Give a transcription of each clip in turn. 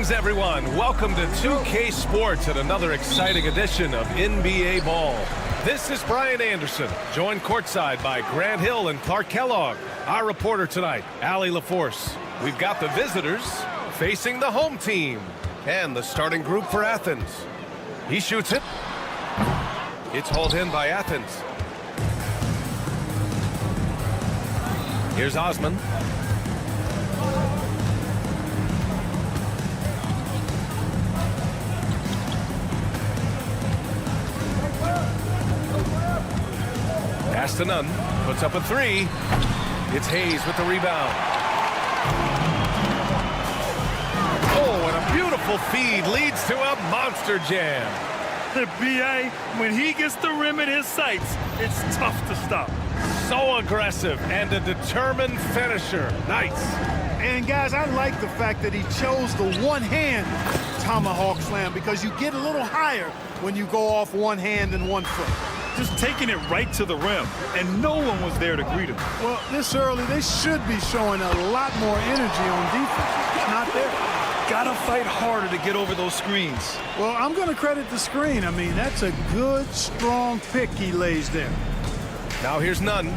Greetings, everyone. Welcome to 2K Sports and another exciting edition of NBA Ball. This is Brian Anderson, joined courtside by Grant Hill and Clark Kellogg. Our reporter tonight, Allie LaForce. We've got the visitors facing the home team and the starting group for Athens. He shoots it. It's hauled in by Athens. Here's Osman. Pass to Nunn. Puts up a three. It's Hayes with the rebound. Oh, and a beautiful feed leads to a monster jam. The B.A., when he gets the rim in his sights, it's tough to stop. So aggressive and a determined finisher. Nice. And guys, I like the fact that he chose the one-hand tomahawk slam because you get a little higher when you go off one hand and one foot. Just taking it right to the rim, and no one was there to greet him. Well, this early, they should be showing a lot more energy on defense. It's not there. Gotta fight harder to get over those screens. Well, I'm going to credit the screen. I mean, that's a good, strong pick he lays there. Now here's Nunn.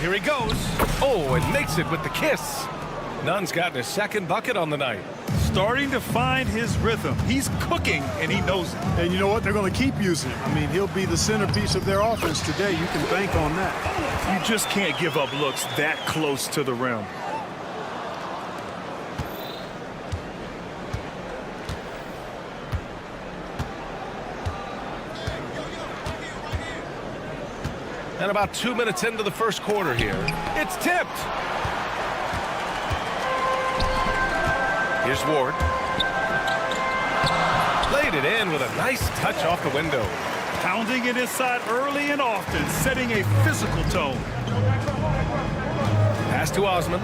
Here he goes. Oh, and makes it with the kiss. Nunn's gotten his second bucket on the night. Starting to find his rhythm. He's cooking, and he knows it. And you know what? They're going to keep using him. I mean, he'll be the centerpiece of their offense today. You can bank on that. You just can't give up looks that close to the rim. And about 2 minutes into the first quarter here. It's tipped. Here's Ward. Laid it in with a nice touch off the window. Pounding it inside early and often, setting a physical tone. Pass to Osman.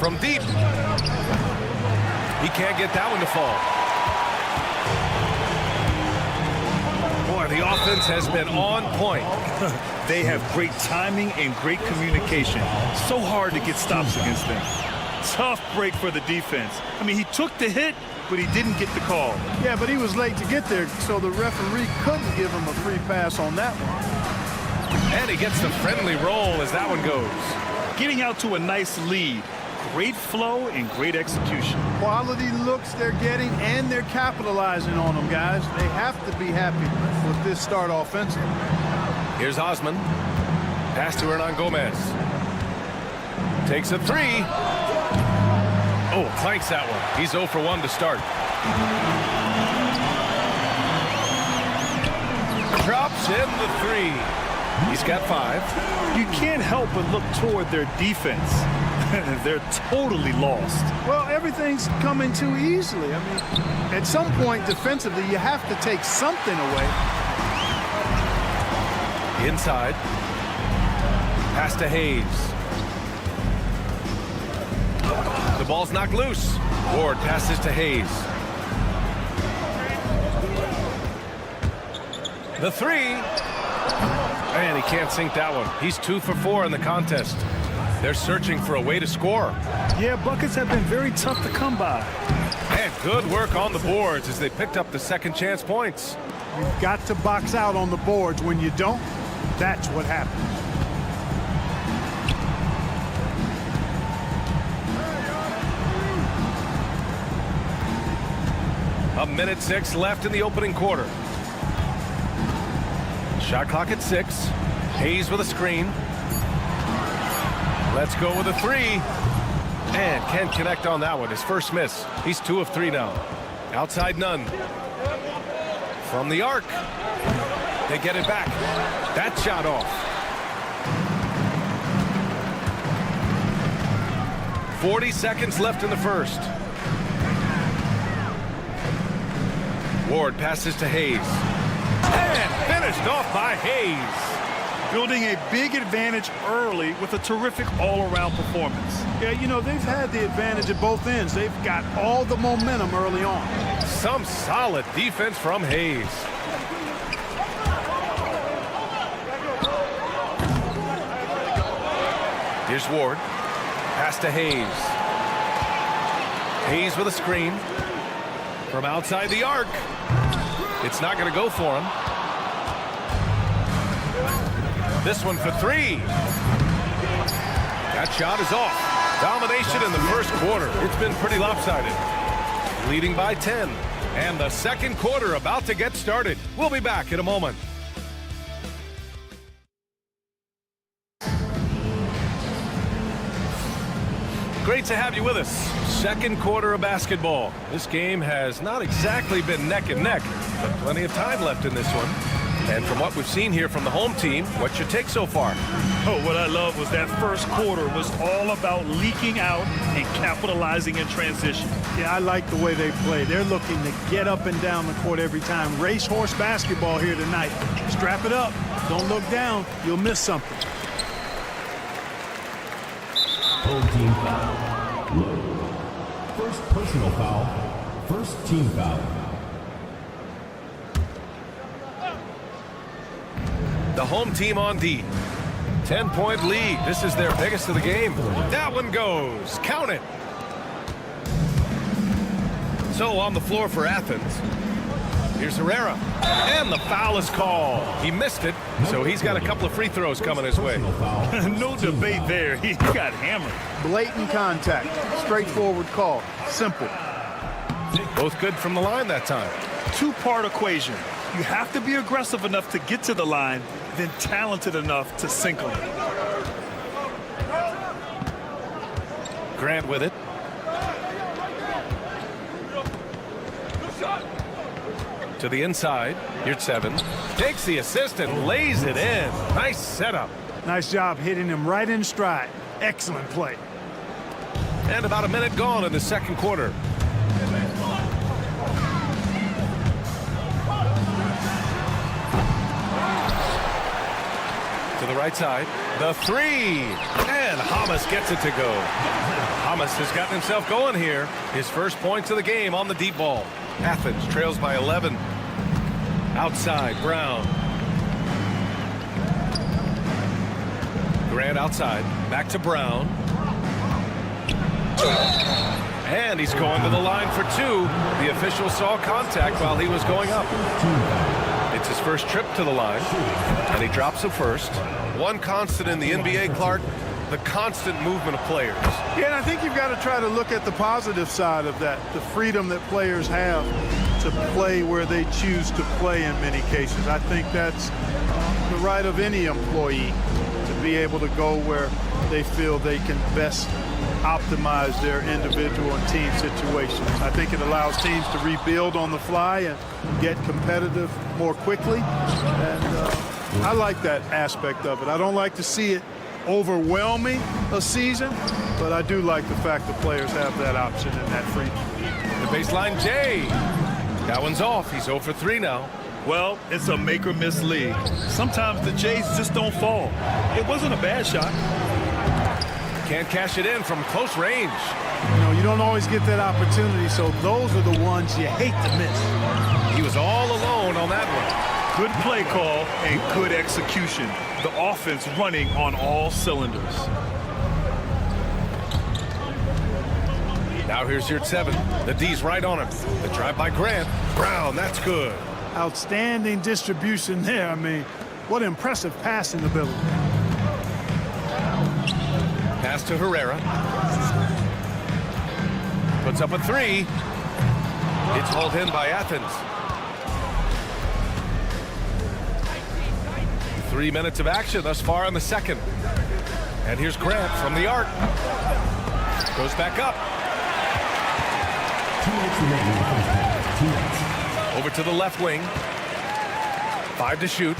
From deep. He can't get that one to fall. Boy, the offense has been on point. They have great timing and great communication. So hard to get stops against them. Tough break for the defense. I mean, he took the hit, but he didn't get the call. Yeah, but he was late to get there, so the referee couldn't give him a free pass on that one. And he gets the friendly roll as that one goes. Getting out to a nice lead. Great flow and great execution. Quality looks they're getting, and they're capitalizing on them, guys. They have to be happy with this start offensively. Here's Osman. Pass to Hernan Gomez. Takes a three. Oh, clanks that one. He's 0 for 1 to start. Drops in the three. He's got 5. You can't help but look toward their defense. They're totally lost. Well, everything's coming too easily. I mean, at some point defensively, you have to take something away. Inside. Pass to Hayes. The ball's knocked loose. Ward passes to Hayes. The three. And he can't sink that one. He's 2 for 4 in the contest. They're searching for a way to score. Yeah, buckets have been very tough to come by. And good work on the boards as they picked up the second chance points. You've got to box out on the boards. When you don't, that's what happens. A minute 6 left in the opening quarter. Shot clock at 6. Hayes with a screen. Let's go with a three. And can't connect on that one. His first miss. He's 2 of 3 now. Outside Nunn. From the arc. They get it back. That shot off. 40 seconds left in the first. Ward passes to Hayes. And finished off by Hayes. Building a big advantage early with a terrific all-around performance. Yeah, you know, they've had the advantage at both ends. They've got all the momentum early on. Some solid defense from Hayes. Here's Ward. Pass to Hayes. Hayes with a screen. From outside the arc. It's not going to go for him. This one for three. That shot is off. Domination in the first quarter. It's been pretty lopsided. Leading by 10. And the second quarter about to get started. We'll be back in a moment. Great to have you with us. Second quarter of basketball. This game has not exactly been neck and neck, but plenty of time left in this one. And from what we've seen here from the home team, what's your take so far? Oh, what I love was that first quarter was all about leaking out and capitalizing in transition. Yeah, I like the way they play. They're looking to get up and down the court every time. Racehorse basketball here tonight. Strap it up. Don't look down. You'll miss something. Home team foul. Luno. First personal foul. First team foul. The home team on D. 10-point lead. This is their biggest of the game. That one goes. Count it. So on the floor for Athens. Here's Herrera. And the foul is called. He missed it, so he's got a couple of free throws coming his way. No debate there. He got hammered. Blatant contact. Straightforward call. Simple. Both good from the line that time. Two-part equation. You have to be aggressive enough to get to the line, then talented enough to sink them. Grant with it. To the inside. Here's 7. Takes the assist and lays it in. Nice setup. Nice job hitting him right in stride. Excellent play. And about a minute gone in the second quarter. To the right side. The 3. And Hamas gets it to go. Hamas has gotten himself going here. His first points of the game on the deep ball. Athens trails by 11. Outside, Brown. Grant outside. Back to Brown. And he's going to the line for 2. The official saw contact while he was going up. It's his first trip to the line, and he drops it first. One constant in the NBA, Clark, the constant movement of players. Yeah, and I think you've got to try to look at the positive side of that, the freedom that players have to play where they choose to play in many cases. I think that's the right of any employee to be able to go where they feel they can best optimize their individual and team situations. I think it allows teams to rebuild on the fly and get competitive more quickly. And I like that aspect of it. I don't like to see it overwhelming a season, but I do like the fact that players have that option and that freedom. The baseline, Jay. That one's off. He's 0 for 3 now. Well, it's a make or miss league. Sometimes the Jays just don't fall. It wasn't a bad shot. Can't cash it in from close range. You know, you don't always get that opportunity, so those are the ones you hate to miss. He was all alone on that one. Good play call and good execution. The offense running on all cylinders. Now here's your 7. The D's right on him. The drive by Grant. Brown, that's good. Outstanding distribution there. I mean, what impressive passing ability. Pass to Herrera. Puts up a 3. It's hauled in by Athens. 3 minutes of action thus far in the second. And here's Grant from the arc. Goes back up. 2 minutes remaining in the first half. 2 minutes. Over to the left wing. 5 to shoot.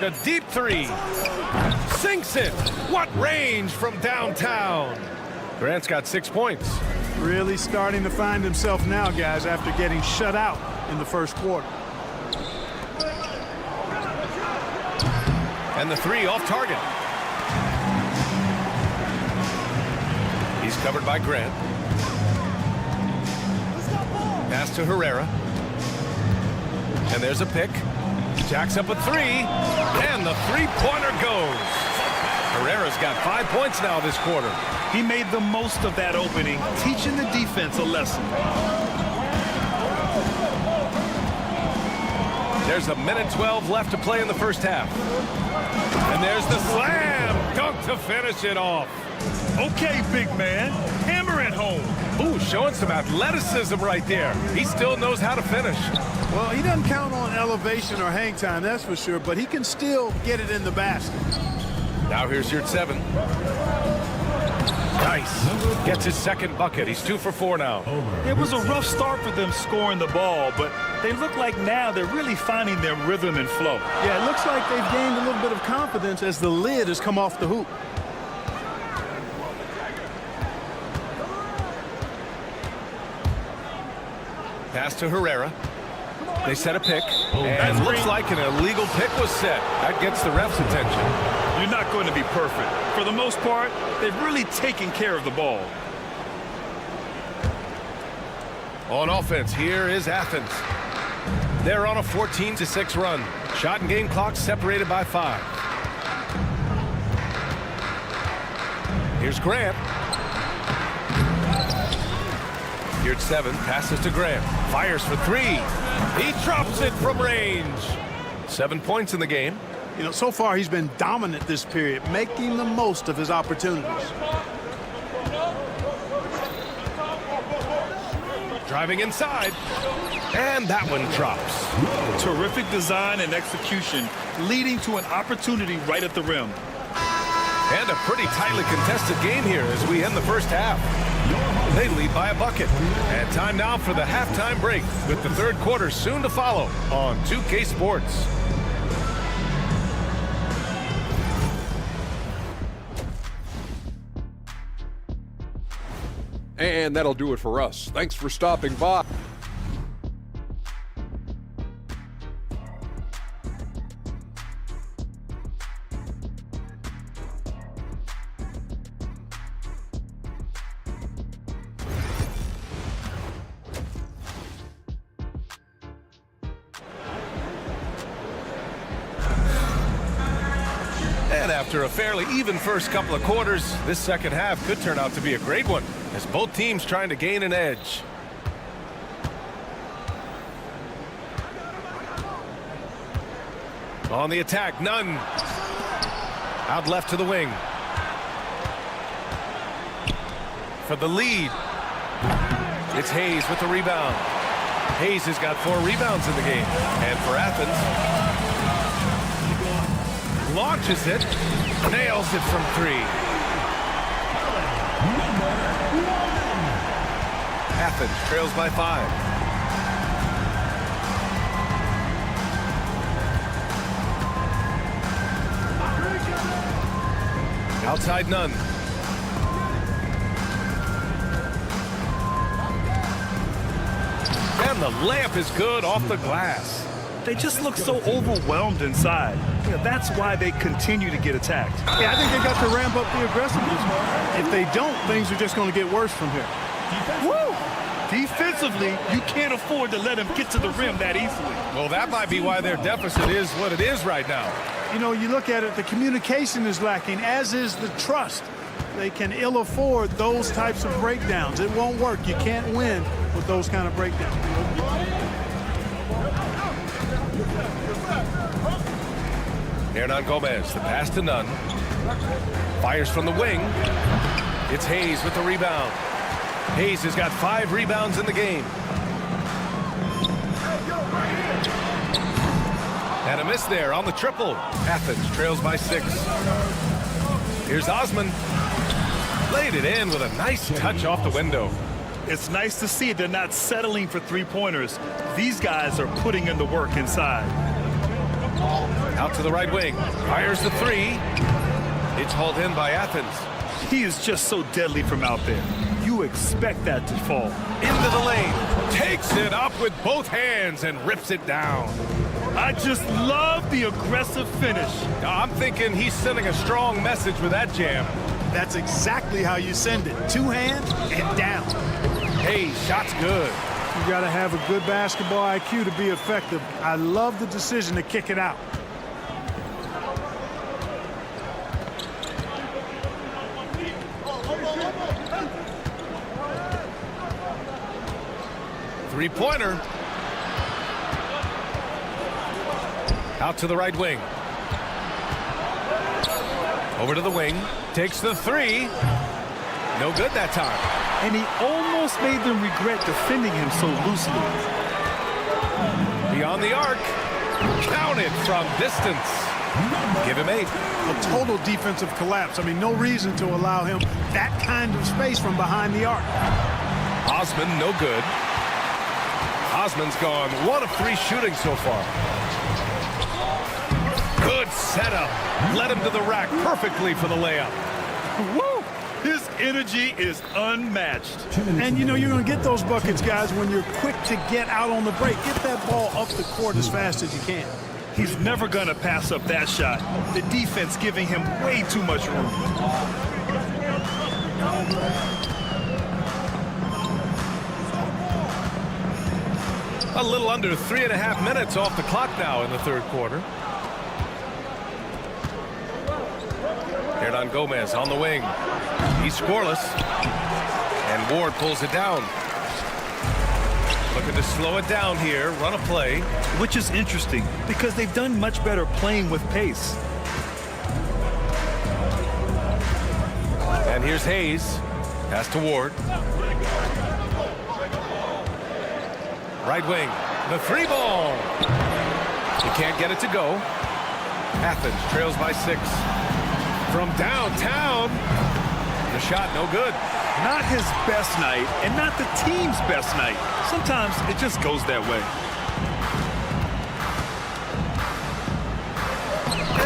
The deep 3. Sinks it. What range from downtown. Grant's got 6 points. Really starting to find himself now, guys, after getting shut out in the first quarter. And the 3 off target. He's covered by Grant. Pass to Herrera. And there's a pick. Jacks up a 3. And the 3-pointer goes. Herrera's got 5 points now this quarter. He made the most of that opening, teaching the defense a lesson. There's a minute 12 left to play in the first half. And there's the slam dunk to finish it off. Okay, big man, hammer it home. Ooh, showing some athleticism right there. He still knows how to finish. Well, he doesn't count on elevation or hang time, that's for sure, but he can still get it in the basket. Now here's your 7. Nice. Gets his second bucket. He's 2 for 4 now. It was a rough start for them scoring the ball, but they look like now they're really finding their rhythm and flow. Yeah, it looks like they've gained a little bit of confidence as the lid has come off the hoop. Pass to Herrera. They set a pick, and looks like an illegal pick was set. That gets the ref's attention. You're not going to be perfect. For the most part, they've really taken care of the ball. On offense, here is Athens. They're on a 14-6 run. Shot and game clock separated by 5. Here's Grant. Here's 7, passes to Grant. Fires for 3. He drops it from range. 7 points in the game. You know, so far he's been dominant this period, making the most of his opportunities. Driving inside. And that one drops. Terrific design and execution, leading to an opportunity right at the rim. And a pretty tightly contested game here as we end the first half. They lead by a bucket. And time now for the halftime break with the third quarter soon to follow on 2K Sports. And that'll do it for us. Thanks for stopping by. And after a fairly even first couple of quarters, this second half could turn out to be a great one as both teams trying to gain an edge. On the attack, Nunn. Out left to the wing. For the lead. It's Hayes with the rebound. Hayes has got 4 rebounds in the game. And for Athens, launches it, nails it from 3. Athens trails by 5. Outside Nunn. And the layup is good off the glass. They just look so overwhelmed inside. Yeah, that's why they continue to get attacked. Yeah, I think they've got to ramp up the aggressiveness. If they don't, things are just going to get worse from here. Woo! Defensively, you can't afford to let them get to the rim that easily. Well, that might be why their deficit is what it is right now. You know, you look at it, the communication is lacking, as is the trust. They can ill afford those types of breakdowns. It won't work. You can't win with those kind of breakdowns. Hernan Gomez, the pass to Nunn. Fires from the wing. It's Hayes with the rebound. Hayes has got 5 rebounds in the game. And a miss there on the triple. Athens trails by 6. Here's Osman. Laid it in with a nice touch off the window. It's nice to see they're not settling for 3-pointers. These guys are putting in the work inside. Out to the right wing. Fires the 3. It's hauled in by Athens. He is just so deadly from out there. You expect that to fall. Into the lane. Takes it up with both hands and rips it down. I just love the aggressive finish. I'm thinking he's sending a strong message with that jam. That's exactly how you send it. 2 hands and down. Hey, shot's good. You got to have a good basketball IQ to be effective. I love the decision to kick it out. Three-pointer. Out to the right wing. Over to the wing. Takes the three. No good that time. And he almost made them regret defending him so loosely. Beyond the arc. Counted from distance. Give him 8. A total defensive collapse. I mean, no reason to allow him that kind of space from behind the arc. Osman, no good. Osman's gone 1 of 3 shooting so far. Good setup. Led him to the rack perfectly for the layup. Woo! His energy is unmatched. And, you know, you're going to get those buckets, guys, when you're quick to get out on the break. Get that ball up the court as fast as you can. He's never going to pass up that shot. The defense giving him way too much room. A little under 3.5 minutes off the clock now in the third quarter. Hernan Gomez on the wing. He's scoreless. And Ward pulls it down. Looking to slow it down here, run a play. Which is interesting because they've done much better playing with pace. And here's Hayes. Pass to Ward. Right wing. The 3 ball. He can't get it to go. Athens trails by 6. From downtown. The shot no good. Not his best night and not the team's best night. Sometimes it just goes that way.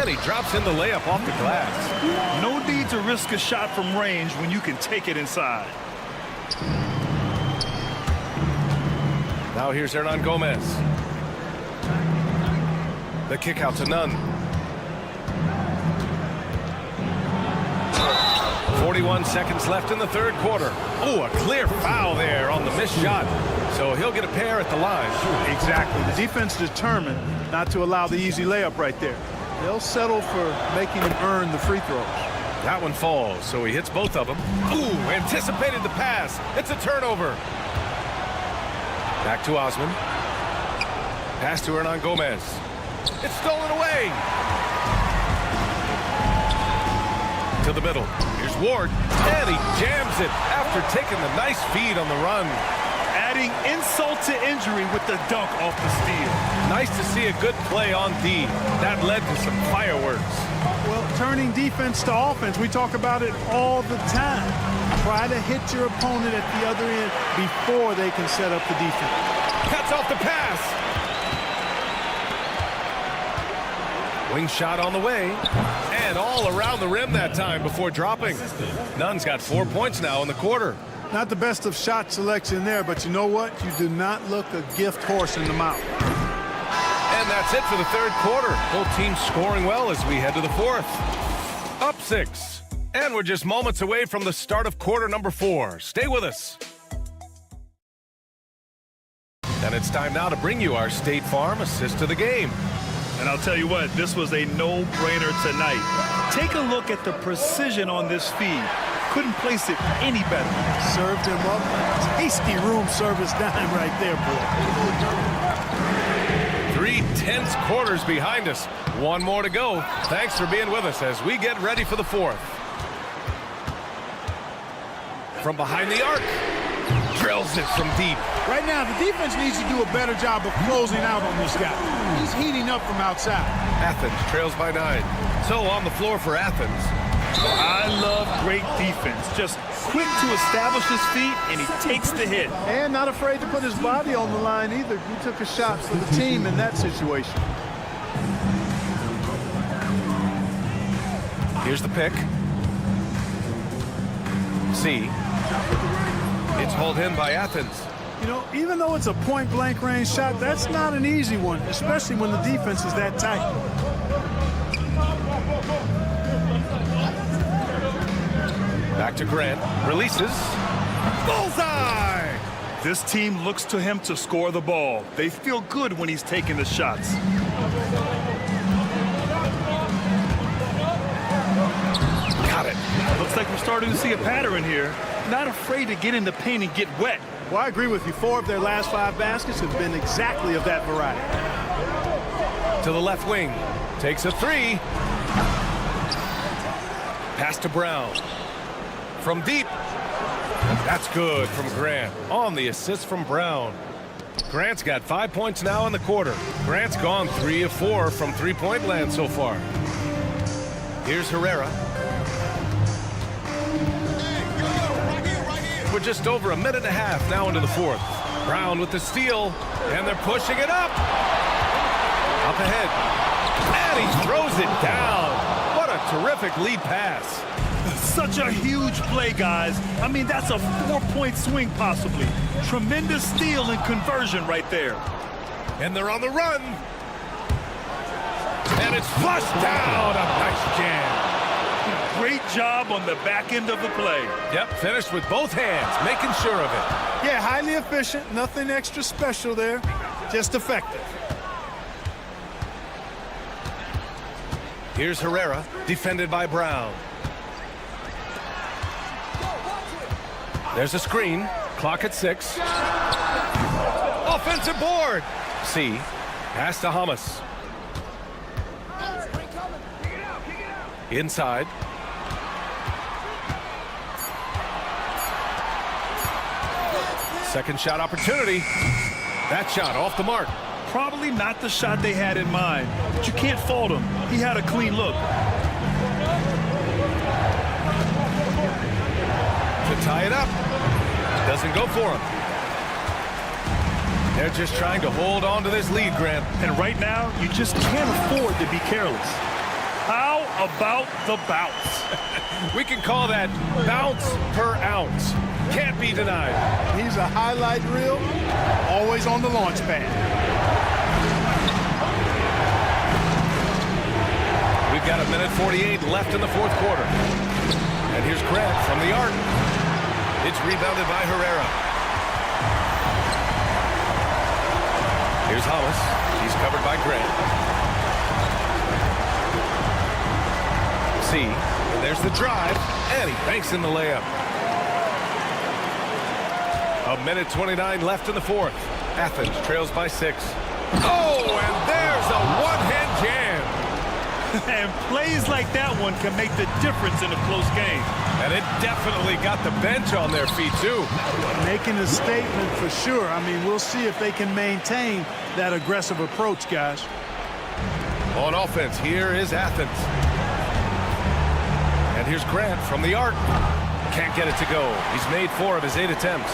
And he drops in the layup off the glass. No need to risk a shot from range when you can take it inside. Now here's Hernan Gomez. The kick out to Nunn. 41 seconds left in the third quarter. Oh, a clear foul there on the missed shot. So he'll get a pair at the line. Exactly. The defense determined not to allow the easy layup right there. They'll settle for making him earn the free throws. That one falls, so he hits both of them. Ooh, anticipated the pass. It's a turnover. Back to Osman. Pass to Hernan Gomez. It's stolen away. To the middle. Here's Ward. And he jams it after taking the nice feed on the run. Adding insult to injury with the dunk off the steal. Nice to see a good play on D. That led to some fireworks. Well, turning defense to offense, we talk about it all the time. Try to hit your opponent at the other end before they can set up the defense. Cuts off the pass. Wing shot on the way. And all around the rim that time before dropping. Nunn's got 4 points now in the quarter. Not the best of shot selection there, but you know what? You do not look a gift horse in the mouth. And that's it for the third quarter. Both teams scoring well as we head to the fourth. Up 6. And we're just moments away from the start of quarter number 4. Stay with us. And it's time now to bring you our State Farm assist to the game. And I'll tell you what, this was a no-brainer tonight. Take a look at the precision on this feed. Couldn't place it any better. Served him up. Tasty room service dime right there, boy. 3 tense quarters behind us. 1 more to go. Thanks for being with us as we get ready for the fourth. From behind the arc. Drills it from deep. Right now, the defense needs to do a better job of closing out on this guy. He's heating up from outside. Athens trails by 9. So on the floor for Athens. I love great defense. Just quick to establish his feet, and he takes the hit. And not afraid to put his body on the line either. He took a shot for the team in that situation. Here's the pick. C. It's hauled in by Athens. You know, even though it's a point-blank range shot, that's not an easy one, especially when the defense is that tight. Back to Grant. Releases. Bullseye! This team looks to him to score the ball. They feel good when he's taking the shots. Got it. Looks like we're starting to see a pattern here. not afraid to get in the paint and get wet. Well, I agree with you. 4 of their last 5 baskets have been exactly of that variety. To the left wing. Takes a 3. Pass to Brown. From deep. That's good from Grant. On the assist from Brown. Grant's got 5 points now in the quarter. Grant's gone 3 of 4 from three-point land so far. Here's Herrera. We're just over a minute and a half now into the fourth. Brown with the steal, and they're pushing it up. Up ahead. And he throws it down. What a terrific lead pass. Such a huge play, guys. I mean, that's a 4-point swing possibly. Tremendous steal and conversion right there. And they're on the run. And it's flushed down. A nice jam. Great job on the back end of the play. Yep, finished with both hands, making sure of it. Yeah, highly efficient. Nothing extra special there. Just effective. Here's Herrera, defended by Brown. There's a screen. Clock at 6. Offensive board. C. Pass to Hamas. Inside. Second shot opportunity. That shot off the mark. Probably not the shot they had in mind, but you can't fault him. He had a clean look. To tie it up. Doesn't go for him. They're just trying to hold on to this lead, Grant. And right now, you just can't afford to be careless. How about the bounce? We can call that bounce per ounce. Can't be denied. He's a highlight reel, always on the launch pad. We've got a minute 48 left in the fourth quarter. And here's Grant from the arc. It's rebounded by Herrera. Here's Hollis. He's covered by Grant. C. And there's the drive. And he banks in the layup. A minute 29 left in the fourth. Athens trails by 6. Oh, and there's a one-hand jam. And plays like that one can make the difference in a close game. And it definitely got the bench on their feet, too. Making a statement for sure. I mean, we'll see if they can maintain that aggressive approach, guys. On offense, here is Athens. And here's Grant from the arc. Can't get it to go. He's made 4 of his 8 attempts.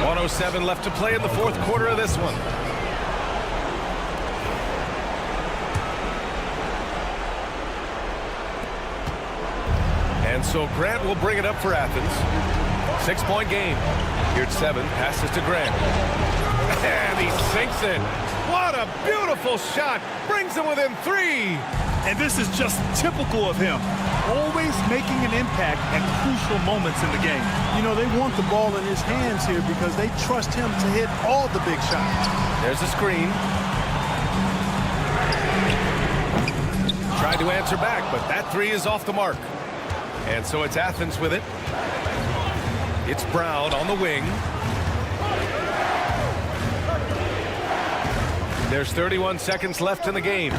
1:07 left to play in the fourth quarter of this one. And so Grant will bring it up for Athens. 6-point game. Here at 7, passes to Grant. And he sinks it. What a beautiful shot. Brings him within 3. And this is just typical of him. Always making an impact at crucial moments in the game. You know, they want the ball in his hands here because they trust him to hit all the big shots. There's a screen. Tried to answer back, but that 3 is off the mark. And so it's Athens with it. It's Brown on the wing. There's 31 seconds left in the game.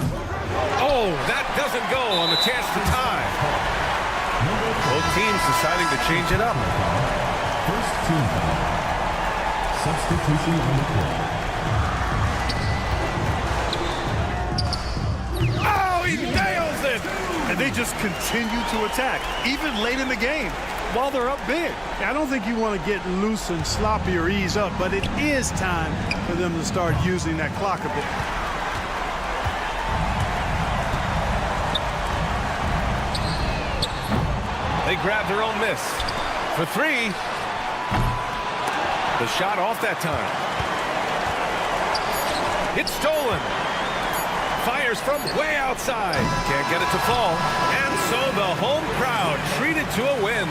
Oh, that doesn't go on the chance to tie. Both teams deciding to change it up. First team foul. Substitution on the court. Oh, he nails it! And they just continue to attack, even late in the game, while they're up big. I don't think you want to get loose and sloppy or ease up, but it is time for them to start using that clock a bit. They grab their own miss. For 3. The shot off that time. It's stolen. Fires from way outside. Can't get it to fall. And so the home crowd treated to a win.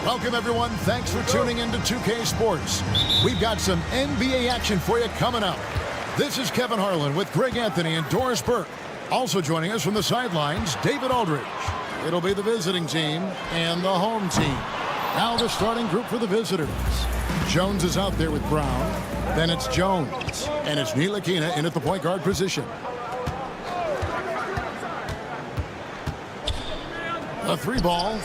Welcome, everyone. Thanks for tuning in to 2K Sports. We've got some NBA action for you coming up. This is Kevin Harlan with Greg Anthony and Doris Burke. Also joining us from the sidelines, David Aldridge. It'll be the visiting team and the home team. Now the starting group for the visitors. Jones is out there with Brown. Then it's Jones. And it's Ntilikina in at the point guard position. A three ball.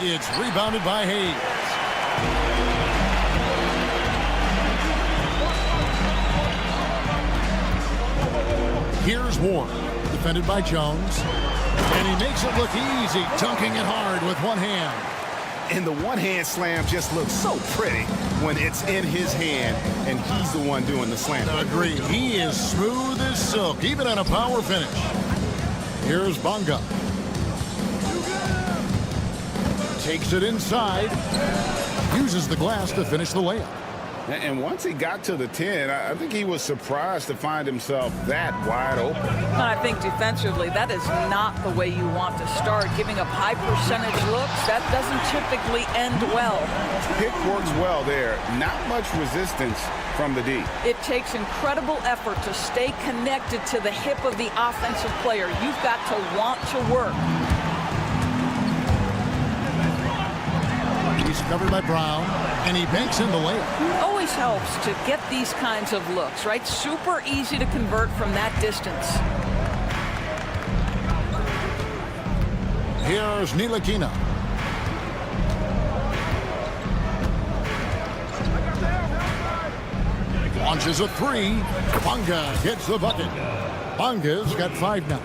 It's rebounded by Hayes. Here's Ward, defended by Jones. And he makes it look easy, dunking it hard with one hand. And the one-hand slam just looks so pretty when it's in his hand and he's the one doing the slam. Agreed. He is smooth as silk, even on a power finish. Here's Bonga. Takes it inside. Uses the glass to finish the layup. And once he got to the 10, I think he was surprised to find himself that wide open. And I think defensively, that is not the way you want to start. Giving up high percentage looks, that doesn't typically end well. Pick works well there. Not much resistance from the D. It takes incredible effort to stay connected to the hip of the offensive player. You've got to want to work. He's covered by Brown, and he banks in the layup. Always helps to get these kinds of looks, right? Super easy to convert from that distance. Here's Ntilikina. Launches a three. Bunga hits the bucket. Bunga's got 5 now.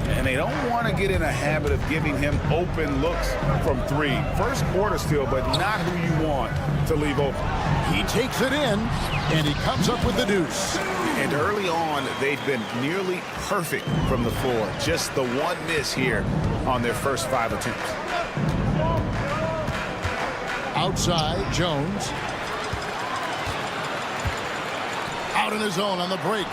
And they don't want to get in a habit of giving him open looks from 3. First quarter still, but not who you want to leave open. He takes it in, and he comes up with the deuce. And early on, they've been nearly perfect from the floor. Just the one miss here on their first 5 attempts. Outside, Jones. Out in his own on the break.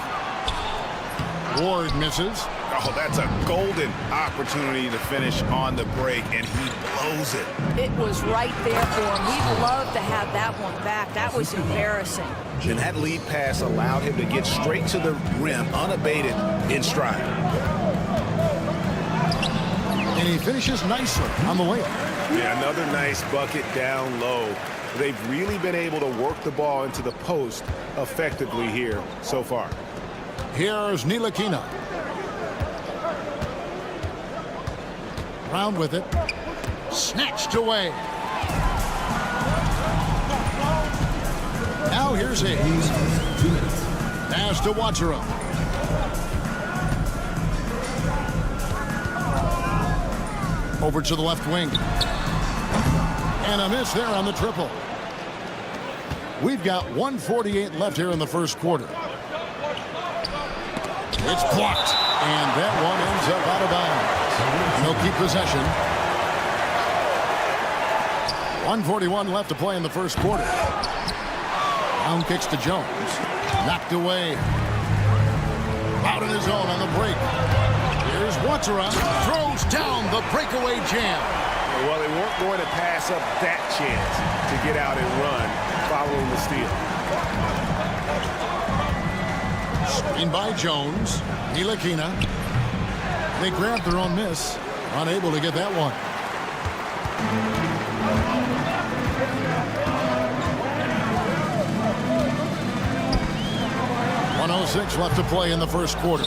Ward misses. Oh, that's a golden opportunity to finish on the break, and he blows it. It was right there for him. We'd love to have that one back. That was embarrassing. And that lead pass allowed him to get straight to the rim, unabated, in stride. And he finishes nicely on the layup. Yeah, another nice bucket down low. They've really been able to work the ball into the post effectively here so far. Here's Ntilikina. Brown with it. Snatched away. Now here's Hayes. Pass to Watsura. Over to the left wing. And a miss there on the triple. We've got 1:48 left here in the first quarter. It's blocked. And that one ends up out of bounds. They'll keep possession. 1:41 left to play in the first quarter. Brown kicks to Jones. Knocked away. Out in his own on the break. Here's Watsura. Throws down the breakaway jam. Well, they weren't going to pass up that chance to get out and run following the steal. Screen by Jones. Ntilikina. They grabbed their own miss. Unable to get that one. .106 left to play in the first quarter.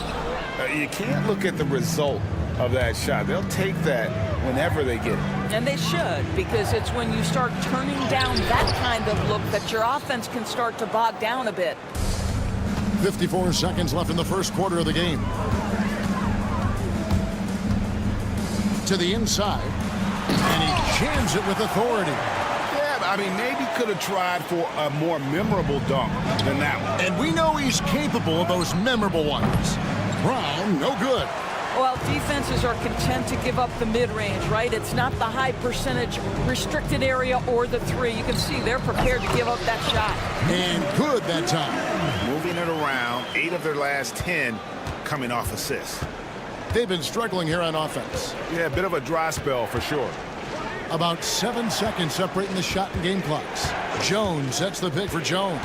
You can't look at the result of that shot. They'll take that whenever they get it. And they should, because it's when you start turning down that kind of look that your offense can start to bog down a bit. 54 seconds left in the first quarter of the game. To the inside, and he jams it with authority. Yeah, I mean, maybe could have tried for a more memorable dunk than that one. And we know he's capable of those memorable ones. Brown, no good. Well, defenses are content to give up the mid-range, right? It's not the high percentage restricted area or the 3. You can see they're prepared to give up that shot. And good that time. Moving it around, 8 of their last 10 coming off assists. They've been struggling here on offense. Yeah, a bit of a dry spell for sure. About 7 seconds separating the shot and game clocks. Jones sets the pick for Jones.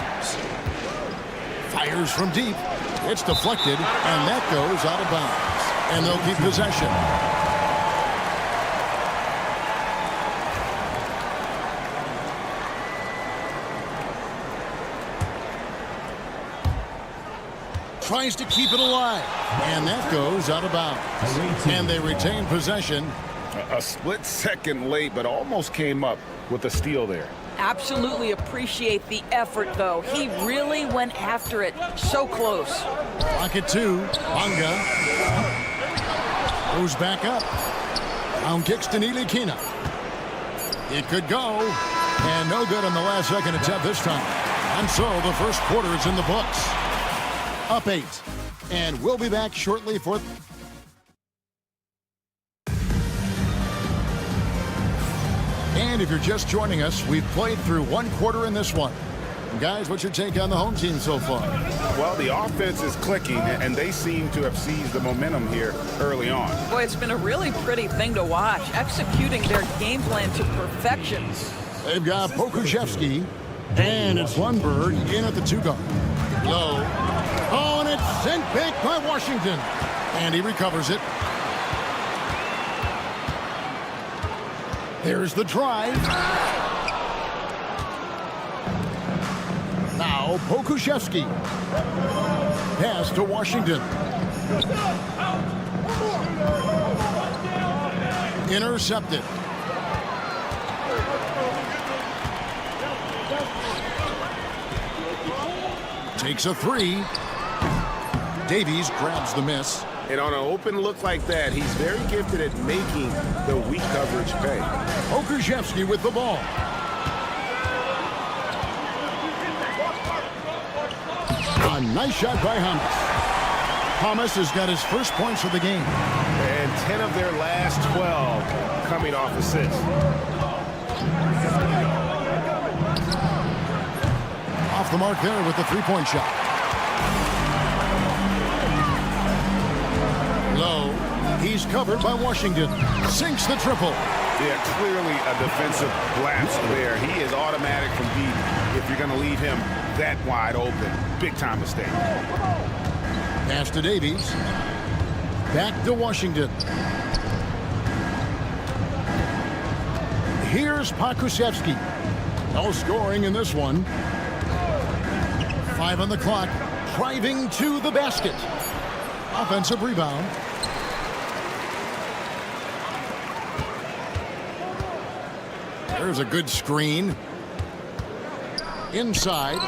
Fires from deep. It's deflected, and that goes out of bounds. And they'll keep possession. Tries to keep it alive. And that goes out of bounds. And they retain possession. A split second late, but almost came up with a steal there. Absolutely appreciate the effort, though. He really went after it. So close. Clock at 2. Bunga goes back up. Brown kicks to Ntilikina. It could go. And no good on the last second attempt this time. And so the first quarter is in the books. Up 8. And we'll be back shortly for... And if you're just joining us, we've played through one quarter in this one. Guys, what's your take on the home team so far? Well, the offense is clicking, and they seem to have seized the momentum here early on. Boy, it's been a really pretty thing to watch, executing their game plan to perfection. They've got Pokusevski, and it's Lundberg in at the 2-guard. Low. Oh, and it's sent back by Washington. And he recovers it. There's the drive. Now Pokusevski. Pass to Washington. Intercepted. Takes a 3. Davies grabs the miss. And on an open look like that, he's very gifted at making the weak coverage pay. Pokusevski with the ball. A nice shot by Hamas. Hamas has got his first points of the game. And 10 of their last 12 coming off assists. Off the mark there with the three-point shot. Low. He's covered by Washington. Sinks the triple. Yeah, clearly a defensive lapse there. He is automatic from deep if you're going to leave him that wide open. Big time mistake. Pass to Davies. Back to Washington. Here's Pokusevski. No scoring in this one. 5 on the clock. Driving to the basket. Offensive rebound. There's a good screen. Inside.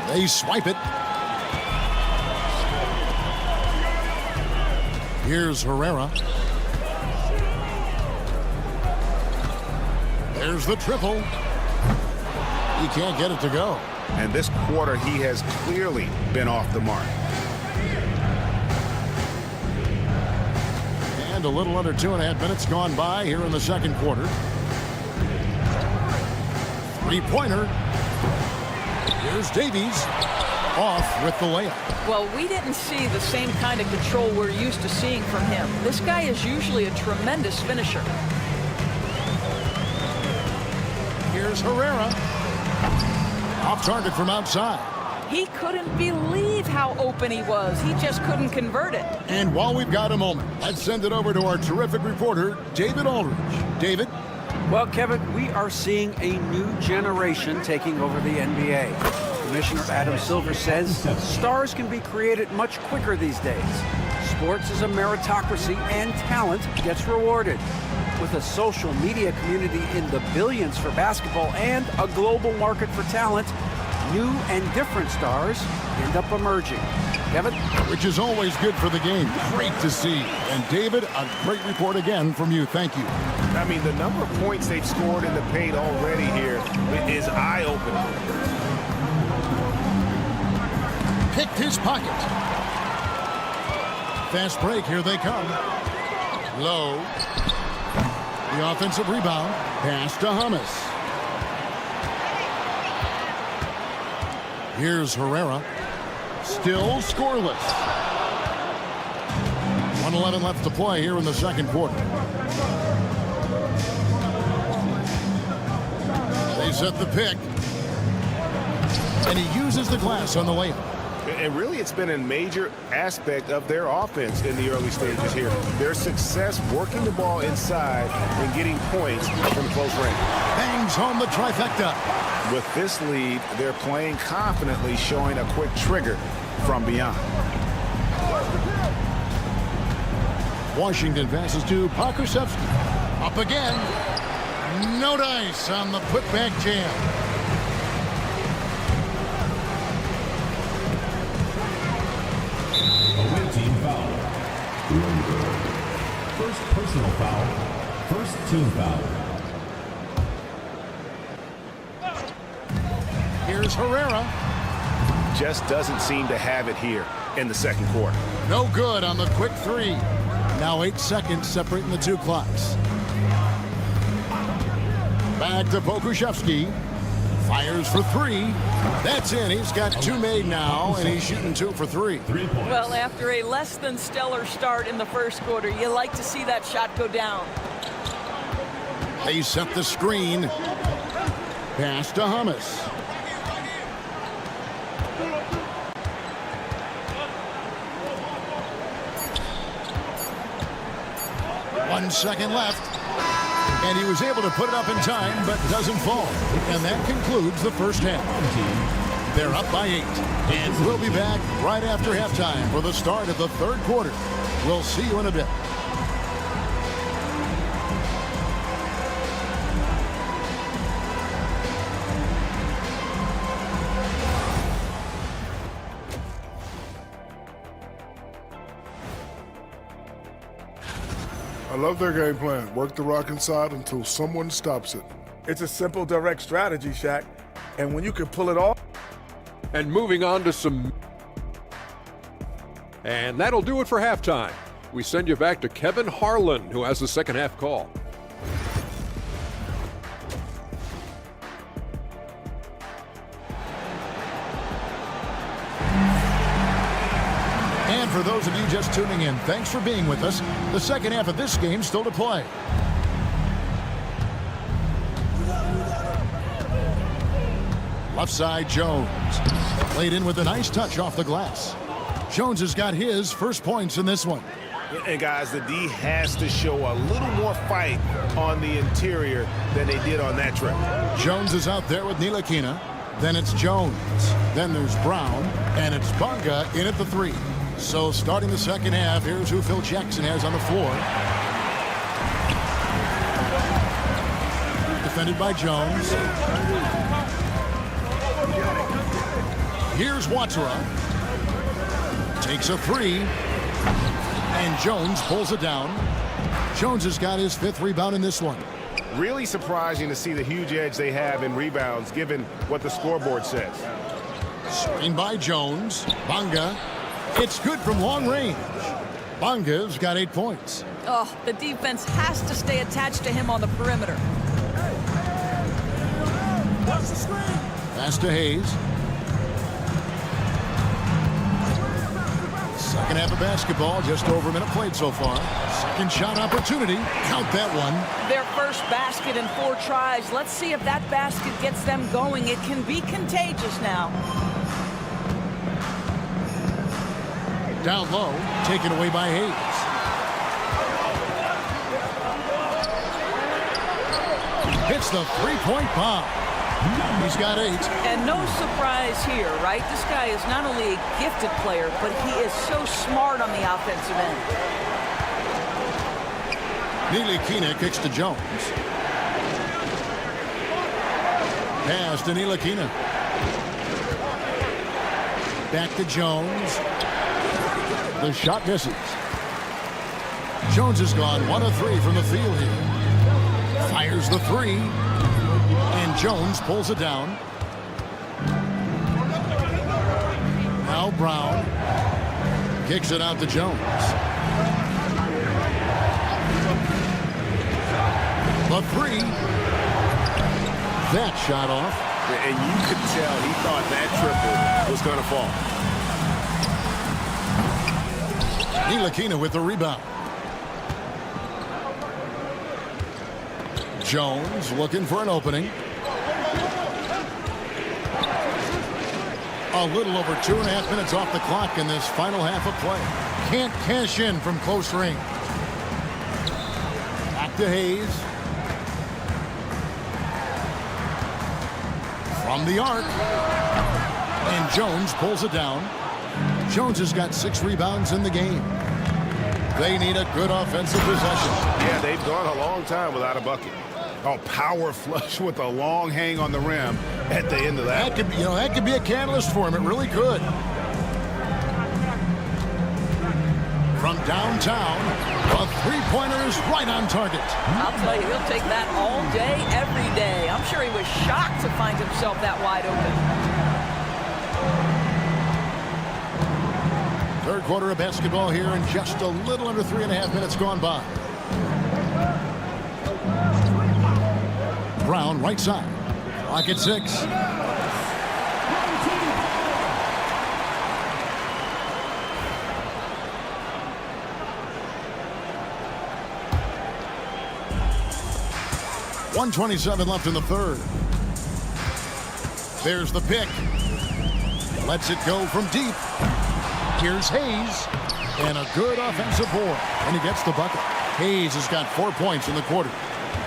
They swipe it. Here's Herrera. There's the triple. He can't get it to go. And this quarter, he has clearly been off the mark. And a little under 2.5 minutes gone by here in the second quarter. Three-pointer. Here's Davies. Off with the layup. Well, we didn't see the same kind of control we're used to seeing from him. This guy is usually a tremendous finisher. Here's Herrera. Off target from outside. He couldn't believe how open he was. He just couldn't convert it. And while we've got a moment, let's send it over to our terrific reporter, David Aldridge. David? Well, Kevin, we are seeing a new generation taking over the NBA. Commissioner Adam Silver says stars can be created much quicker these days. Sports is a meritocracy and talent gets rewarded. With a social media community in the billions for basketball and a global market for talent, new and different stars end up emerging. Kevin? Which is always good for the game. Great to see. And David, a great report again from you. Thank you. I mean, the number of points they've scored in the paint already here is eye-opening. Picked his pocket. Fast break. Here they come. Low. The offensive rebound. Pass to Hamas. Here's Herrera. Still scoreless. 1:11 left to play here in the second quarter. They set the pick. And he uses the glass on the layup. And really, it's been a major aspect of their offense in the early stages here. Their success working the ball inside and getting points from close range. Bangs home the trifecta. With this lead, they're playing confidently, showing a quick trigger from beyond. Washington passes to Pokusevski. Up again. No dice on the putback jam. Team foul. First personal foul. First team foul. Here's Herrera. Just doesn't seem to have it here in the second quarter. No good on the quick three. Now 8 seconds separating the two clocks. Back to Pokusevski. Fires for three. That's in. He's got 2 made now, and he's shooting 2 for 3. Well, after a less than stellar start in the first quarter, you like to see that shot go down. They set the screen. Pass to Hummus. One second left. And he was able to put it up in time, but doesn't fall. And that concludes the first half. They're up by 8. And we'll be back right after halftime for the start of the third quarter. We'll see you in a bit. I love their game plan. Work the rock inside until someone stops it. It's a simple, direct strategy, Shaq. And when you can pull it off. And moving on to some... And that'll do it for halftime. We send you back to Kevin Harlan, who has the second half call. And for those of you just tuning in, thanks for being with us. The second half of this game still to play. Left side, Jones. Played in with a nice touch off the glass. Jones has got his first points in this one. And guys, the D has to show a little more fight on the interior than they did on that trip. Jones is out there with Ntilikina. Then it's Jones. Then there's Brown. And it's Bunga in at the 3. So starting the second half, here's who Phil Jackson has on the floor. Defended by Jones. Here's Watsara. Takes a 3. And Jones pulls it down. Jones has got his 5th rebound in this one. Really surprising to see the huge edge they have in rebounds given what the scoreboard says. Screen by Jones. Bunga. It's good from long range. Bunga's got 8 points. Oh, the defense has to stay attached to him on the perimeter. Pass to Hayes. Second half of basketball, just over a minute played so far. Second shot opportunity. Count that one. Their first basket in 4 tries. Let's see if that basket gets them going. It can be contagious now. Down low, taken away by Hayes. Hits the 3-point bomb. He's got 8. And no surprise here, right? This guy is not only a gifted player, but he is so smart on the offensive end. Ntilikina kicks to Jones. Pass to Ntilikina. Back to Jones. The shot misses. Jones has gone 1 of 3 from the field here. Fires the 3. And Jones pulls it down. Now Brown kicks it out to Jones. The 3. That shot off. And you could tell he thought that triple was going to fall. Ntilikina with the rebound. Jones looking for an opening. A little over 2.5 minutes off the clock in this final half of play. Can't cash in from close range. Back to Hayes. From the arc. And Jones pulls it down. Jones has got 6 rebounds in the game. They need a good offensive possession. Yeah, they've gone a long time without a bucket. Oh, power flush with a long hang on the rim at the end of that. That could be a catalyst for him. It really could. From downtown, a 3-pointer is right on target. I'll tell you, he'll take that all day, every day. I'm sure he was shocked to find himself that wide open. Third quarter of basketball here, and just a little under 3.5 minutes gone by. Brown right side. Clock at 6. .127 left in the third. There's the pick. Lets it go from deep. Here's Hayes. And a good offensive board. And he gets the bucket. Hayes has got 4 points in the quarter.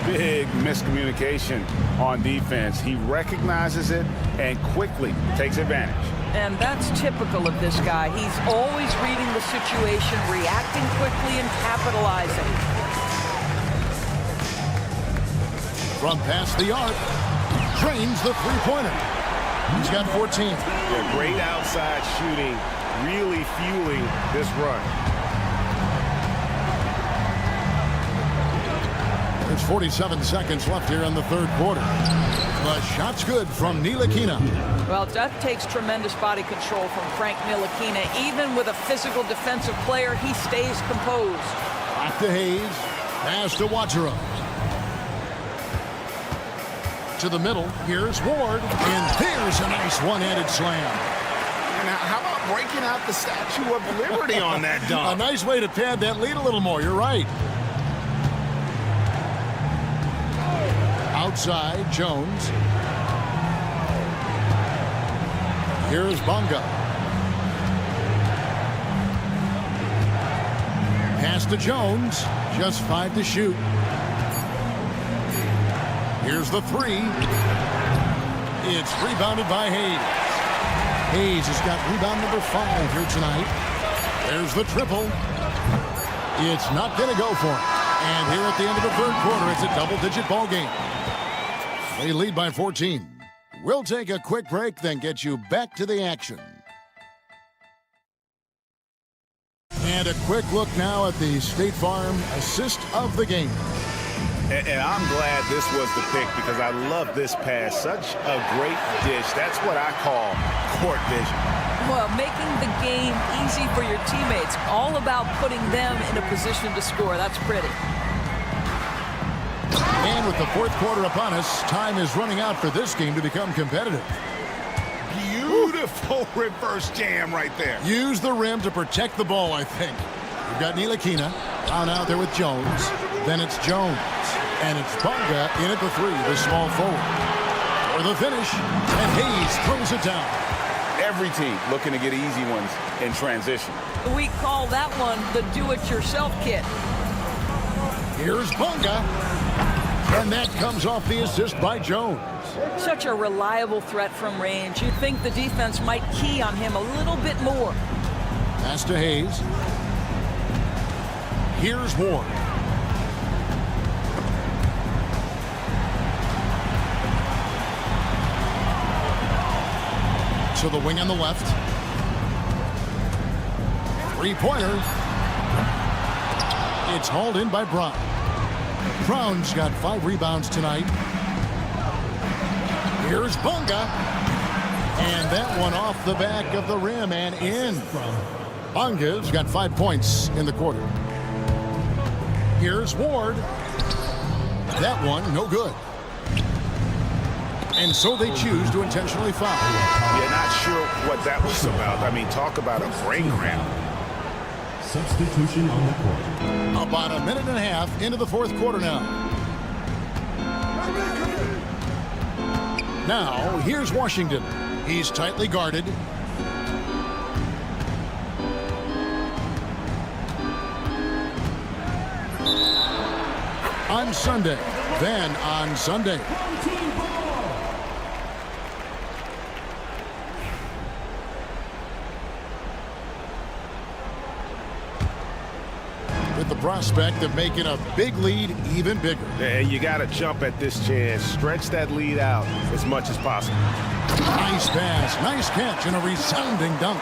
Big miscommunication on defense. He recognizes it and quickly takes advantage. And that's typical of this guy. He's always reading the situation, reacting quickly, and capitalizing. From past the arc, drains the three-pointer. He's got 14. Yeah, great outside shooting, really fueling this run. There's 47 seconds left here in the third quarter. The shot's good from Ntilikina. Well, that takes tremendous body control from Frank Ntilikina. Even with a physical defensive player, he stays composed. Back to Hayes. Pass to Wachero. To the middle. Here's Ward. And there's a nice one-handed slam. Now, how about breaking out the Statue of Liberty on that dunk? A nice way to pad that lead a little more. You're right. Outside, Jones. Here's Bonga. Pass to Jones. Just 5 to shoot. Here's the three. It's rebounded by Hayes. Hayes has got rebound number 5 here tonight. There's the triple. It's not going to go for him. And here at the end of the third quarter, it's a double-digit ball game. They lead by 14. We'll take a quick break, then get you back to the action. And a quick look now at the State Farm assist of the game. And I'm glad this was the pick because I love this pass. Such a great dish. That's what I call court vision. Well, making the game easy for your teammates. All about putting them in a position to score. That's pretty. And with the fourth quarter upon us, time is running out for this game to become competitive. Beautiful reverse jam right there. Use the rim to protect the ball, I think. We've got Ntilikina down out there with Jones. Then it's Jones. And it's Bonga in at the three, the small forward. For the finish, and Hayes throws it down. Every team looking to get easy ones in transition. We call that one the do-it-yourself kit. Here's Bonga. And that comes off the assist by Jones. Such a reliable threat from range. You'd think the defense might key on him a little bit more. Pass to Hayes. Here's Ward. To the wing on the left. Three-pointer. It's hauled in by Brown. Brown's got 5 rebounds tonight. Here's Bonga. And that one off the back of the rim and in. Bonga's got 5 points in the quarter. Here's Ward. That one, no good. And so they choose to intentionally foul. Yeah, not sure what that was about. I mean, talk about a brain cramp. Substitution on the court. About a minute and a half into the fourth quarter now. Now, here's Washington. He's tightly guarded. On Sunday, then on Sunday. With the prospect of making a big lead even bigger. And you got to jump at this chance. Stretch that lead out as much as possible. Nice pass, nice catch, and a resounding dunk.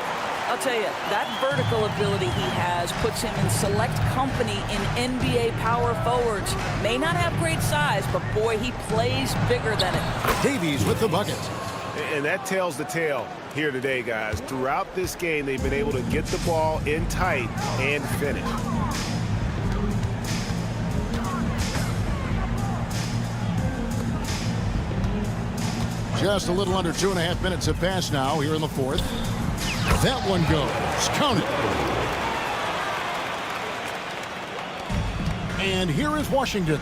I'll tell you, that vertical ability he has puts him in select company in NBA power forwards. May not have great size, but boy, he plays bigger than it. Davies with the bucket. And that tells the tale here today, guys. Throughout this game, they've been able to get the ball in tight and finish. Just a little under 2.5 minutes have passed now here in the fourth. That one goes. Count it. And here is Washington.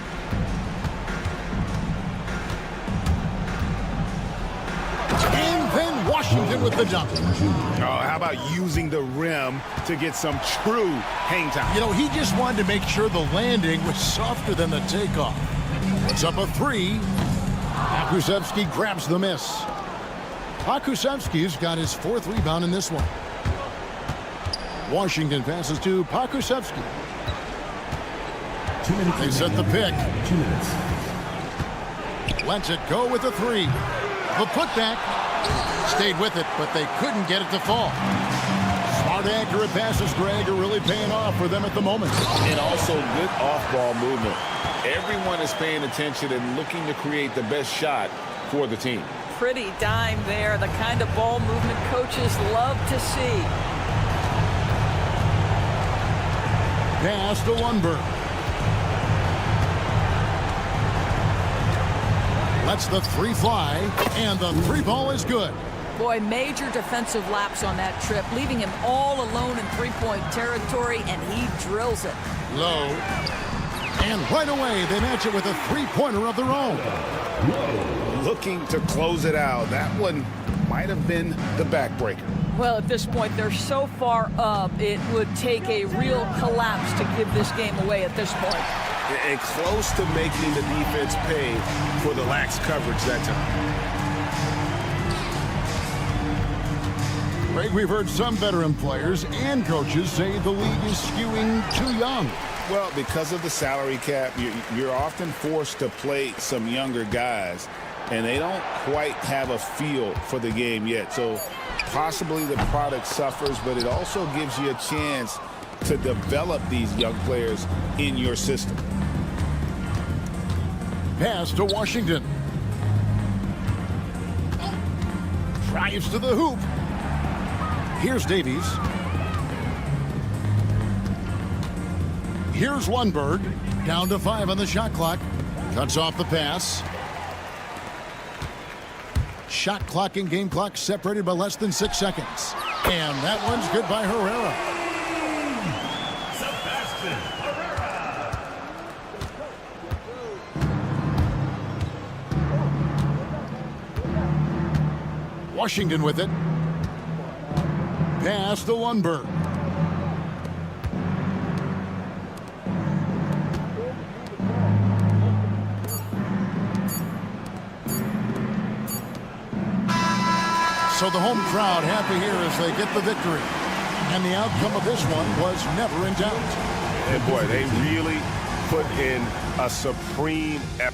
And then Washington with the dunk. Oh, how about using the rim to get some true hang time? You know, he just wanted to make sure the landing was softer than the takeoff. It's up a three. Pakusevsky grabs the miss. Pakusevsky's got his fourth rebound in this one. Washington passes to Pakusevsky. 2 minutes. They set the pick. 2 minutes. Lets it go with a three. The putback. Stayed with it, but they couldn't get it to fall. Smart, accurate passes, Greg, are really paying off for them at the moment. And also good off-ball movement. Everyone is paying attention and looking to create the best shot for the team. Pretty dime there, the kind of ball movement coaches love to see. Pass to Lundberg. Lets the three fly, and the three ball is good. Boy, major defensive lapse on that trip, leaving him all alone in three-point territory, and he drills it. Low. And right away, they match it with a three-pointer of their own. Looking to close it out. That one might have been the backbreaker. Well, at this point, they're so far up, it would take a real collapse to give this game away at this point. And close to making the defense pay for the lax coverage that time. Greg, we've heard some veteran players and coaches say the league is skewing too young. Well, because of the salary cap, you're often forced to play some younger guys, and they don't quite have a feel for the game yet. So possibly the product suffers, but it also gives you a chance to develop these young players in your system. Pass to Washington. Drives to the hoop. Here's Davies. Here's Lundberg. Down to 5 on the shot clock. Cuts off the pass. Shot clock and game clock separated by less than 6 seconds. And that one's good by Herrera. Washington with it. Pass to Lundberg. So the home crowd happy here as they get the victory. And the outcome of this one was never in doubt. And boy, they really put in a supreme effort.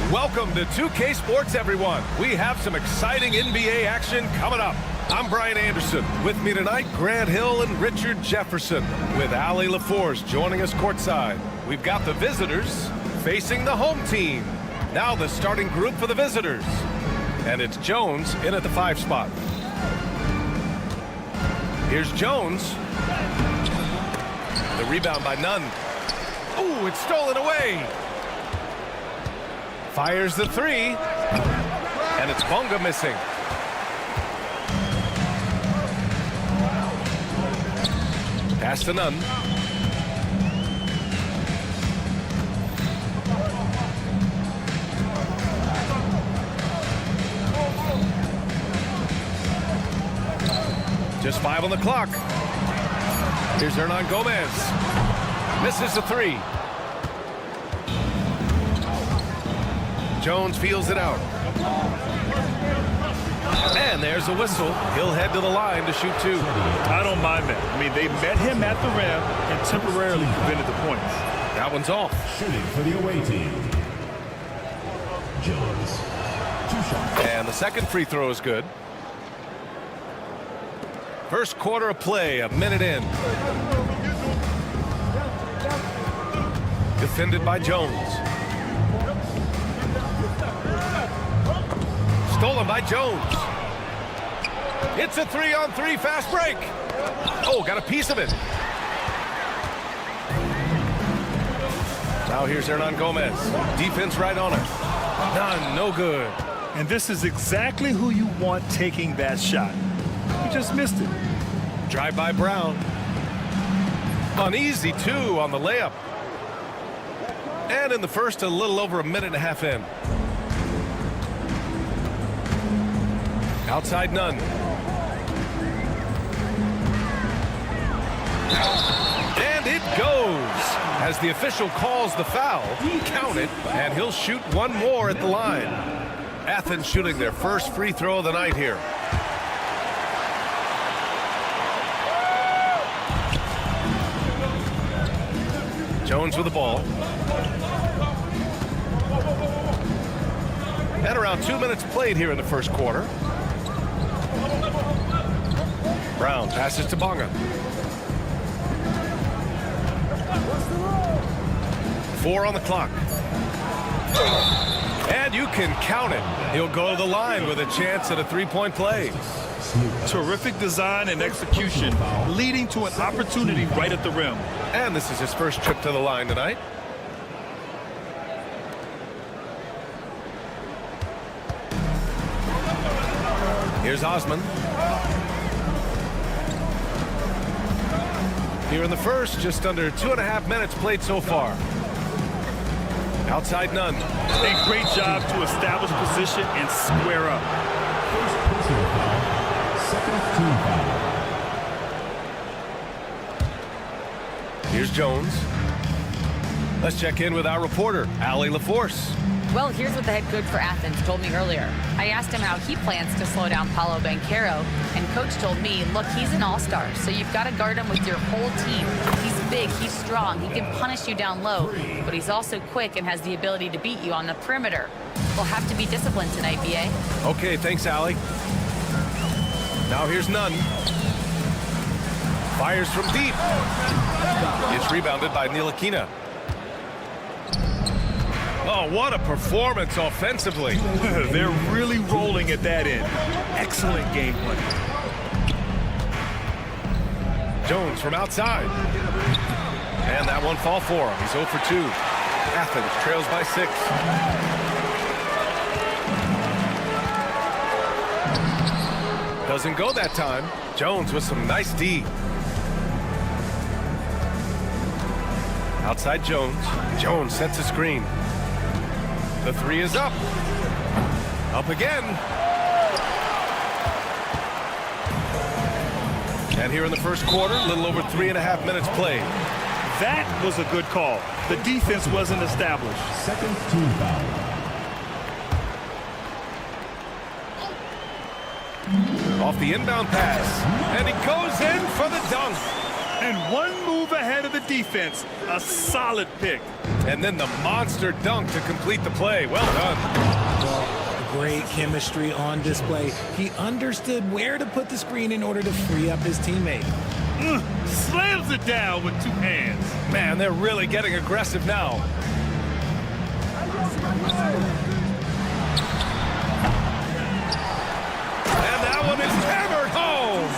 Welcome to 2K Sports, everyone. We have some exciting NBA action coming up. I'm Brian Anderson. With me tonight, Grant Hill and Richard Jefferson, with Allie LaForce joining us courtside. We've got the visitors facing the home team. Now the starting group for the visitors. And it's Jones in at the 5 spot. Here's Jones. The rebound by Nunn. Ooh, it's stolen away. Fires the 3. And it's Bonga missing. Pass to Nunn. Just 5 on the clock. Here's Hernan Gomez. Misses the 3. Jones feels it out. And there's a whistle. He'll head to the line to shoot 2. I don't mind that. I mean, they met him at the rim and temporarily prevented the points. That one's off. Shooting for the away team. Jones. 2 shots. And the second free throw is good. First quarter of play, a minute in. Defended by Jones. Stolen by Jones. It's a 3-on-3 fast break. Oh, got a piece of it. Now here's Hernan Gomez. Defense right on it. None, no good. And this is exactly who you want taking that shot. He just missed it. Drive by Brown. Uneasy 2 on the layup. And in the first, a little over a minute and a half in. Outside Nunn. And it goes. As the official calls the foul, count it, and he'll shoot one more at the line. Athens shooting their first free throw of the night here. Jones with the ball. And around 2 minutes played here in the first quarter. Brown passes to Bonga. 4 on the clock. And you can count it. He'll go to the line with a chance at a three-point play. Terrific design and execution, leading to an opportunity right at the rim. And this is his first trip to the line tonight. Here's Osman. Here in the first, just under 2.5 minutes played so far. Outside Nunn. A great job to establish position and square up. First personal foul. Second team foul. Here's Jones. Let's check in with our reporter, Allie LaForce. Well, here's what the head coach for Athens told me earlier. I asked him how he plans to slow down Paolo Banchero, and coach told me, look, he's an all-star, so you've got to guard him with your whole team. He's big, he's strong, he can punish you down low, but he's also quick and has the ability to beat you on the perimeter. We'll have to be disciplined tonight, B.A. Okay, thanks, Allie. Now here's Nunn. Fires from deep. It's rebounded by Ntilikina. Oh, what a performance offensively. They're really rolling at that end. Excellent game plan. Jones from outside. And that one fall for him. He's 0 for 2. Athens trails by 6. Doesn't go that time. Jones with some nice D. Outside Jones. Jones sets a screen. The 3 is up. Up again. And here in the first quarter, a little over 3.5 minutes played. That was a good call. The defense wasn't established. Second team foul. Off the inbound pass. And he goes in for the dunk. And one move ahead of the defense. A solid pick. And then the monster dunk to complete the play. Well done. Well, great chemistry on display. He understood where to put the screen in order to free up his teammate. Slams it down with 2 hands. Man, they're really getting aggressive now. And that one is hammered home.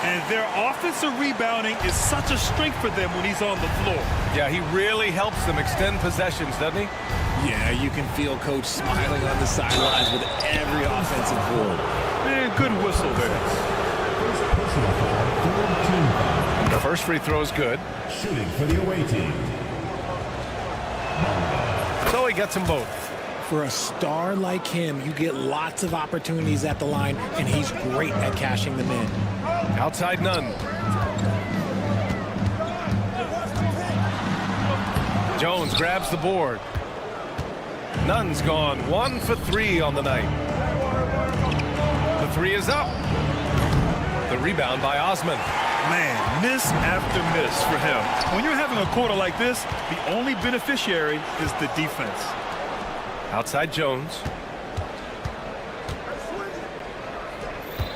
And their offensive rebounding is such a strength for them when he's on the floor. Yeah, he really helps them extend possessions, doesn't he? Yeah, you can feel coach smiling on the sidelines with every offensive board. Man, good whistle there. First personal foul. Third team foul. The first free throw is good. Shooting for the away team. So he gets them both. For a star like him, you get lots of opportunities at the line, and he's great at cashing them in. Outside Nunn. Jones grabs the board. Nunn's gone 1 for 3 on the night. The 3 is up. The rebound by Osman. Man, miss after miss for him. When you're having a quarter like this, the only beneficiary is the defense. Outside Jones.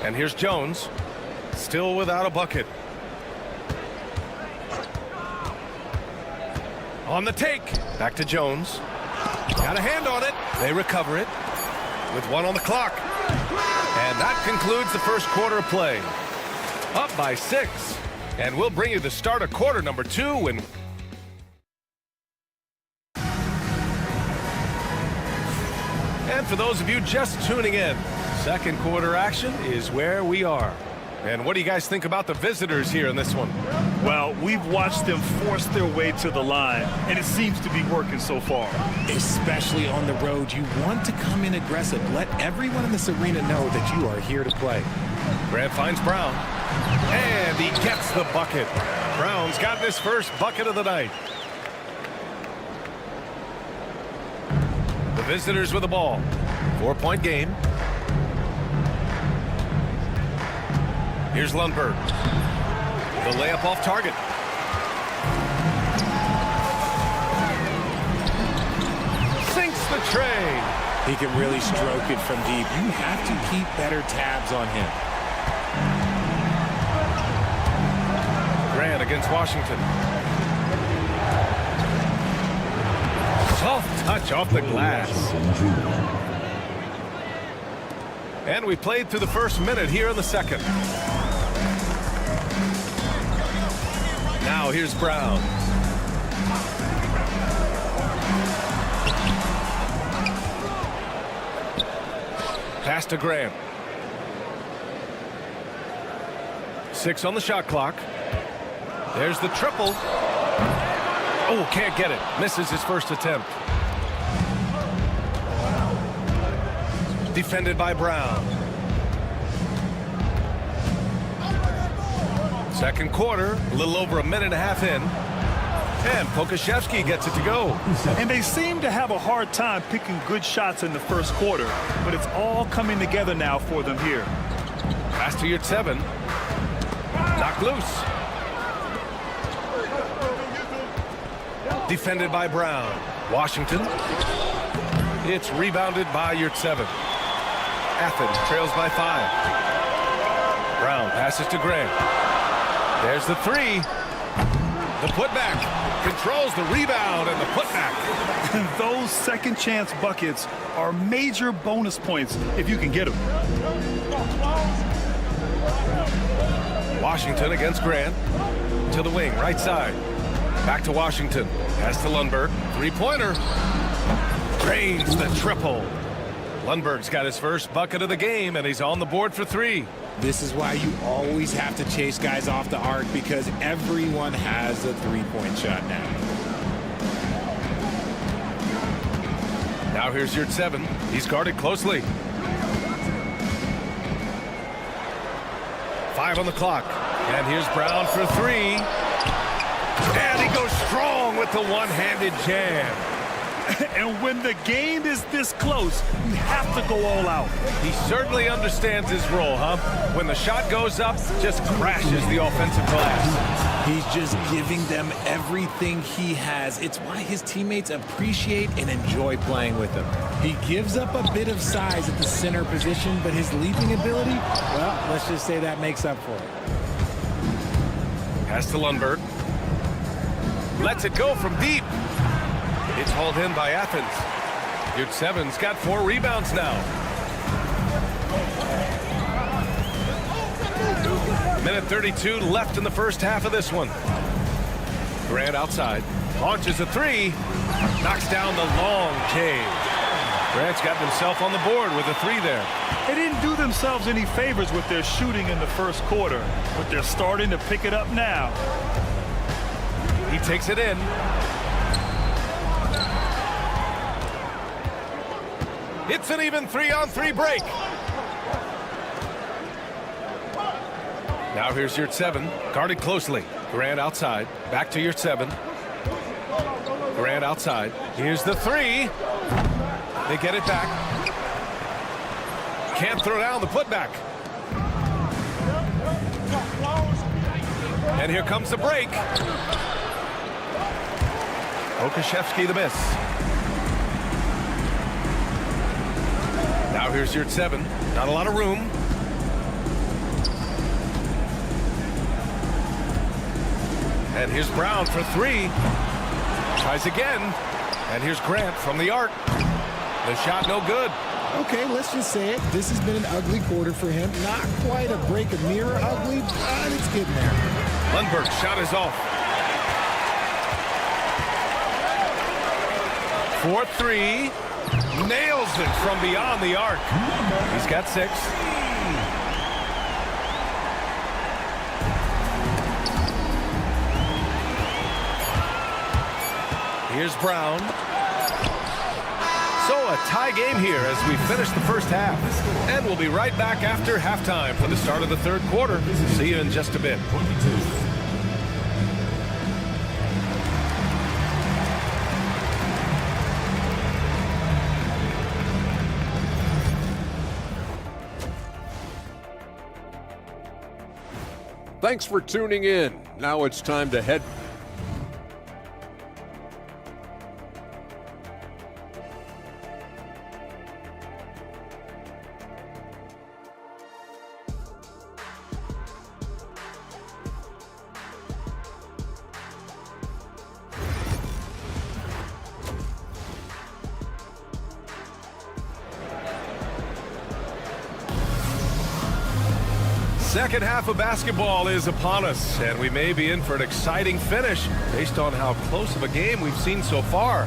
And here's Jones. Still without a bucket. On the take. Back to Jones. Got a hand on it. They recover it with 1 on the clock. And that concludes the first quarter of play. Up by 6. And we'll bring you the start of quarter number 2. And for those of you just tuning in, second quarter action is where we are. And what do you guys think about the visitors here in this one? Well, we've watched them force their way to the line, and it seems to be working so far. Especially on the road, you want to come in aggressive. Let everyone in this arena know that you are here to play. Grant finds Brown, and he gets the bucket. Brown's gotten his first bucket of the night. The visitors with the ball. 4-point game. Here's Lundberg. The layup off target. Sinks the tray. He can really stroke it from deep. You have to keep better tabs on him. Grant against Washington. Soft touch off the glass. And we played through the first minute here in the second. Now here's Brown. Pass to Grant. 6 on the shot clock. There's the triple. Oh, can't get it. Misses his first attempt. Defended by Brown. Second quarter, a little over a minute and a half in. And Pokashevsky gets it to go. And they seem to have a hard time picking good shots in the first quarter, but it's all coming together now for them here. Pass to your 7. Knocked loose. Defended by Brown. Washington. It's rebounded by your 7. Athens trails by 5. Brown passes to Grant. There's the 3. The putback. Controls the rebound and the putback. Those second chance buckets are major bonus points if you can get them. Washington against Grant. To the wing, right side. Back to Washington. Pass to Lundberg. Three-pointer. Drains the triple. Lundberg's got his first bucket of the game, and he's on the board for 3. This is why you always have to chase guys off the arc, because everyone has a three-point shot now. Now here's your 7. He's guarded closely. 5 on the clock. And here's Brown for 3. And he goes strong with the one-handed jam. And when the game is this close, you have to go all out. He certainly understands his role, huh? When the shot goes up, just crashes the offensive glass. He's just giving them everything he has. It's why his teammates appreciate and enjoy playing with him. He gives up a bit of size at the center position, but his leaping ability, well, let's just say that makes up for it. Pass to Lundberg. Lets it go from deep. It's hauled in by Athens. Your 7's got 4 rebounds now. Minute 32 left in the first half of this one. Grant outside. Launches a 3. Knocks down the long K. Grant's got himself on the board with a 3 there. They didn't do themselves any favors with their shooting in the first quarter, but they're starting to pick it up now. He takes it in. It's an even 3-on-3 break. Now here's your 7, guarded closely. Grant outside, back to your 7. Grant outside. Here's the 3. They get it back. Can't throw down the putback. And here comes the break. Pokashevsky the miss. Now here's your 7. Not a lot of room. And here's Brown for 3. Tries again. And here's Grant from the arc. The shot no good. Okay, let's just say it. This has been an ugly quarter for him. Not quite a break a mirror ugly, but it's getting there. Lundberg's shot is off. 4-3. Nails it from beyond the arc. He's got 6. Here's Brown. So a tie game here as we finish the first half. And we'll be right back after halftime for the start of the third quarter. See you in just a bit. Thanks for tuning in. Now it's time to head Second half of basketball is upon us, and we may be in for an exciting finish based on how close of a game we've seen so far.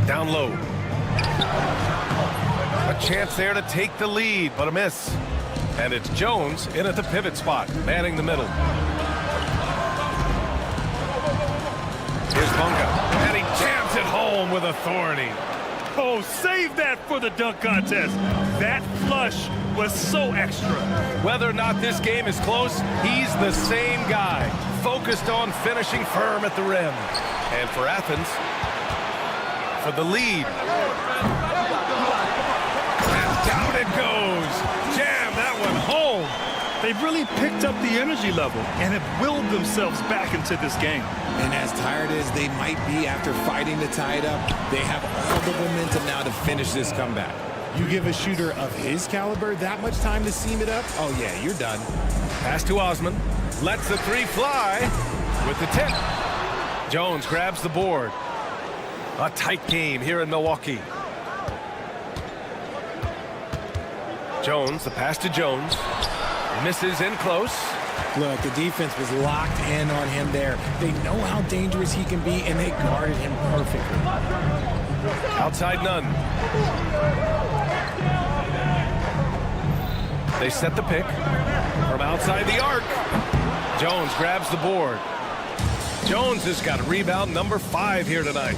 Down low. A chance there to take the lead, but a miss. And it's Jones in at the pivot spot, manning the middle. Here's Bunga, and he jams it home with authority. Oh, save that for the dunk contest. That flush was so extra. Whether or not this game is close, he's the same guy, focused on finishing firm at the rim. And for Athens, for the lead. And down it goes. Jam that one home. They've really picked up the energy level and have willed themselves back into this game. And as tired as they might be after fighting to tie it up, they have all the momentum now to finish this comeback. You give a shooter of his caliber that much time to seam it up, oh yeah, you're done. Pass to Osman. Lets the three fly with the tip. Jones grabs the board. A tight game here in Milwaukee. Jones, the pass to Jones. Misses in close. Look, the defense was locked in on him there. They know how dangerous he can be, and they guarded him perfectly. Outside none. They set the pick from outside the arc. Jones grabs the board. Jones has got rebound number 5 here tonight.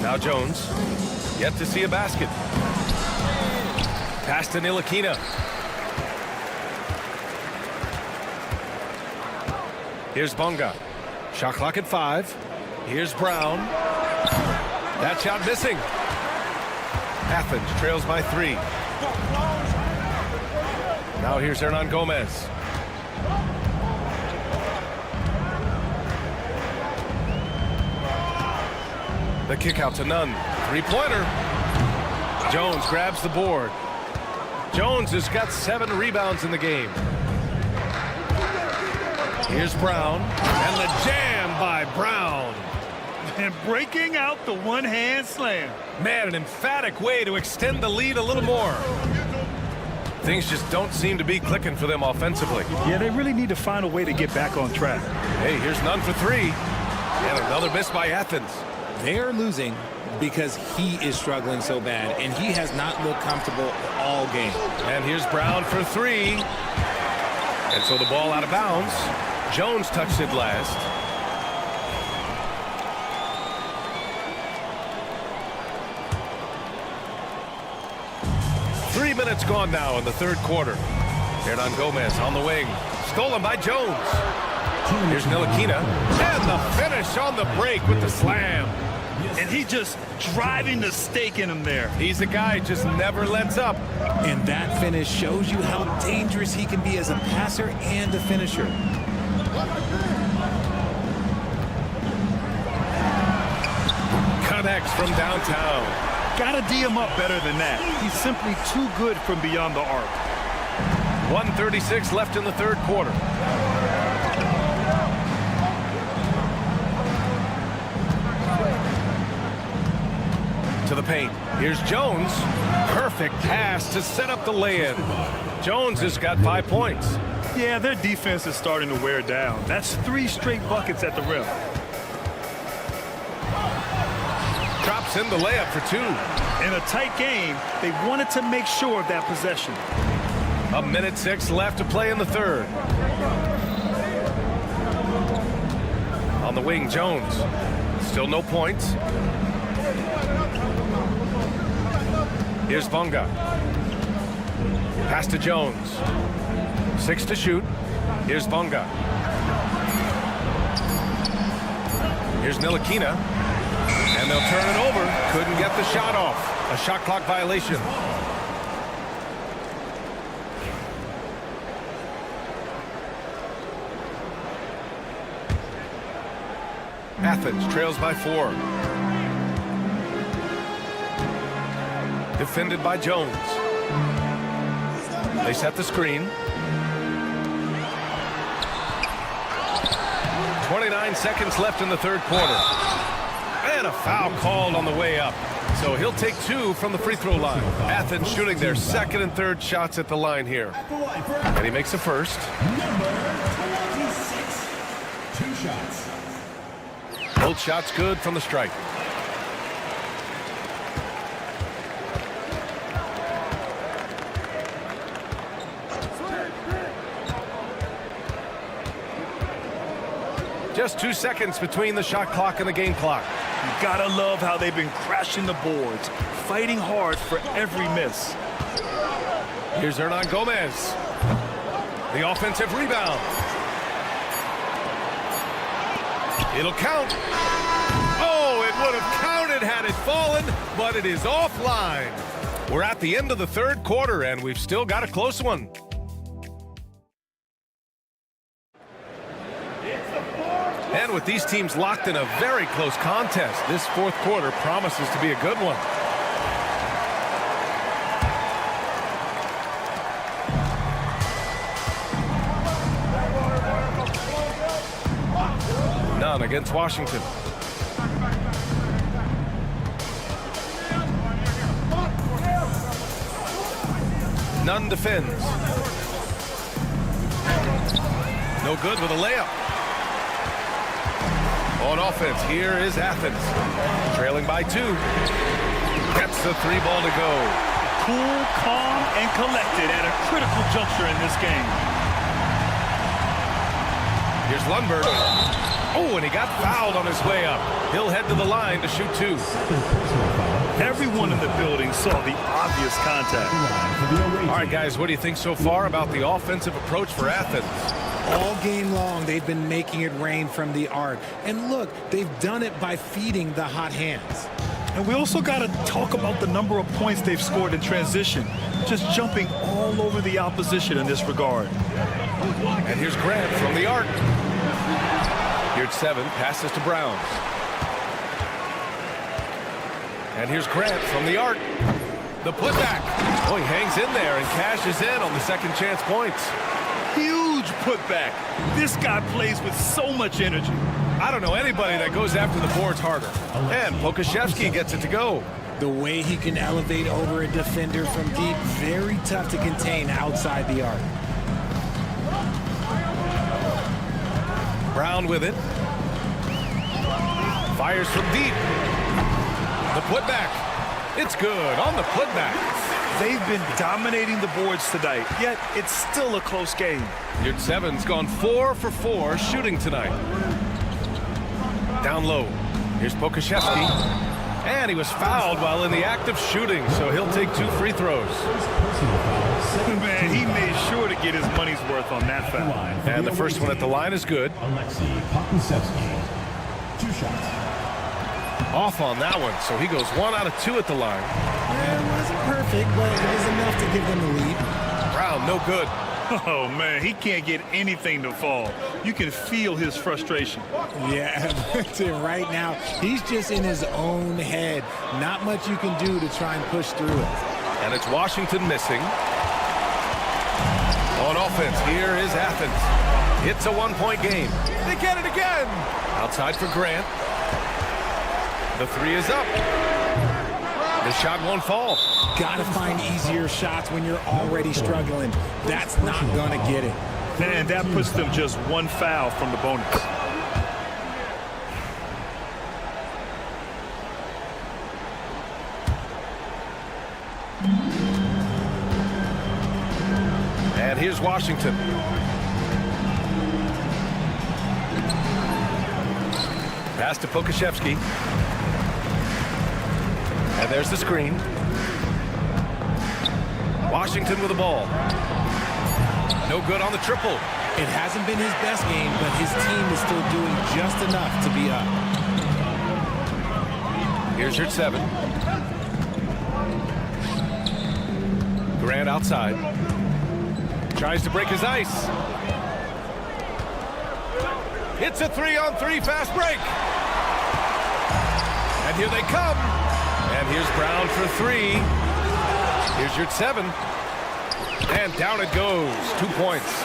Now Jones, yet to see a basket. Pass to Ntilikina. Here's Bunga. Shot clock at 5. Here's Brown. That shot missing. Athens trails by 3. Now here's Hernan Gomez. The kick out to Nunn. Three-pointer. Jones grabs the board. Jones has got 7 rebounds in the game. Here's Brown. And the jam by Brown. And breaking out the one-hand slam. Man, an emphatic way to extend the lead a little more. Things just don't seem to be clicking for them offensively. Yeah, they really need to find a way to get back on track. Hey, here's Nunn for 3. And another miss by Athens. They're losing because he is struggling so bad, and he has not looked comfortable all game. And here's Brown for 3. And so the ball out of bounds. Jones touched it last. Three minutes gone now in the third quarter. Hernan Gomez on the wing. Stolen by Jones. Here's Ntilikina. And the finish on the break with the slam. And he just driving the stake in him there. He's a guy who just never lets up. And that finish shows you how dangerous he can be as a passer and a finisher. Connects from downtown. Gotta D him up better than that. He's simply too good from beyond the arc. 1:36 left in the third quarter. To the paint. Here's Jones. Perfect pass to set up the lay-in. Jones has got 5 points. Yeah, their defense is starting to wear down. That's 3 straight buckets at the rim. Drops in the layup for 2. In a tight game, they wanted to make sure of that possession. 1:06 left to play in the third. On the wing, Jones. Still no points. Here's Bunga. Pass to Jones. 6 to shoot. Here's Bunga. Here's Ntilikina. And they'll turn it over. Couldn't get the shot off. A shot clock violation. Athens trails by 4. Defended by Jones. They set the screen. 29 seconds left in the third quarter. And a foul called on the way up. So he'll take 2 from the free throw line. Athens shooting their second and third shots at the line here. And he makes the first. Number 26. 2 shots. Both shots good from the stripe. Just 2 seconds between the shot clock and the game clock. You gotta love how they've been crashing the boards, fighting hard for every miss. Here's Hernan Gomez. The offensive rebound. It'll count. Oh, it would have counted had it fallen, but it is offline. We're at the end of the third quarter, and we've still got a close one. And with these teams locked in a very close contest, this fourth quarter promises to be a good one. None against Washington. None defends. No good with a layup. On offense, here is Athens. Trailing by 2. Gets the 3 ball to go. Cool, calm, and collected at a critical juncture in this game. Here's Lundberg. Oh, and he got fouled on his way up. He'll head to the line to shoot 2. Everyone in the building saw the obvious contact. All right, guys, what do you think so far about the offensive approach for Athens? All game long, they've been making it rain from the arc. And look, they've done it by feeding the hot hands. And we also got to talk about the number of points they've scored in transition. Just jumping all over the opposition in this regard. And here's Grant from the arc. Here's 7, passes to Browns. And here's Grant from the arc. The putback. Oh, he hangs in there and cashes in on the second chance points. Huge putback. This guy plays with so much energy. I don't know anybody that goes after the boards harder. And Pokashevsky gets it to go. The way he can elevate over a defender from deep, very tough to contain outside the arc. Brown with it. Fires from deep. The putback. It's good on the putback. They've been dominating the boards tonight, yet it's still a close game. Yurt 7's gone 4 for 4 shooting tonight. Down low. Here's Pokashevsky. And he was fouled while in the act of shooting, so he'll take 2 free throws. Man, he made sure to get his money's worth on that foul. And the first one at the line is good. 2 shots. Off on that one, so he goes 1 out of 2 at the line. It wasn't perfect, but it was enough to give them the lead. Brown, no good. Oh, man, he can't get anything to fall. You can feel his frustration. Yeah, but right now, he's just in his own head. Not much you can do to try and push through it. And it's Washington missing. On offense, here is Athens. It's a 1-point game. They get it again. Outside for Grant. The 3 is up. The shot won't fall. Gotta find easier shots when you're already struggling. That's not gonna get it. And that puts them just 1 foul from the bonus. And here's Washington. Pass to Pokashevsky. And there's the screen. Washington with the ball. No good on the triple. It hasn't been his best game, but his team is still doing just enough to be up. Here's Yurt 7. Grant outside. Tries to break his ice. It's a 3-on-3 fast break. And here they come. And here's Brown for 3. Here's Yurt 7. And down it goes. 2 points.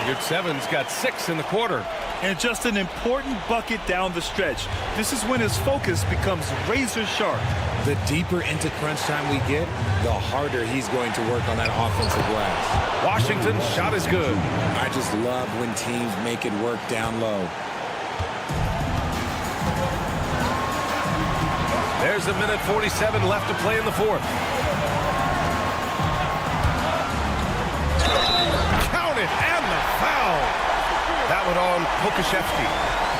Yurtsevens got 6 in the quarter. And just an important bucket down the stretch. This is when his focus becomes razor sharp. The deeper into crunch time we get, the harder he's going to work on that offensive glass. Washington's shot is good. I just love when teams make it work down low. There's a minute 47 left to play in the fourth. Count it, and the foul. That one on Pokashevsky.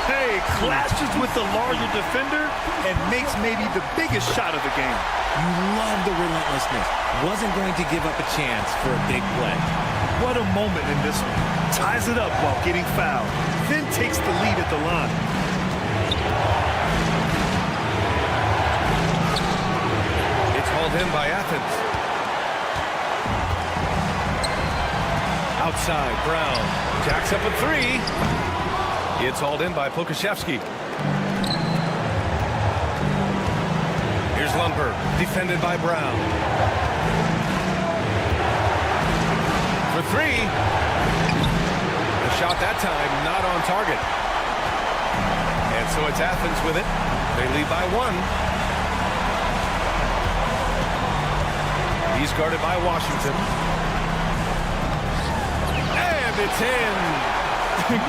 Hey, clashes with the larger defender and makes maybe the biggest shot of the game. You love the relentlessness. Wasn't going to give up a chance for a big play. What a moment in this one. Ties it up while getting fouled. Then takes the lead at the line. It's hauled in by Athens. Outside, Brown. Jacks up a 3. It's hauled in by Pokashevsky. Here's Lundberg, defended by Brown. For 3. The shot that time not on target. And so it's Athens with it. They lead by 1. He's guarded by Washington. And it's in.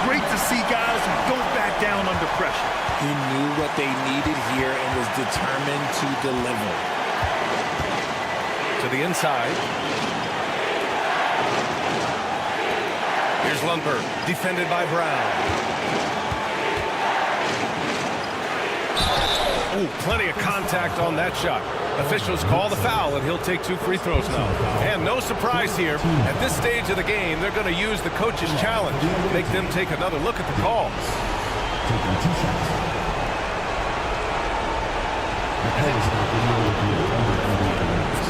Great to see guys who don't back down under pressure. He knew what they needed here and was determined to deliver. To the inside. Here's Lundberg, defended by Brown. Ooh, plenty of contact on that shot. Officials call the foul, and he'll take 2 free throws now. And no surprise here. At this stage of the game, they're going to use the coach's challenge. Make them take another look at the call. Taking 2 shots. The call is not video review under NBA rules.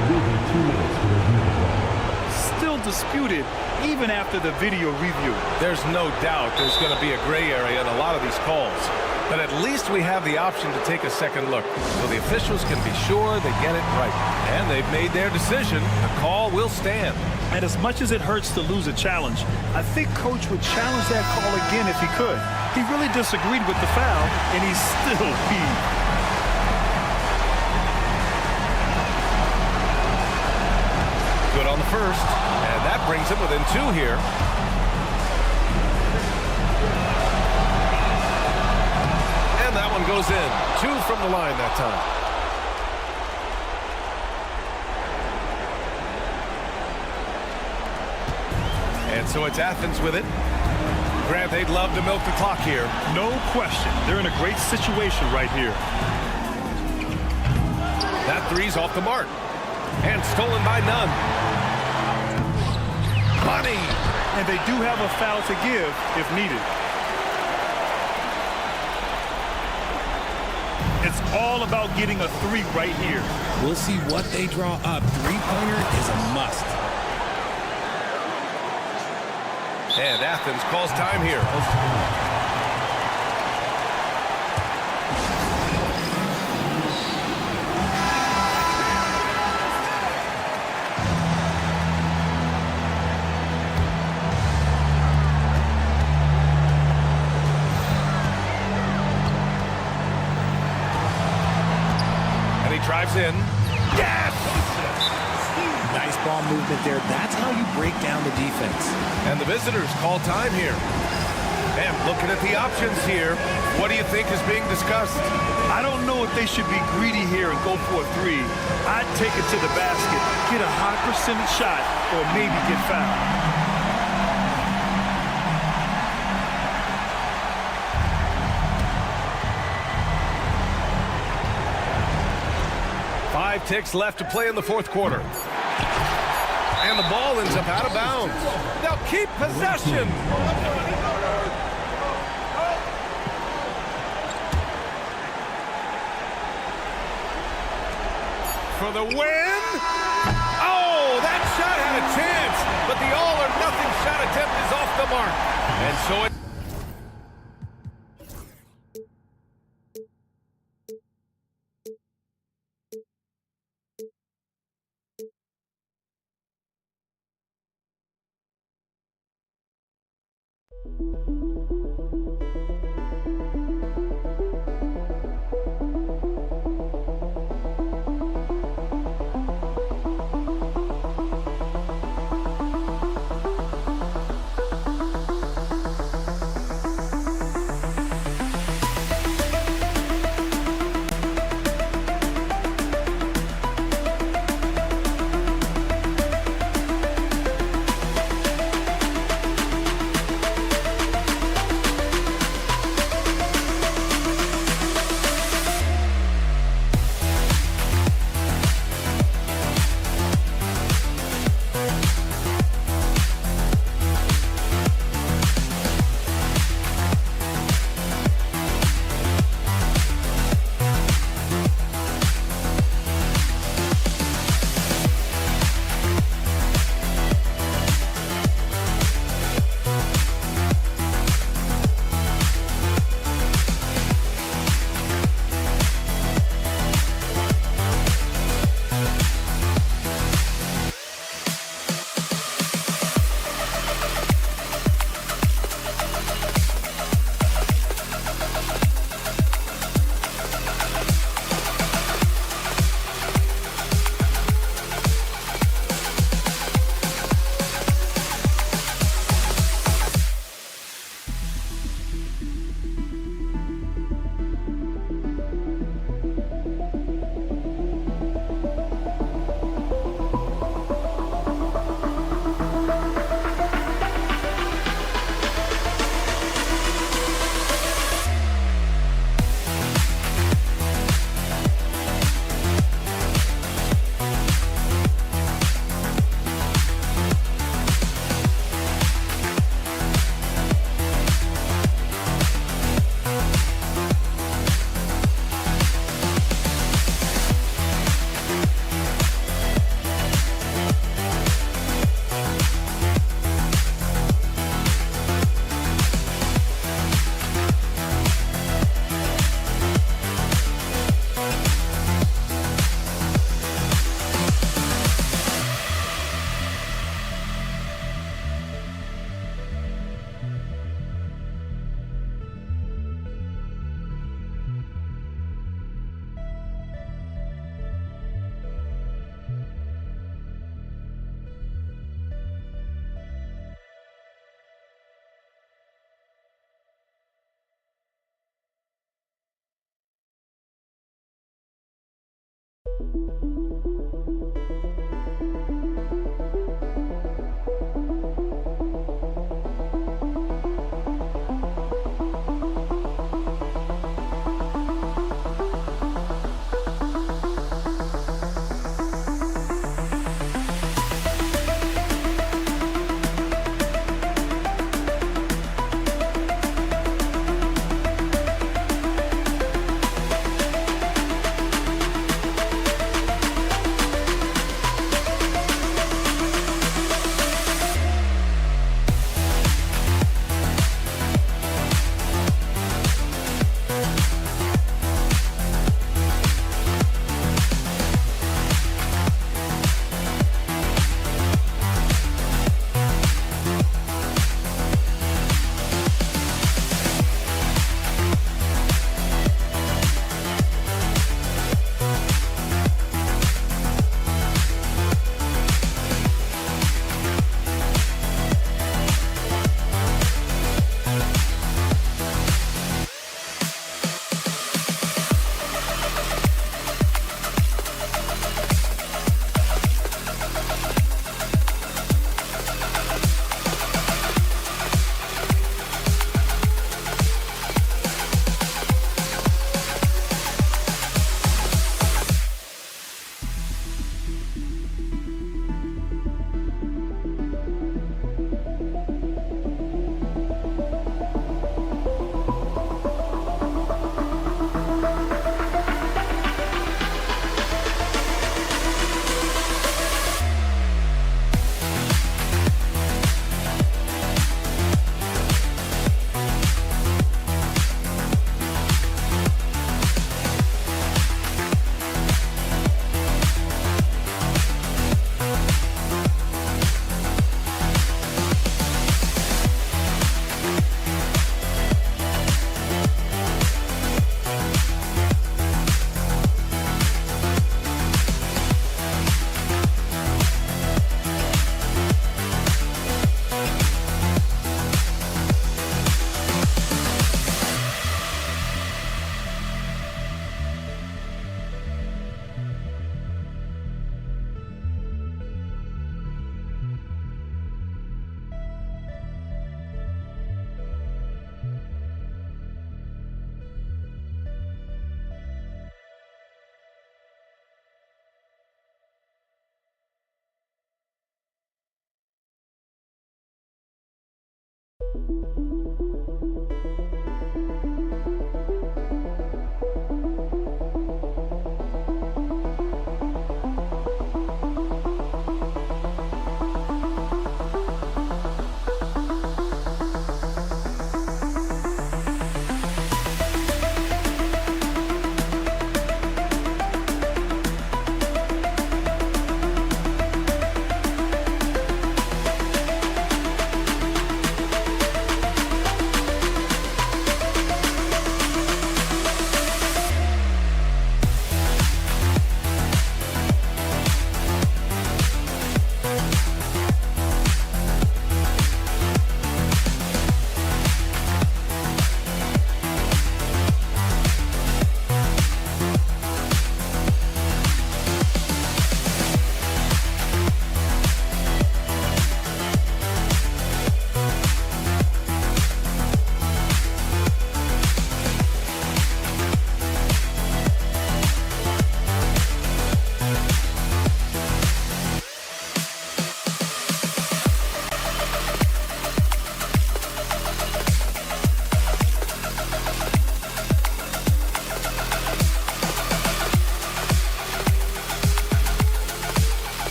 There will be 2 minutes to review the call. Still disputed even after the video review. There's no doubt there's going to be a gray area in a lot of these calls. But at least we have the option to take a second look, so the officials can be sure they get it right. And they've made their decision. The call will stand. And as much as it hurts to lose a challenge, I think Coach would challenge that call again if he could. He really disagreed with the foul, and he's still peeved. Good on the first, and that brings him within 2 here. And that one goes in. 2 from the line that time. And so it's Athens with it. Grant, they'd love to milk the clock here. No question. They're in a great situation right here. That 3's off the mark. And stolen by none. Money! And they do have a foul to give if needed. It's all about getting a 3 right here. We'll see what they draw up. 3-pointer is a must. And Athens calls time here. And he drives in. Yes! Nice ball movement there. That's how you break down the defense. And the visitors call time here. And looking at the options here, what do you think is being discussed? I don't know if they should be greedy here and go for a 3. I'd take it to the basket, get a high percentage shot, or maybe get fouled. Five ticks left to play in the fourth quarter. And the ball ends up out of bounds. They'll keep possession. For the win. Oh, that shot had a chance, but the all-or-nothing shot attempt is off the mark. And so it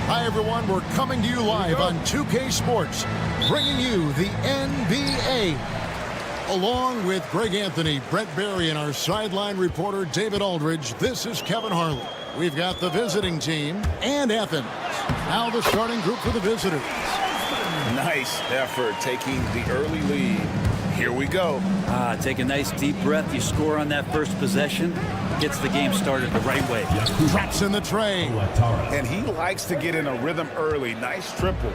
Hi, everyone. We're coming to you live on 2K Sports, bringing you the NBA. Along with Greg Anthony, Brett Barry, and our sideline reporter, David Aldridge, this is Kevin Harlan. We've got the visiting team and Athens. Now the starting group for the visitors. Nice effort taking the early lead. Here we go. Take a nice deep breath. You score on that first possession. Gets the game started the right way. Drops in the tray. And he likes to get in a rhythm early. Nice triple.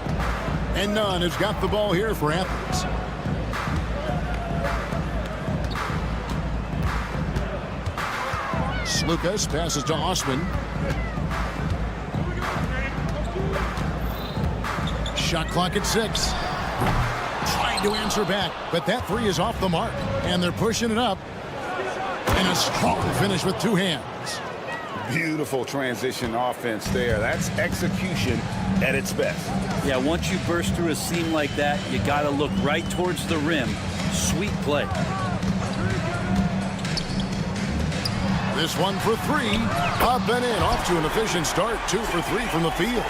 And Nunn has got the ball here for Athens. Lucas passes to Osman. Shot clock at 6. Trying to answer back, but that three is off the mark. And they're pushing it up. And a strong finish with two hands. Beautiful transition offense there. That's execution at its best. Yeah, once you burst through a seam like that, you got to look right towards the rim. Sweet play. This one for three. Up and in. Off to an efficient start. 2 for 3 from the field.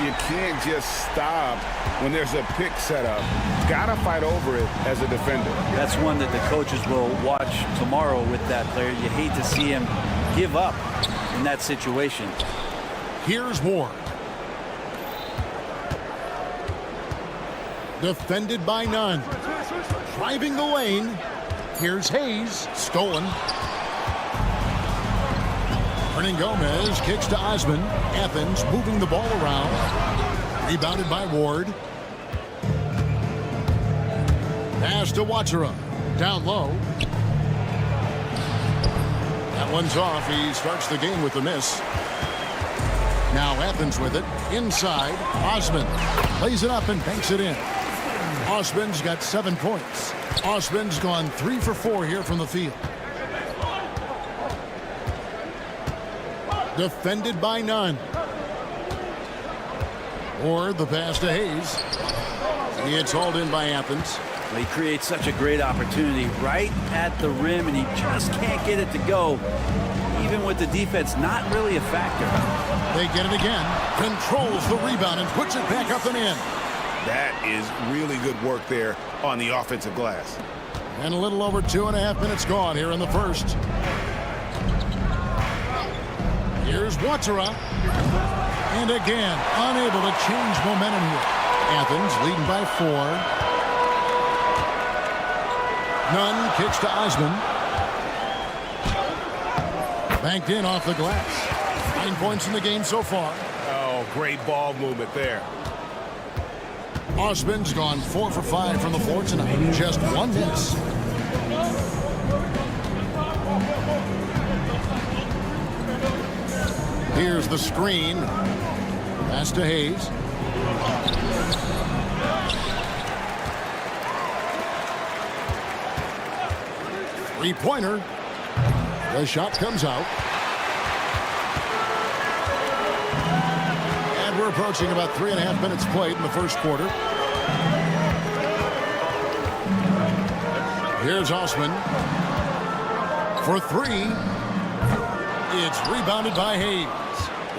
You can't just stop when there's a pick set up. Got to fight over it as a defender. That's one that the coaches will watch tomorrow with that player. You hate to see him give up in that situation. Here's Ward. Defended by Nunn. Driving the lane. Here's Hayes. Stolen. Hernan Gomez kicks to Osman. Athens moving the ball around. Rebounded by Ward. Pass to Wachara. Down low. That one's off. He starts the game with a miss. Now Athens with it. Inside. Osman plays it up and banks it in. Osman's got 7 points. Osman's gone 3 for 4 here from the field. Defended by Nunn. Or the pass to Hayes. It's hauled in by Athens. Well, he creates such a great opportunity right at the rim, and he just can't get it to go. Even with the defense not really a factor. They get it again. Controls the rebound and puts it back up and in. That is really good work there on the offensive glass. And a little over 2.5 minutes gone here in the first. Here's Watsara. And again, unable to change momentum here. Athens leading by 4. Nunn kicks to Osman. Banked in off the glass. 9 points in the game so far. Oh, great ball movement there. Osman's gone 4 for 5 from the floor tonight. Just 1 miss. Here's the screen. Pass to Hayes. Three-pointer. The shot comes out. And we're approaching about 3.5 minutes played in the first quarter. Here's Osman. For 3. It's rebounded by Hayes.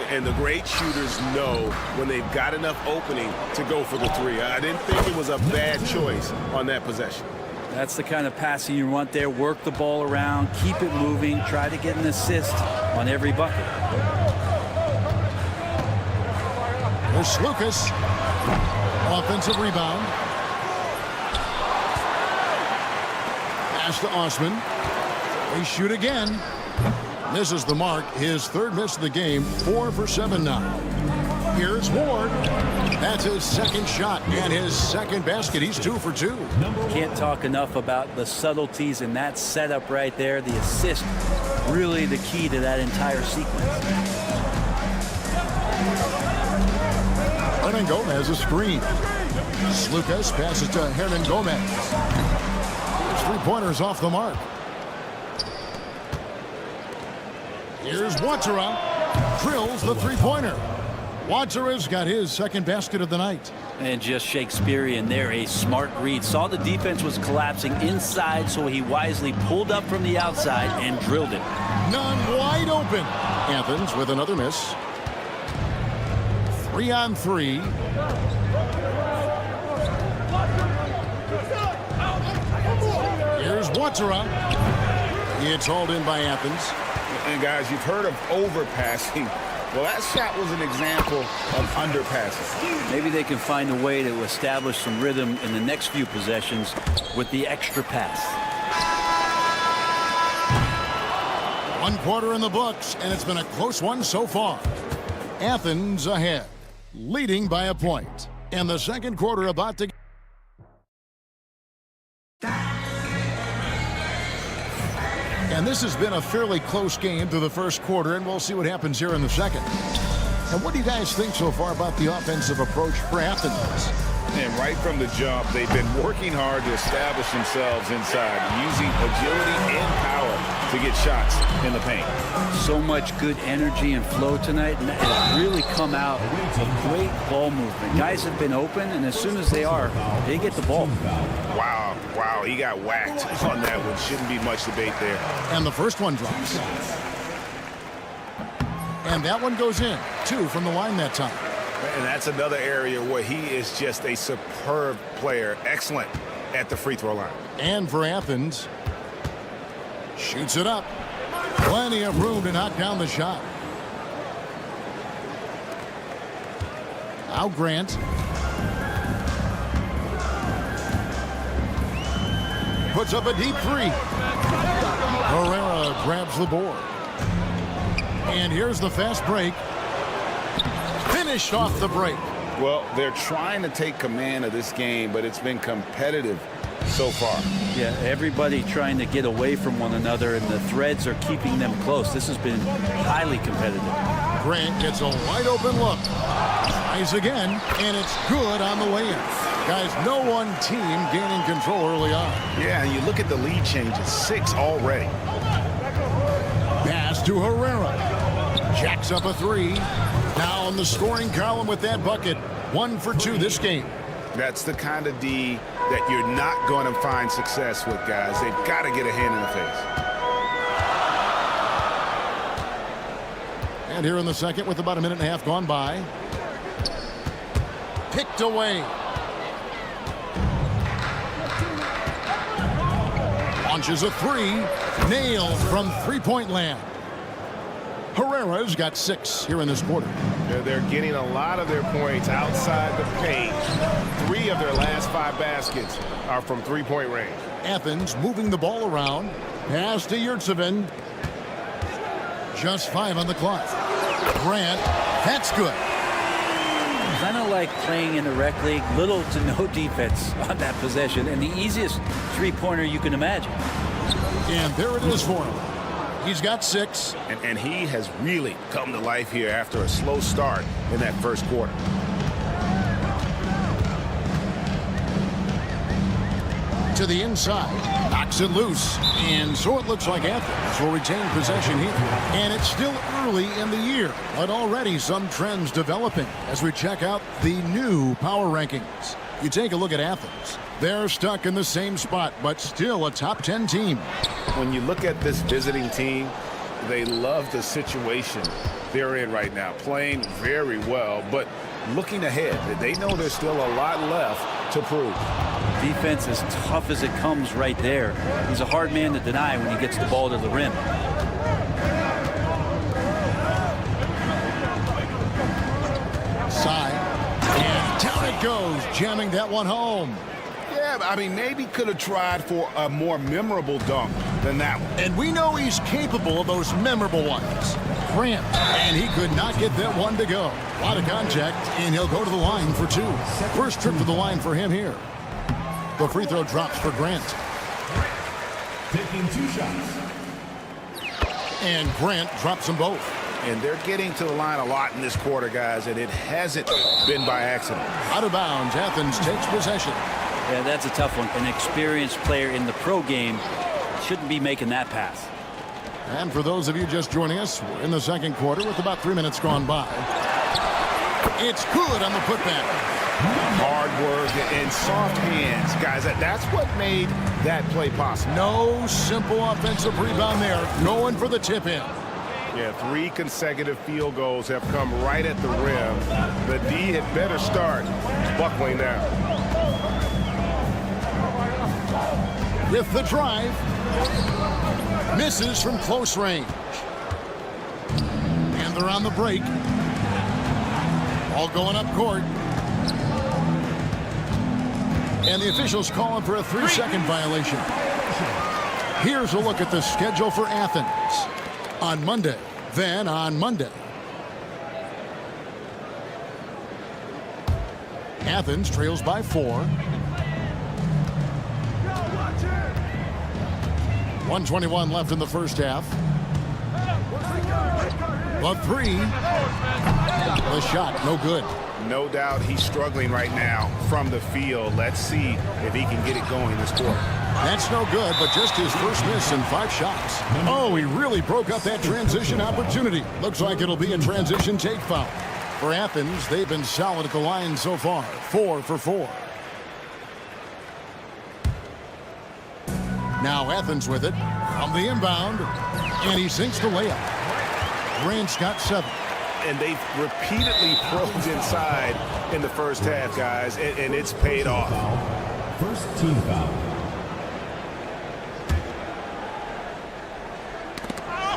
And the great shooters know when they've got enough opening to go for the 3. I didn't think it was a bad choice on that possession. That's the kind of passing you want there. Work the ball around, keep it moving, try to get an assist on every bucket. There's Lucas. Offensive rebound. Pass to Osman. They shoot again. Misses the mark. His 3rd miss of the game. 4 for 7 now. Here's Ward. That's his 2nd shot and his 2nd basket. He's 2 for 2. Can't talk enough about the subtleties in that setup right there. The assist, really the key to that entire sequence. Hernan Gomez a screen. Lucas passes to Hernan Gomez. His 3-pointers off the mark. Here's Watsara. Drills the 3-pointer. Watsara's got his 2nd basket of the night. And just Shakespearean there, a smart read. Saw the defense was collapsing inside, so he wisely pulled up from the outside and drilled it. Nunn wide open. Athens with another miss. 3-on-3. Here's Watsara. It's hauled in by Athens. And guys, you've heard of overpassing. Well, that shot was an example of underpassing. Maybe they can find a way to establish some rhythm in the next few possessions with the extra pass. 1 quarter in the books, and it's been a close one so far. Athens ahead, leading by a point. And the 2nd quarter about to... And this has been a fairly close game through the first quarter, and we'll see what happens here in the 2nd. And what do you guys think so far about the offensive approach for Athens? And right from the jump, they've been working hard to establish themselves inside, using agility and power to get shots in the paint. So much good energy and flow tonight, and it's really come out of great ball movement. Guys have been open, and as soon as they are, they get the ball. Wow, he got whacked on that one. Shouldn't be much debate there. And the first one drops. And that one goes in. 2 from the line that time. And that's another area where he is just a superb player. Excellent at the free throw line. And for Athens, shoots it up. Plenty of room to knock down the shot. Now Grant. Puts up a deep 3. Herrera grabs the board. And here's the fast break. Finished off the break. Well, they're trying to take command of this game, but it's been competitive so far. Yeah, everybody trying to get away from one another, and the threads are keeping them close. This has been highly competitive. Grant gets a wide open look. Tries again, and it's good on the way in. Guys, no one team gaining control early on. Yeah, and you look at the lead changes, 6 already. Pass to Herrera. Jacks up a 3. Now in the scoring column with that bucket. 1 for 2 this game. That's the kind of D that you're not going to find success with, guys. They've got to get a hand in the face. And here in the 2nd with about a minute and a half gone by. Picked away. Launches a three. Nailed from three-point land. Herrera's got 6 here in this quarter. They're getting a lot of their points outside the paint. 3 of their last 5 baskets are from three-point range. Athens moving the ball around. Pass to Yurtsevin. Just 5 on the clock. Grant, that's good. Kind of like playing in the rec league, little to no defense on that possession, and the easiest three-pointer you can imagine. And there it is for him. He's got 6. And he has really come to life here after a slow start in that first quarter. To the inside, knocks it loose, and so it looks like Athens will retain possession here. And it's still early in the year, but already some trends developing as we check out the new power rankings. You take a look at Athens. They're stuck in the same spot, but still a top 10 team. When you look at this visiting team, they love the situation they're in right now, playing very well, but looking ahead, they know there's still a lot left to prove. Defense as tough as it comes right there. He's a hard man to deny when he gets the ball to the rim. Side, and down it goes, jamming that one home. Yeah, I mean, maybe could have tried for a more memorable dunk than that one. And we know he's capable of those memorable ones. Grant, and he could not get that one to go. A lot of contact, and he'll go to the line for 2. First trip to the line for him here. The free throw drops for Grant. Taking 2 shots. And Grant drops them both. And they're getting to the line a lot in this quarter, guys, and it hasn't been by accident. Out of bounds, Athens takes possession. Yeah, that's a tough one. An experienced player in the pro game shouldn't be making that pass. And for those of you just joining us, we're in the second quarter with about 3 minutes gone by. It's good on the putback. Hard work and soft hands, guys. That's what made that play possible. No simple offensive rebound there. Going for the tip-in. Yeah, 3 consecutive field goals have come right at the rim. The D had better start buckling down. With the drive. Misses from close range. And they're on the break. All going up court. And the officials calling for a 3-second violation. Here's a look at the schedule for Athens on Monday. Then on Monday, Athens trails by 4. 1:21 left in the first half. The 3. The shot, no good. No doubt he's struggling right now from the field. Let's see if he can get it going this quarter. That's no good, but just his first miss in 5 shots. Oh, he really broke up that transition opportunity. Looks like it'll be a transition take foul. For Athens, they've been solid at the line so far. 4 for 4. Now Athens with it on the inbound, and he sinks the layup. Grant's got 7. And they've repeatedly probed inside in the first half, guys, and it's paid off. First team foul.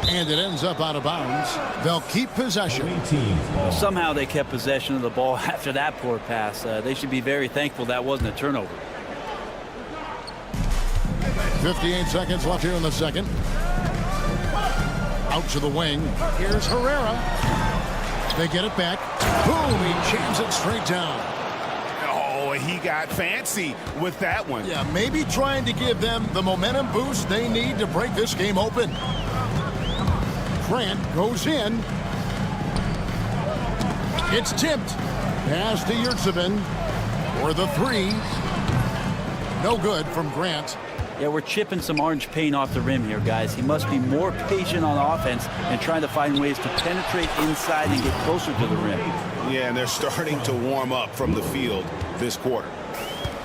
And it ends up out of bounds. They'll keep possession. Somehow they kept possession of the ball after that poor pass. They should be very thankful that wasn't a turnover. 58 seconds left here in the second. Out to the wing. Here's Herrera. They get it back. Boom, he jams it straight down. Oh, he got fancy with that one. Yeah, maybe trying to give them the momentum boost they need to break this game open. Grant goes in. It's tipped. Pass to Yurtsevin for the 3. No good from Grant. Yeah, we're chipping some orange paint off the rim here, guys. He must be more patient on offense and trying to find ways to penetrate inside and get closer to the rim. Yeah, and they're starting to warm up from the field this quarter.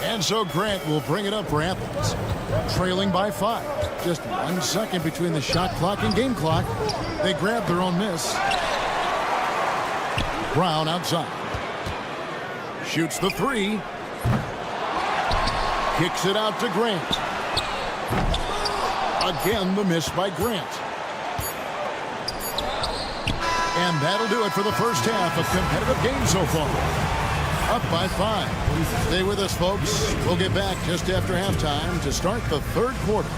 And so Grant will bring it up for Athens. Trailing by 5. Just 1 second between the shot clock and game clock. They grab their own miss. Brown outside. Shoots the 3. Kicks it out to Grant. Again, the miss by Grant. And that'll do it for the first half of competitive game so far. Up by 5. Stay with us, folks. We'll get back just after halftime to start the third quarter.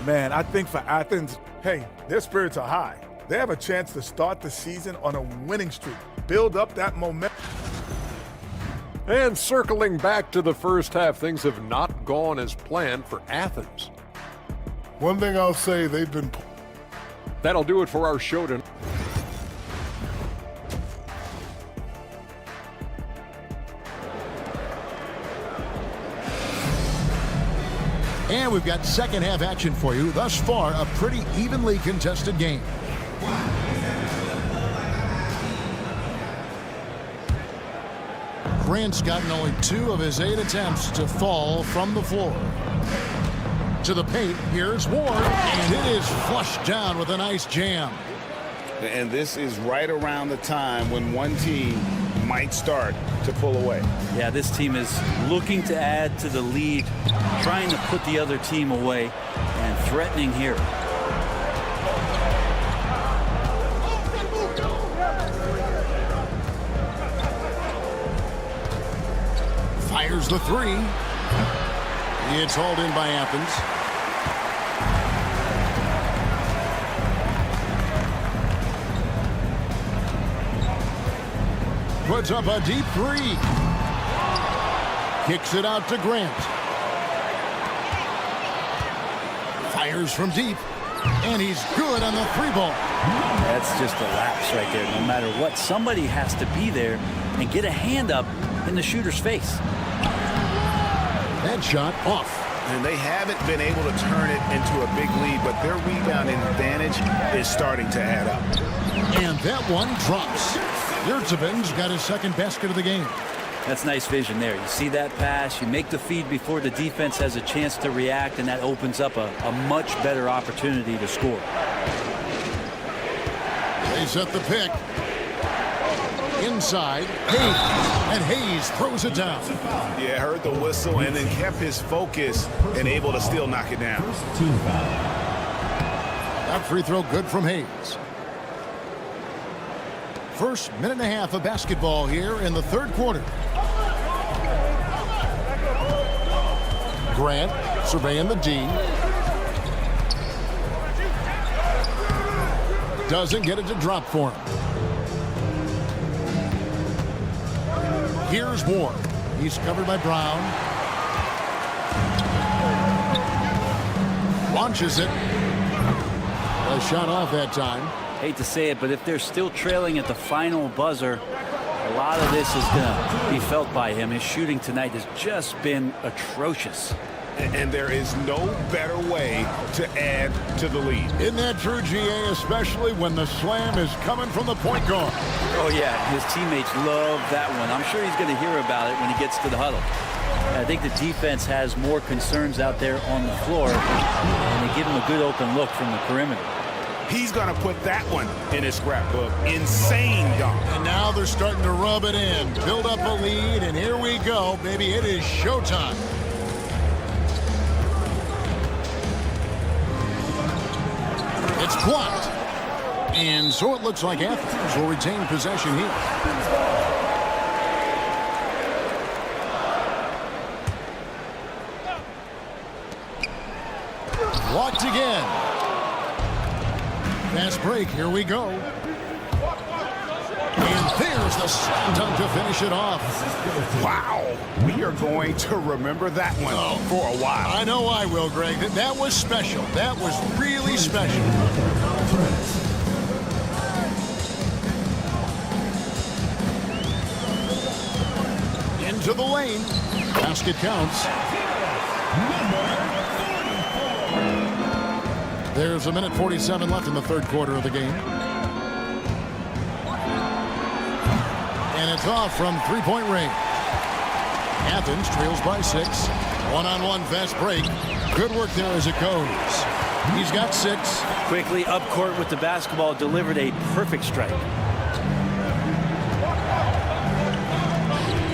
Man, I think for Athens, hey, their spirits are high. They have a chance to start the season on a winning streak, build up that momentum. And circling back to the first half, things have not gone as planned for Athens. One thing I'll say, they've been... That'll do it for our show tonight. And we've got second half action for you. Thus far, a pretty evenly contested game. Grant's gotten only 2 of his 8 attempts to fall from the floor. To the paint, here's Ward, and it is flushed down with a nice jam. And this is right around the time when one team might start to pull away. Yeah, this team is looking to add to the lead, trying to put the other team away, and threatening here. Fires the 3. It's hauled in by Athens. Puts up a deep 3. Kicks it out to Grant. Fires from deep. And he's good on the 3-ball. That's just a lapse right there. No matter what, somebody has to be there and get a hand up in the shooter's face. That shot off. And they haven't been able to turn it into a big lead, but their rebounding advantage is starting to add up. And that one drops. Yurtseven's got his second basket of the game. That's nice vision there. You see that pass, you make the feed before the defense has a chance to react, and that opens up a much better opportunity to score. They set the pick. Inside, Hayes, and Hayes throws it down. Yeah, heard the whistle and then kept his focus and able to still knock it down. That free throw good from Hayes. First minute and a half of basketball here in the third quarter. Grant surveying the D. Doesn't get it to drop for him. Here's Ward. He's covered by Brown. Launches it. A shot off that time. Hate to say it, but if they're still trailing at the final buzzer, a lot of this is going to be felt by him. His shooting tonight has just been atrocious. And there is no better way to add to the lead. Isn't that true, GA, especially when the slam is coming from the point guard? Oh, yeah, his teammates love that one. I'm sure he's going to hear about it when he gets to the huddle. I think the defense has more concerns out there on the floor, and they give him a good open look from the perimeter. He's going to put that one in his scrapbook. Insane dunk. And now they're starting to rub it in, build up a lead, and here we go, baby. It is showtime. It's blocked. And so it looks like Athens will retain possession here. Blocked again. Fast break. Here we go. And there's the slam dunk to finish it off. Wow. We are going to remember that one for a while. I know I will, Greg. That was special. That was really special. Into the lane. Basket counts. There's a minute 47 left in the third quarter of the game. And it's off from three-point range. Athens trails by 6. One-on-one fast break. Good work there as it goes. He's got 6. Quickly up court with the basketball, delivered a perfect strike.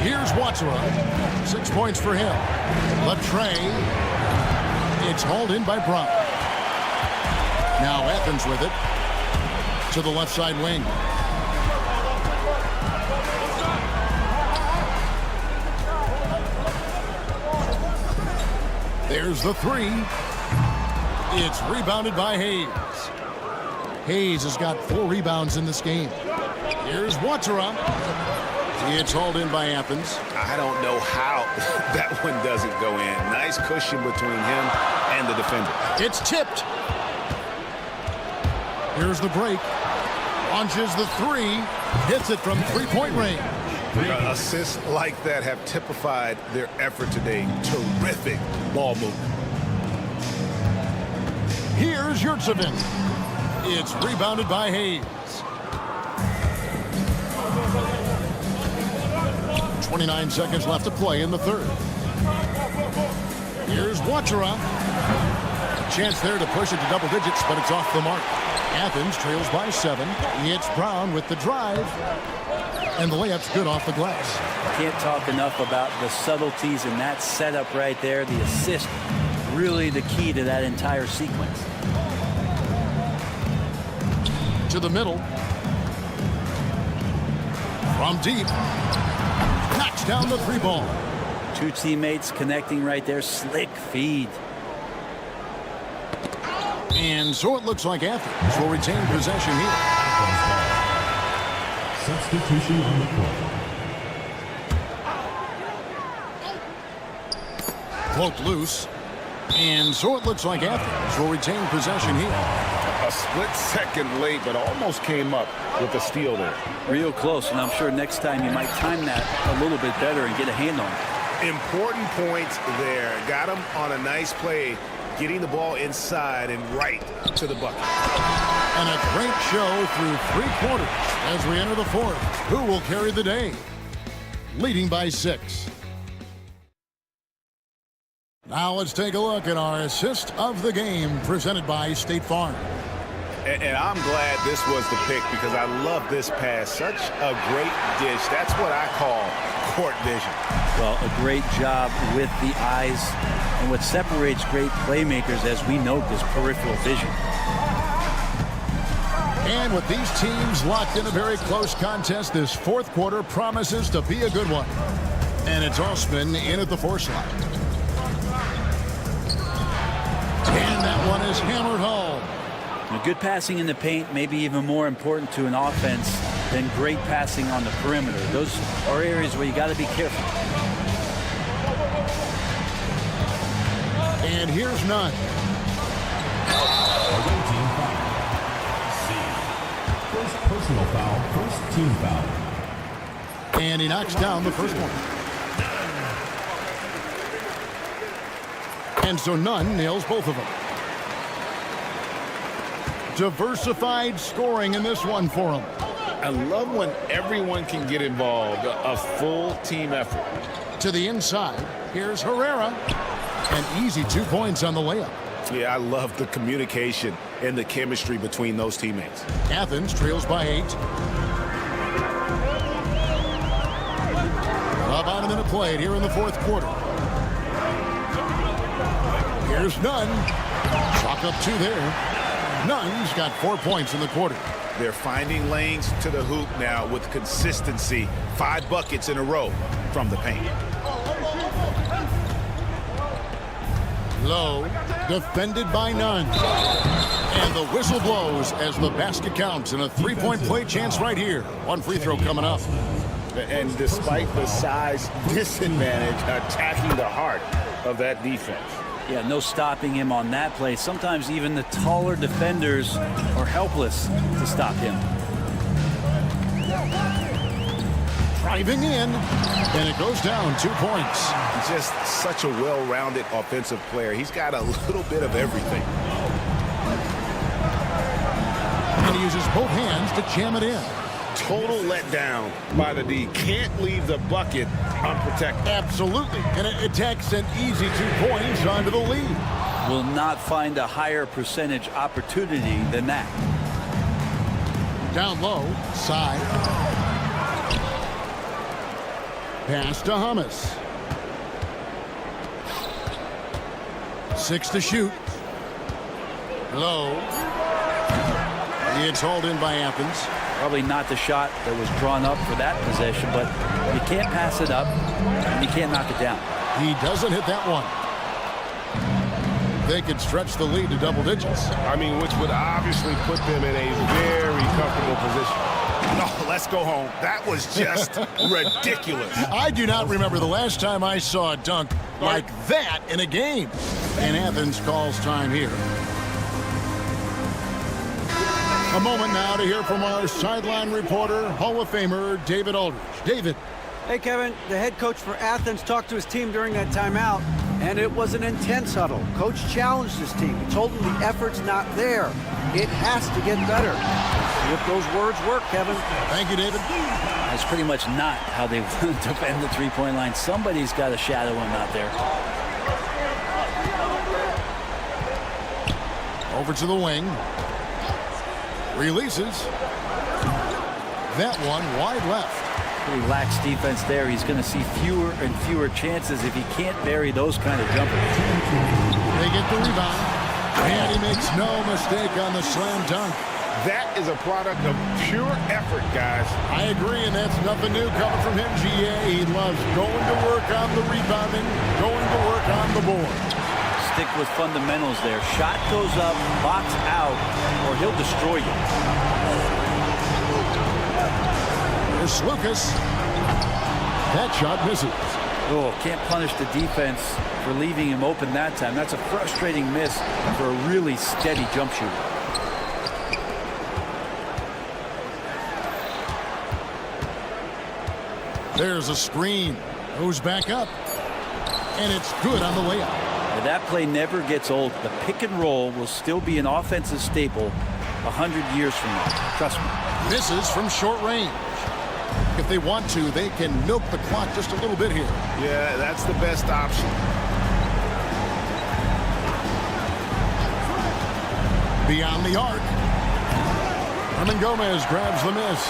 Here's Watsura. 6 points for him. Latre. It's hauled in by Brown. Now Athens with it. To the left side wing. There's the three. It's rebounded by Hayes. Hayes has got 4 rebounds in this game. Here's Watsura. It's hauled in by Athens. I don't know how that one doesn't go in. Nice cushion between him and the defender. It's tipped. Here's the break. Launches the three. Hits it from 3-point range. Assists like that have typified their effort today. Terrific ball movement. Here's Yurtsevin. It's rebounded by Hayes. 29 seconds left to play in the third. Here's Watsura. A chance there to push it to double digits, but it's off the mark. Athens trails by 7. It's Brown with the drive. And the layup's good off the glass. Can't talk enough about the subtleties in that setup right there. The assist, really the key to that entire sequence. To the middle. From deep. Knocks down the 3 ball. 2 teammates connecting right there. Slick feed. And so it looks like Athens will retain possession here. Substitution on the court. Cloak loose. And so it looks like Athens will retain possession here. A split second late, but almost came up with a steal there. Real close, and I'm sure next time you might time that a little bit better and get a hand on it. Important points there. Got him on a nice play, getting the ball inside and right to the bucket. And a great show through 3 quarters as we enter the fourth. Who will carry the day? Leading by 6. Now let's take a look at our assist of the game presented by State Farm. And I'm glad this was the pick because I love this pass. Such a great dish. That's what I call court vision. Well, a great job with the eyes. And what separates great playmakers, as we note, is peripheral vision. And with these teams locked in a very close contest, this fourth quarter promises to be a good one. And it's Osman in at the 4 slot. And that one is hammered home. Now, good passing in the paint may be even more important to an offense than great passing on the perimeter. Those are areas where you got to be careful. And here's none. First personal foul, first team foul. And he knocks down the first one. And so Nunn nails both of them. Diversified scoring in this one for him. I love when everyone can get involved, a full team effort. To the inside, here's Herrera. An easy 2 points on the layup. Yeah, I love the communication and the chemistry between those teammates. Athens trails by 8. About a minute played here in the fourth quarter. Here's Nunn. Chalk up 2 there. Nunn's got 4 points in the quarter. They're finding lanes to the hoop now with consistency. 5 buckets in a row from the paint. Low, defended by Nunn. And the whistle blows as the basket counts and a 3-point play chance right here. 1 free throw coming up. And despite the size disadvantage, attacking the heart of that defense. Yeah, no stopping him on that play. Sometimes even the taller defenders are helpless to stop him. Driving in, and it goes down 2 points. Just such a well-rounded offensive player. He's got a little bit of everything. And he uses both hands to jam it in. Total letdown by the D. Can't leave the bucket unprotected. Absolutely. And it takes an easy 2 points onto the lead. Will not find a higher percentage opportunity than that. Down low, side. Pass to Hummus. 6 to shoot. Low. It's hauled in by Athens. Probably not the shot that was drawn up for that possession, but you can't pass it up, and you can't knock it down. He doesn't hit that one. They could stretch the lead to double digits. I mean, which would obviously put them in a very comfortable position. Oh, let's go home. That was just ridiculous. I do not remember the last time I saw a dunk like that in a game. And Athens calls time here. A moment now to hear from our sideline reporter, Hall of Famer David Aldridge. David. Hey, Kevin, the head coach for Athens talked to his team during that timeout, and it was an intense huddle. Coach challenged his team. He told them the effort's not there. It has to get better. See if those words work, Kevin. Thank you, David. That's pretty much not how they defend the three-point line. Somebody's got to shadow him out there. Over to the wing. Releases. That one wide left. Pretty lax defense there. He's going to see fewer and fewer chances if he can't bury those kind of jumpers. They get the rebound. And he makes no mistake on the slam dunk. That is a product of pure effort, guys. I agree, and that's nothing new coming from him, GA. He loves going to work on the rebounding, going to work on the board. Stick with fundamentals there. Shot goes up, box out, or he'll destroy you. Here's Lucas. That shot misses. Oh, can't punish the defense for leaving him open that time. That's a frustrating miss for a really steady jump shooter. There's a screen. Goes back up. And it's good on the layup. Now, that play never gets old. The pick and roll will still be an offensive staple 100 years from now. Trust me. Misses from short range. If they want to, they can milk the clock just a little bit here. Yeah, that's the best option. Beyond the arc. Herman Gomez grabs the miss.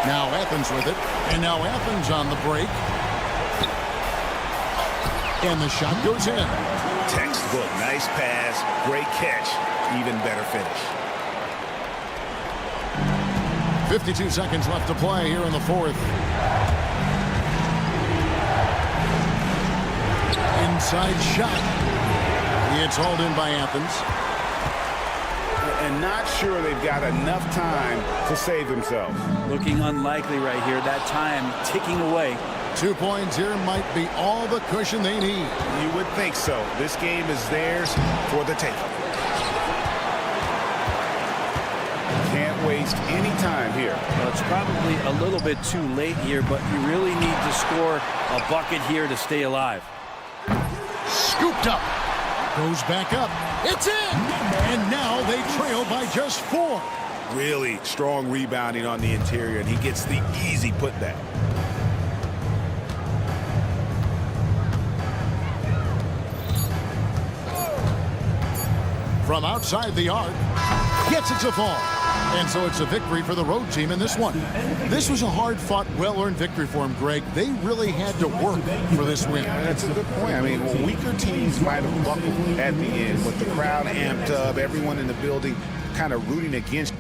Now Athens with it. And now Athens on the break. And the shot goes in. Textbook. Nice pass. Great catch. Even better finish. 52 seconds left to play here in the fourth. Inside shot. It's hauled in by Athens. And not sure they've got enough time to save themselves. Looking unlikely right here. That time ticking away. 2 points here might be all the cushion they need. You would think so. This game is theirs for the taking. Can't waste any time here. Well, it's probably a little bit too late here, but you really need to score a bucket here to stay alive. Scooped up. Goes back up. It's in! And now they trail by just 4. Really strong rebounding on the interior, and he gets the easy putback. From outside the arc, gets it to fall. And so it's a victory for the road team in this one. This was a hard-fought, well-earned victory for him, Greg. They really had to work for this win. That's a good point. I mean, weaker teams might have buckled at the end, but the crowd amped up, everyone in the building kind of rooting against.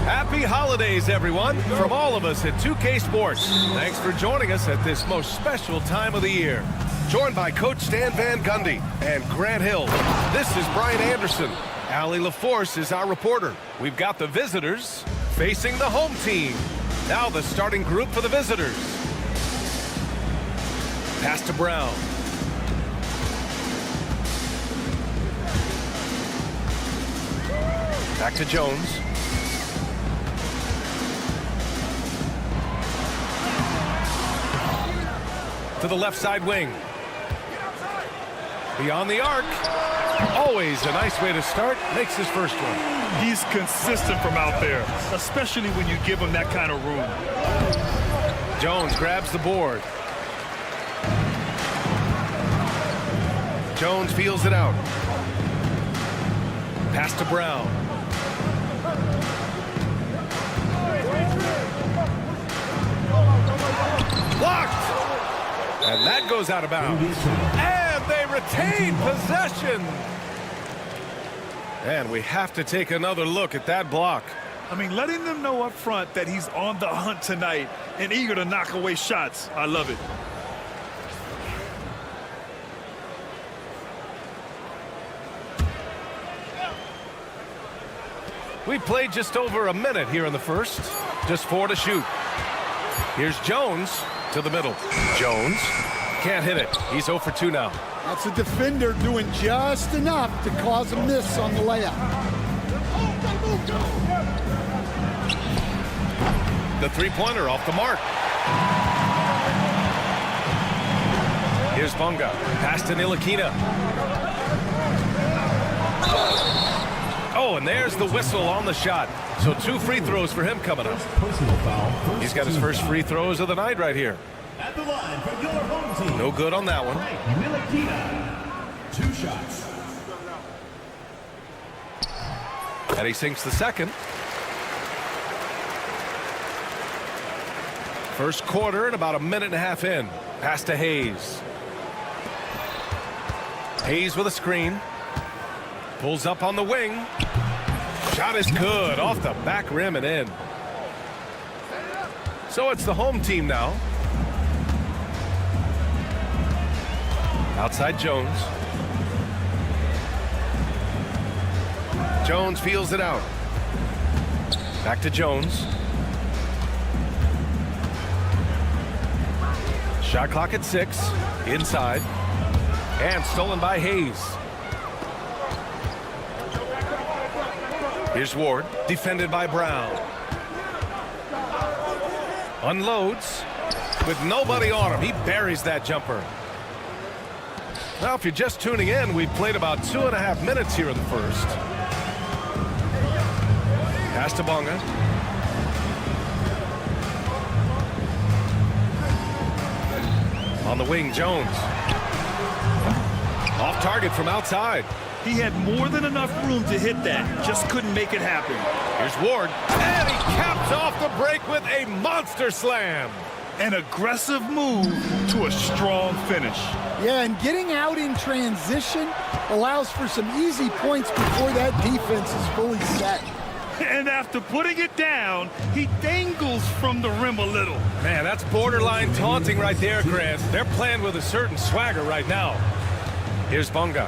Happy holidays, everyone, from all of us at 2K Sports. Thanks for joining us at this most special time of the year. Joined by Coach Stan Van Gundy and Grant Hill. This is Brian Anderson. Allie LaForce is our reporter. We've got the visitors facing the home team. Now the starting group for the visitors. Pass to Brown. Back to Jones. To the left side wing. Beyond the arc. Always a nice way to start. Makes his first one. He's consistent from out there, especially when you give him that kind of room. Jones grabs the board. Jones feels it out. Pass to Brown. Blocked! And that goes out of bounds. And they retain possession. And we have to take another look at that block. I mean, letting them know up front that he's on the hunt tonight and eager to knock away shots. I love it. We played just over a minute here in the first. Just 4 to shoot. Here's Jones to the middle. Jones can't hit it. He's 0 for 2 now. That's a defender doing just enough to cause a miss on the layup. The three-pointer off the mark. Here's Bunga. Pass to Ntilikina. Oh, and there's the whistle on the shot. So 2 free throws for him coming up. He's got his first free throws of the night right here. At the line for your home team. No good on that one. Ntilikina. 2 shots. And he sinks the second. First quarter and about a minute and a half in. Pass to Hayes. Hayes with a screen. Pulls up on the wing. Shot is good. Off the back rim and in. So it's the home team now. Outside Jones. Jones feels it out. Back to Jones. Shot clock at 6. Inside. And stolen by Hayes. Here's Ward. Defended by Brown. Unloads. With nobody on him. He buries that jumper. Now, if you're just tuning in, we've played about 2.5 minutes here in the first. Pass to Bunga. On the wing, Jones. Off target from outside. He had more than enough room to hit that. Just couldn't make it happen. Here's Ward. And he caps off the break with a monster slam. An aggressive move to a strong finish. Yeah, and getting out in transition allows for some easy points before that defense is fully set. And after putting it down, he dangles from the rim a little. Man, that's borderline taunting right there, Grant. They're playing with a certain swagger right now. Here's Bunga.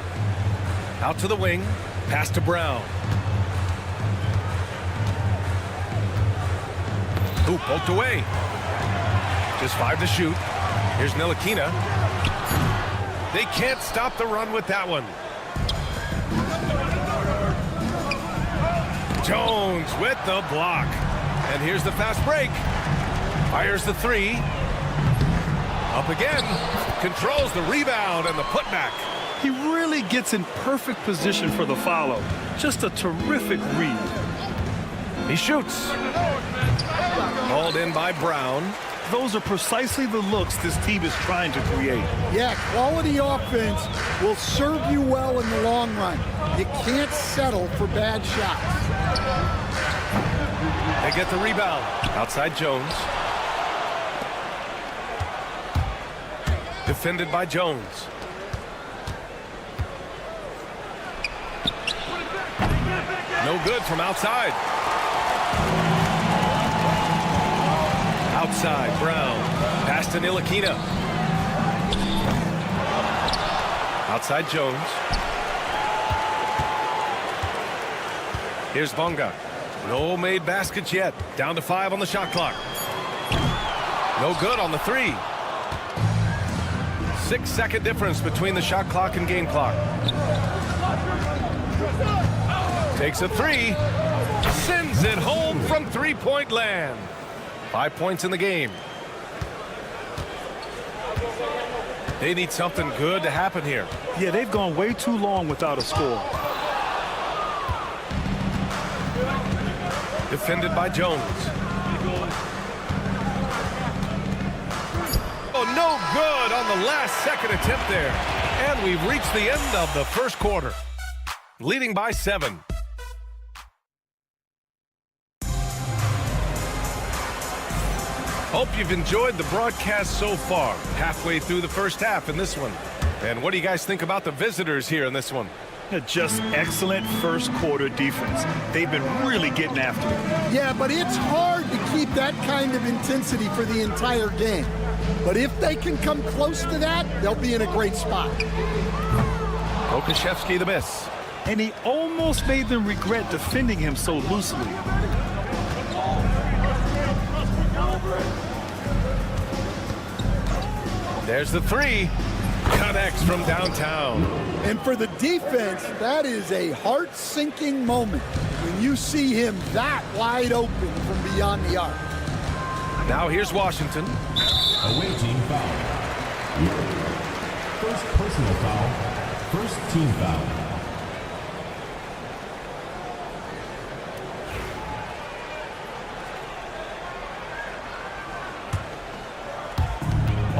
Out to the wing. Pass to Brown. Ooh, poked away. Just 5 to shoot. Here's Ntilikina. They can't stop the run with that one. Jones with the block. And here's the fast break. Fires the 3. Up again. Controls the rebound and the putback. He really gets in perfect position for the follow. Just a terrific read. He shoots. Hauled in by Brown. Those are precisely the looks this team is trying to create. Yeah, quality offense will serve you well in the long run. You can't settle for bad shots. They get the rebound. Outside Jones. Defended by Jones. No good from outside. Outside, Brown. Pass to Ntilikina. Outside Jones. Here's Bonga. No made baskets yet. Down to 5 on the shot clock. No good on the 3. 6-second difference between the shot clock and game clock. Takes a 3. Sends it home from three-point land. 5 points in the game. They need something good to happen here. Yeah, they've gone way too long without a score. Defended by Jones. Oh, no good on the last second attempt there. And we've reached the end of the first quarter. Leading by 7. Hope you've enjoyed the broadcast so far. Halfway through the first half in this one. And what do you guys think about the visitors here in this one? Just excellent first quarter defense. They've been really getting after it. Yeah, but it's hard to keep that kind of intensity for the entire game. But if they can come close to that, they'll be in a great spot. Okashevsky the miss. And he almost made them regret defending him so loosely. There's the 3. Connects from downtown. And for the defense, that is a heart-sinking moment when you see him that wide open from beyond the arc. Now here's Washington. Away team foul. First personal foul. First team foul.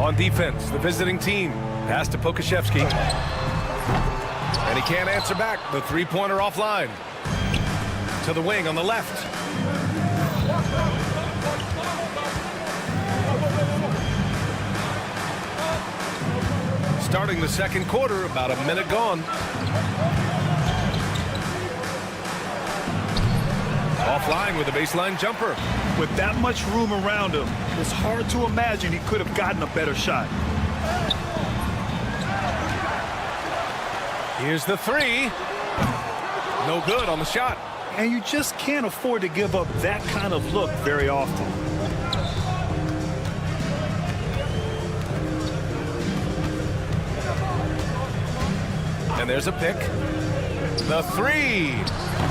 On defense, the visiting team. Pass to Pokashevsky. And he can't answer back. The three-pointer offline. To the wing on the left. Starting the second quarter, about a minute gone. Offline with a baseline jumper. With that much room around him, it's hard to imagine he could have gotten a better shot. Here's the 3. No good on the shot. And you just can't afford to give up that kind of look very often. And there's a pick. The 3.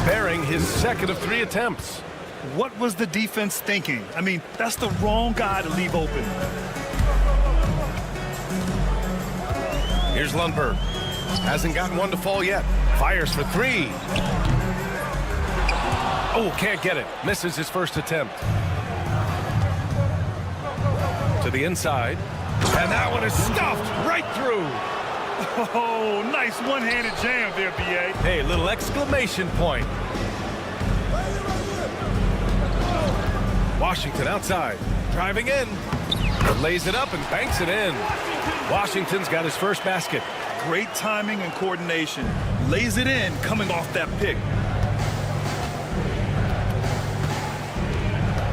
Bearing his second of 3 attempts. What was the defense thinking? I mean, that's the wrong guy to leave open. Here's Lundberg. Hasn't gotten one to fall yet. Fires for 3. Oh, can't get it. Misses his first attempt. To the inside. And that one is stuffed right through. Oh, nice one-handed jam there, B.A. Hey, little exclamation point. Washington outside. Driving in. Lays it up and banks it in. Washington's got his first basket. Great timing and coordination. Lays it in coming off that pick.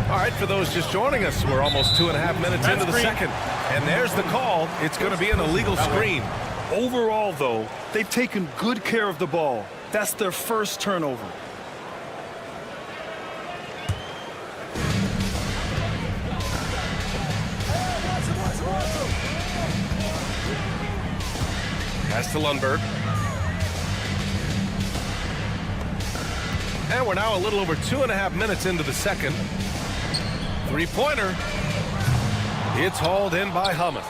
All right, for those just joining us, we're almost 2.5 minutes into the second. And there's the call. It's going to be an illegal screen. Overall, though, they've taken good care of the ball. That's their first turnover. Pass to Lundberg. And we're now a little over 2.5 minutes into the second. Three-pointer. It's hauled in by Hummus.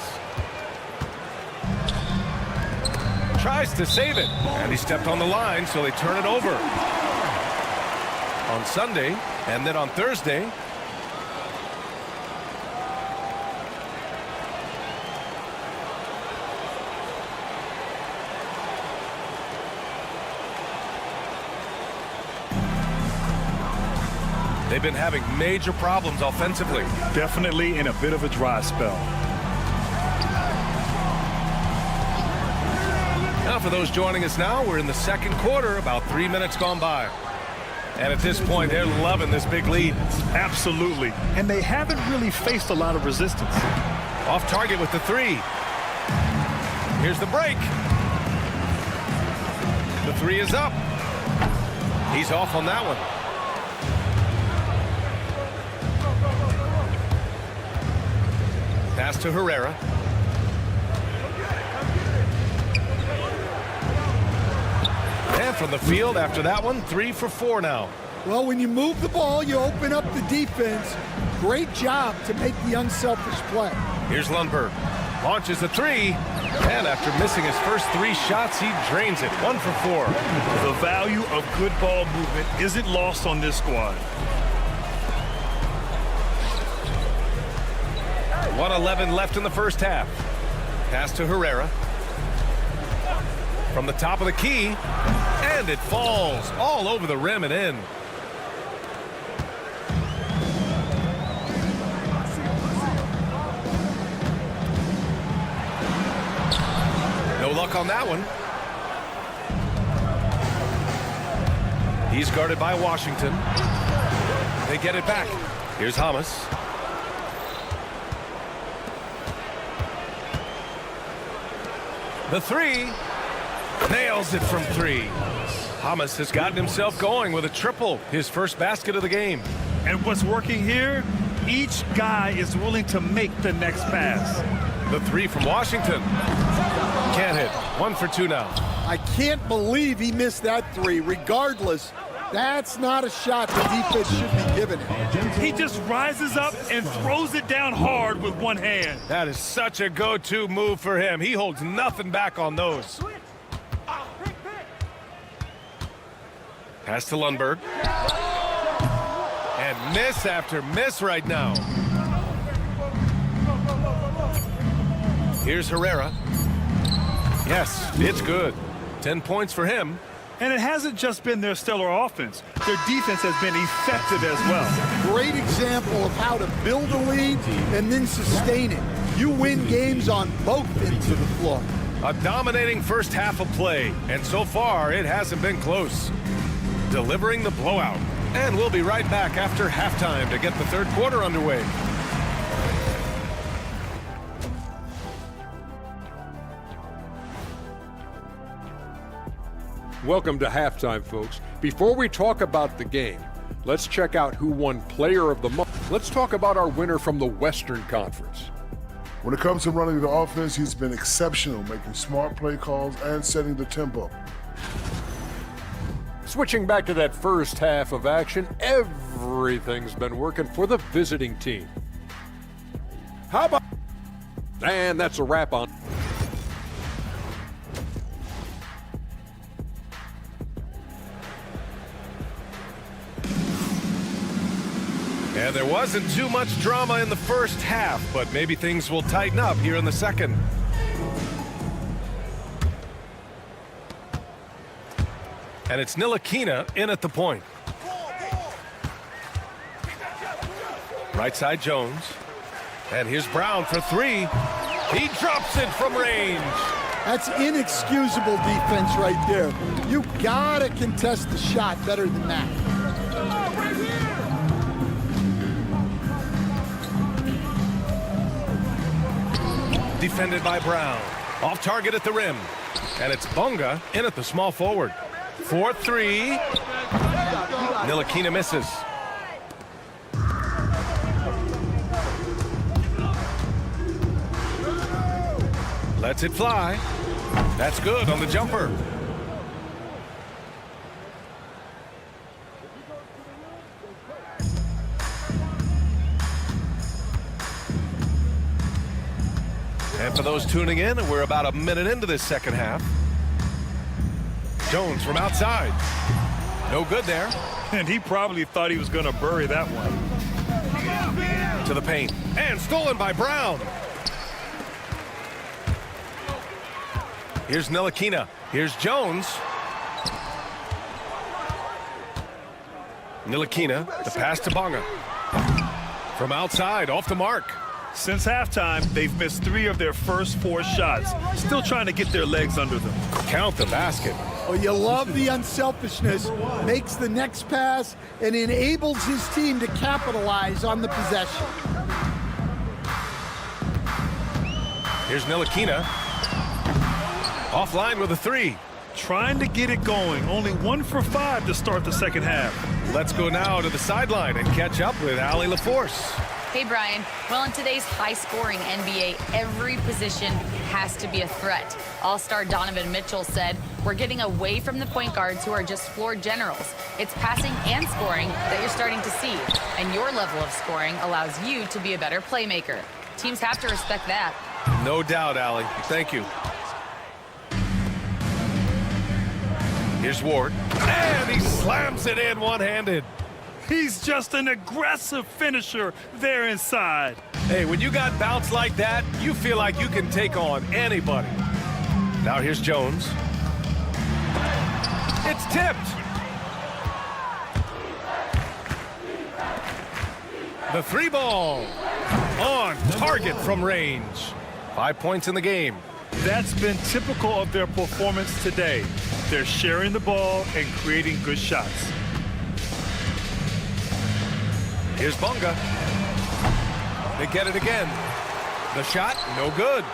tries to save it. And he stepped on the line, so they turn it over. On Sunday, and then on Thursday, they've been having major problems offensively. Definitely in a bit of a dry spell. Now for those joining us now, we're in the second quarter, about 3 minutes gone by. And at this point, they're loving this big lead. Absolutely. And they haven't really faced a lot of resistance. Off target with the three. Here's the break. The three is up. He's off on that one. Pass to Herrera. And from the field after that one, 3 for 4 now. Well, when you move the ball, you open up the defense. Great job to make the unselfish play. Here's Lundberg. Launches a three. And after missing his first 3 shots, he drains it. 1 for 4. The value of good ball movement isn't lost on this squad. 1:11 left in the first half. Pass to Herrera. From the top of the key. And it falls all over the rim and in. No luck on that one. He's guarded by Washington. They get it back. Here's Hamas. The three. Nails it from 3. Hamas has gotten himself going with a triple, his first basket of the game. And what's working here, each guy is willing to make the next pass. The 3 from Washington. Can't hit. 1 for 2 now. I can't believe he missed that 3. Regardless, that's not a shot the defense should be giving him. He just rises up and throws it down hard with one hand. That is such a go-to move for him. He holds nothing back on those. Pass to Lundberg. And miss after miss right now. Here's Herrera. Yes, it's good. 10 points for him. And it hasn't just been their stellar offense. Their defense has been effective as well. Great example of how to build a lead and then sustain it. You win games on both ends of the floor. A dominating first half of play, and so far it hasn't been close. Delivering the blowout. And we'll be right back after halftime to get the third quarter underway. Welcome to halftime, folks. Before we talk about the game, let's check out who won Player of the Month. Let's talk about our winner from the Western Conference. When it comes to running the offense, he's been exceptional, making smart play calls and setting the tempo. Switching back to that first half of action, everything's been working for the visiting team. How about... And that's a wrap on... And there wasn't too much drama in the first half, but maybe things will tighten up here in the second. And it's Ntilikina in at the point. Right side Jones. And here's Brown for 3. He drops it from range. That's inexcusable defense right there. You gotta contest the shot better than that. Defended by Brown. Off target at the rim. And it's Bonga in at the small forward. 4-3. Ntilikina misses. Lets it fly. That's good on the jumper. And for those tuning in, we're about a minute into this second half. Jones from outside. No good there. And he probably thought he was going to bury that one. To the paint. And stolen by Brown. Here's Ntilikina. Here's Jones. Ntilikina, the pass to Bonga. From outside, off the mark. Since halftime, they've missed 3 of their first 4 shots. Still trying to get their legs under them. Count the basket. Oh, you love the unselfishness. Makes the next pass and enables his team to capitalize on the possession. Here's Ntilikina. Offline with a 3. Trying to get it going. Only 1 for 5 to start the second half. Let's go now to the sideline and catch up with Allie LaForce. Hey, Brian. Well, in today's high-scoring NBA, every position has to be a threat. All-star Donovan Mitchell said, "We're getting away from the point guards who are just floor generals. It's passing and scoring that you're starting to see, and your level of scoring allows you to be a better playmaker. Teams have to respect that." No doubt, Allie. Thank you. Here's Ward. And he slams it in one-handed. He's just an aggressive finisher there inside. Hey, when you got bounce like that, you feel like you can take on anybody. Now here's Jones. It's tipped. The 3 ball. On target from range. 5 points in the game. That's been typical of their performance today. They're sharing the ball and creating good shots. Here's Bonga. They get it again. The shot, no good.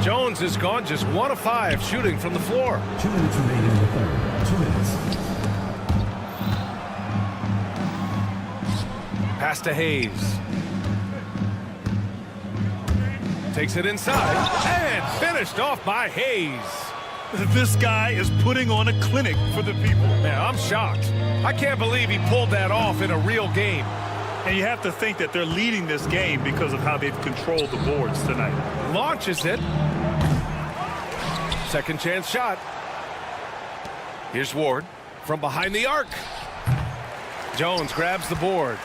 Jones is gone just 1 of 5 shooting from the floor. 2 minutes remaining in the third. 2 minutes. Pass to Hayes. Takes it inside and finished off by Hayes. This guy is putting on a clinic for the people. Man, I'm shocked. I can't believe he pulled that off in a real game. And you have to think that they're leading this game because of how they've controlled the boards tonight. Launches it. Second chance shot. Here's Ward from behind the arc. Jones grabs the board.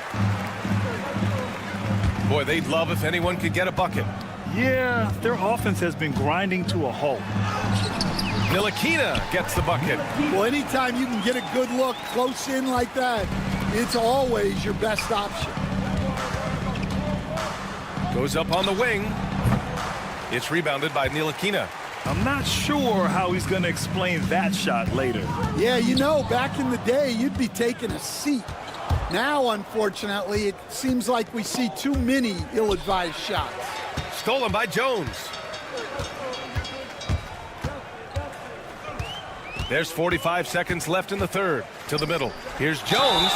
Boy, they'd love if anyone could get a bucket. Yeah, their offense has been grinding to a halt. Ntilikina gets the bucket. Well, anytime you can get a good look close in like that, it's always your best option. Goes up on the wing. It's rebounded by Ntilikina. I'm not sure how he's going to explain that shot later. Yeah, you know, back in the day, you'd be taking a seat. Now, unfortunately, it seems like we see too many ill-advised shots. Stolen by Jones. There's 45 seconds left in the third. To the middle. Here's Jones.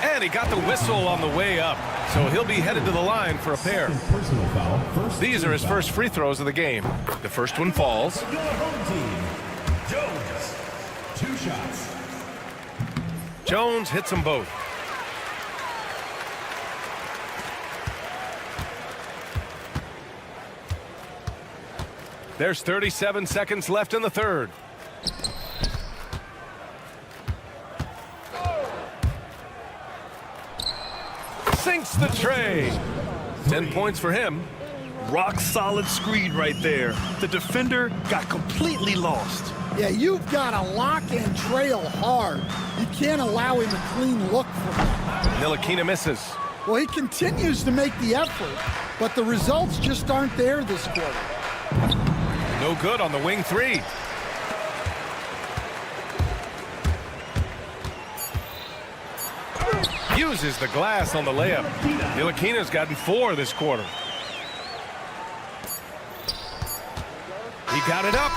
And he got the whistle on the way up. So he'll be headed to the line for a pair. These are his first free throws of the game. The first one falls. Jones, 2 shots. Jones hits them both. There's 37 seconds left in the third. Sinks the tray. 10 points for him. Rock solid screen right there. The defender got completely lost. Yeah, you've got to lock and trail hard. You can't allow him a clean look from him. Ntilikina misses. Well, he continues to make the effort, but the results just aren't there this quarter. No good on the wing 3. Uses the glass on the layup. Ntilikina's gotten 4 this quarter. He got it up.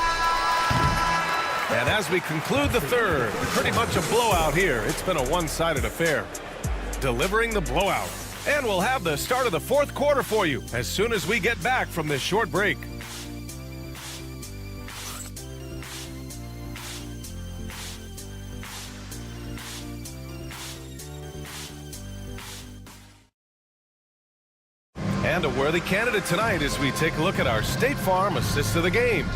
And as we conclude the third, pretty much a blowout here. It's been a one-sided affair. Delivering the blowout. And we'll have the start of the fourth quarter for you as soon as we get back from this short break. And a worthy candidate tonight as we take a look at our State Farm assist of the game.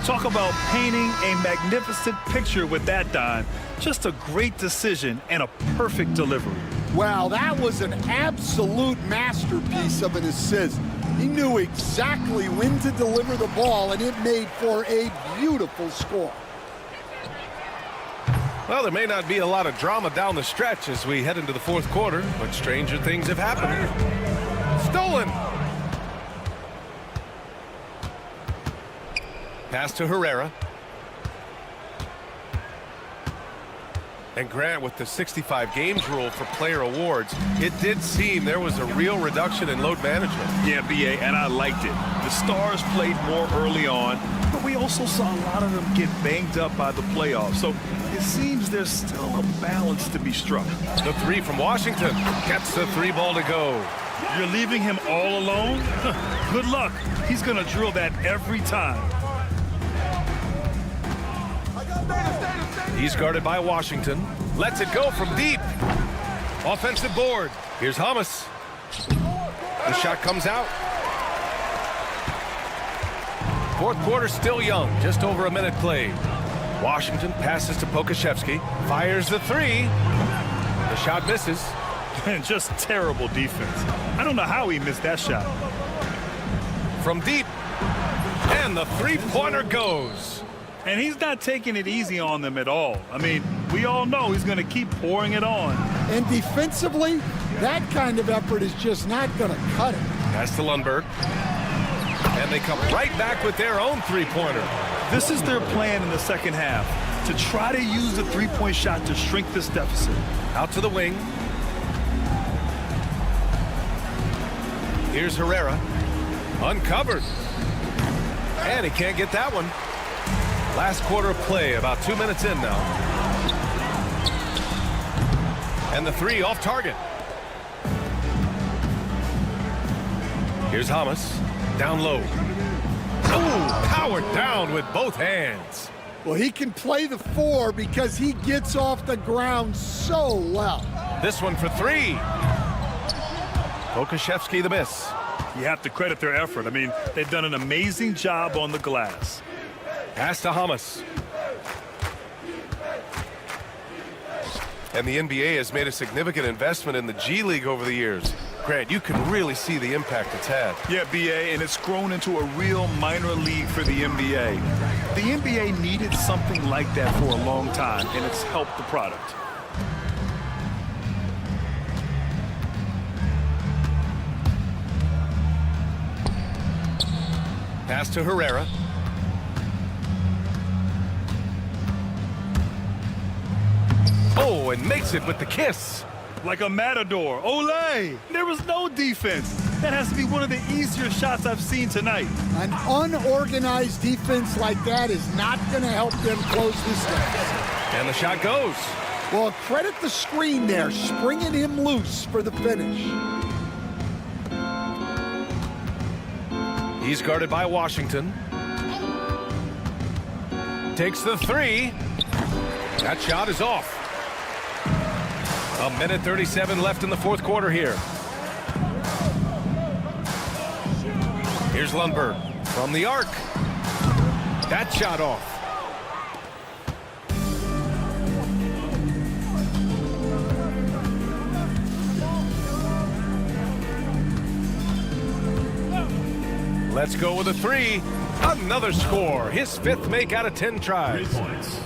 Talk about painting a magnificent picture with that dime. Just a great decision and a perfect delivery. Wow, that was an absolute masterpiece of an assist. He knew exactly when to deliver the ball, and it made for a beautiful score. Well, there may not be a lot of drama down the stretch as we head into the fourth quarter, but stranger things have happened. Stolen. Pass to Herrera. And Grant, with the 65 games rule for player awards, it did seem there was a real reduction in load management. Yeah, BA, and I liked it. The Stars played more early on, but we also saw a lot of them get banged up by the playoffs. So it seems there's still a balance to be struck. The three from Washington gets the three ball to go. You're leaving him all alone? Good luck. He's going to drill that every time. He's guarded by Washington. Lets it go from deep. Offensive board. Here's Hamas. The shot comes out. Fourth quarter still young. Just over a minute played. Washington passes to Pokashevsky. Fires the three. The shot misses. And just terrible defense. I don't know how he missed that shot. From deep. And the three-pointer goes. And he's not taking it easy on them at all. I mean, we all know he's going to keep pouring it on. And defensively, that kind of effort is just not going to cut it. Pass to Lundberg. And they come right back with their own three-pointer. This is their plan in the second half, to try to use the three-point shot to shrink this deficit. Out to the wing. Here's Herrera. Uncovered. And he can't get that one. Last quarter of play, about 2 minutes in now. And the three off target. Here's Hamas. Down low. Oh, powered down with both hands. Well, he can play the four because he gets off the ground so well. This one for three. Pokashevsky the miss. You have to credit their effort. I mean, they've done an amazing job on the glass. Pass to Hamas. And the NBA has made a significant investment in the G League over the years. Grant, you can really see the impact it's had. Yeah, BA, and it's grown into a real minor league for the NBA. The NBA needed something like that for a long time, and it's helped the product. Pass to Herrera. Oh, and makes it with the kiss. Like a matador. Olé! There was no defense. That has to be one of the easier shots I've seen tonight. An unorganized defense like that is not going to help them close this game. And the shot goes. Well, credit the screen there, springing him loose for the finish. He's guarded by Washington. Takes the three. That shot is off. A minute 37 left in the fourth quarter here. Here's Lundberg from the arc. That shot off. Let's go with a three. Another score. His fifth make out of 10 tries. 3 points.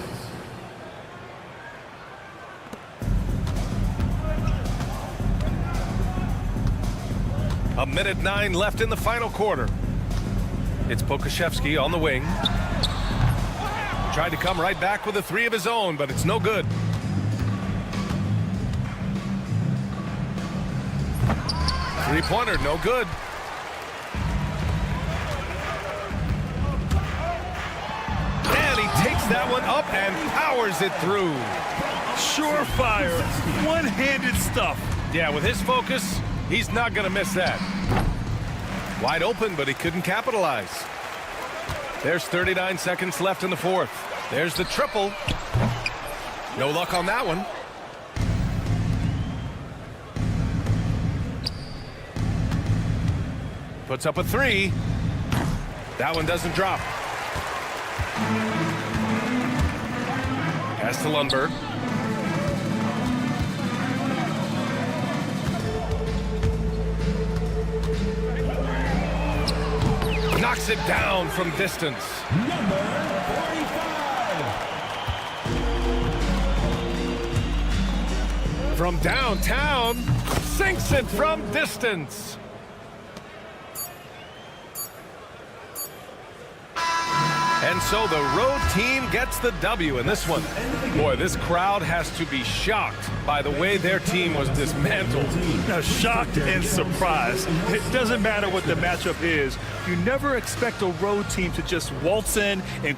A minute 9 left in the final quarter. It's Pokashevsky on the wing. Tried to come right back with a three of his own, but it's no good. Three-pointer, no good. And he takes that one up and powers it through. Surefire, one-handed stuff. Yeah, with his focus, he's not going to miss that. Wide open, but he couldn't capitalize. There's 39 seconds left in the fourth. There's the triple. No luck on that one. Puts up a three. That one doesn't drop. Pass to Lundberg. Knocks it down from distance. Number 45. From downtown, sinks it from distance. And so the road team gets the W in this one. Boy, this crowd has to be shocked by the way their team was dismantled. Now, shocked and surprised. It doesn't matter what the matchup is. You never expect a road team to just waltz in and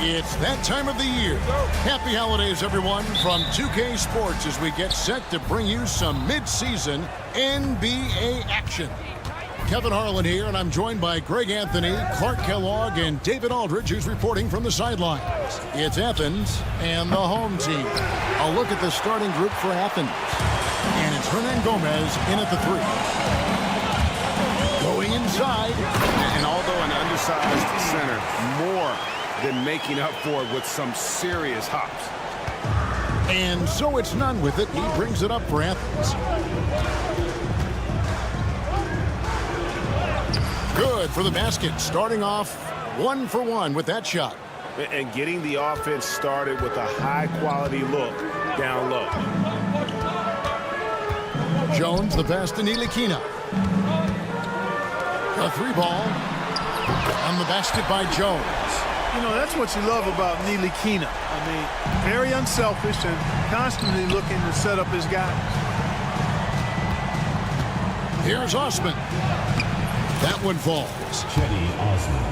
It's that time of the year. Happy holidays, everyone, from 2K Sports as we get set to bring you some mid-season NBA action. Kevin Harlan here, and I'm joined by Greg Anthony, Clark Kellogg, and David Aldridge, who's reporting from the sidelines. It's Athens and the home team. A look at the starting group for Athens. And it's Hernan Gomez in at the 3. Going inside. And although an undersized center, more than making up for it with some serious hops. And so it's Nunn with it. He brings it up for Athens. Good for the basket. Starting off 1 for 1 with that shot. And getting the offense started with a high-quality look down low. Jones, the pass to Ntilikina. A 3-ball. On the basket by Jones. You know, that's what you love about Ntilikina. I mean, very unselfish and constantly looking to set up his guys. Here's Osman. That one falls. Cedi Osman.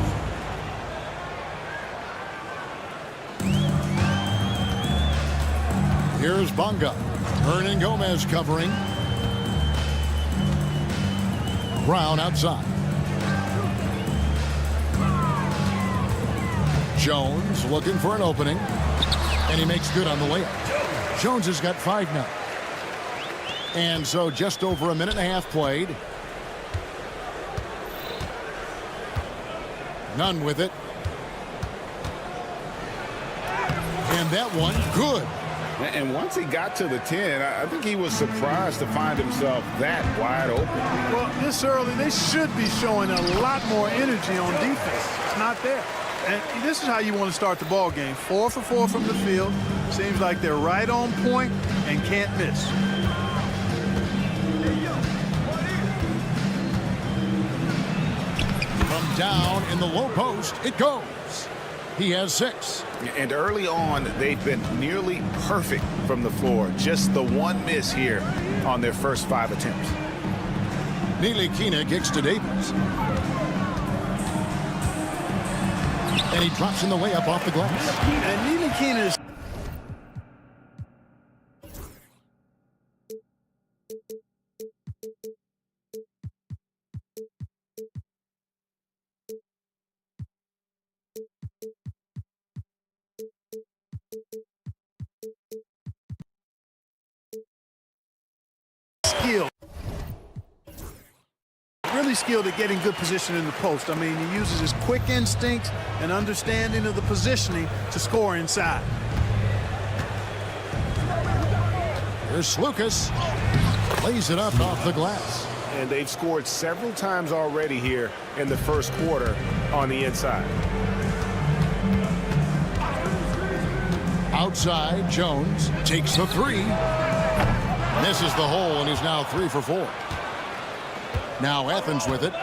Here's Bonga. Hernan Gomez covering. Brown outside. Jones looking for an opening. And he makes good on the layup. Jones has got 5 now. And so just over a minute and a half played. Nunn with it. And that one, good. And once he got to the 10, I think he was surprised to find himself that wide open. Well, this early, they should be showing a lot more energy on defense. It's not there. And this is how you want to start the ball game. 4 for 4 from the field. Seems like they're right on point and can't miss. From down in the low post, it goes. He has 6. And early on, they've been nearly perfect from the floor. Just the one miss here on their first 5 attempts. Ntilikina kicks to Davis. And he drops in the layup off the glass. And Ntilikina is... really skilled at getting good position in the post. I mean, he uses his quick instincts and understanding of the positioning to score inside. Here's Lucas. Lays it up off the glass. And they've scored several times already here in the first quarter on the inside. Outside, Jones takes the 3. Misses the hole, and he's now 3 for 4. Now Athens with it.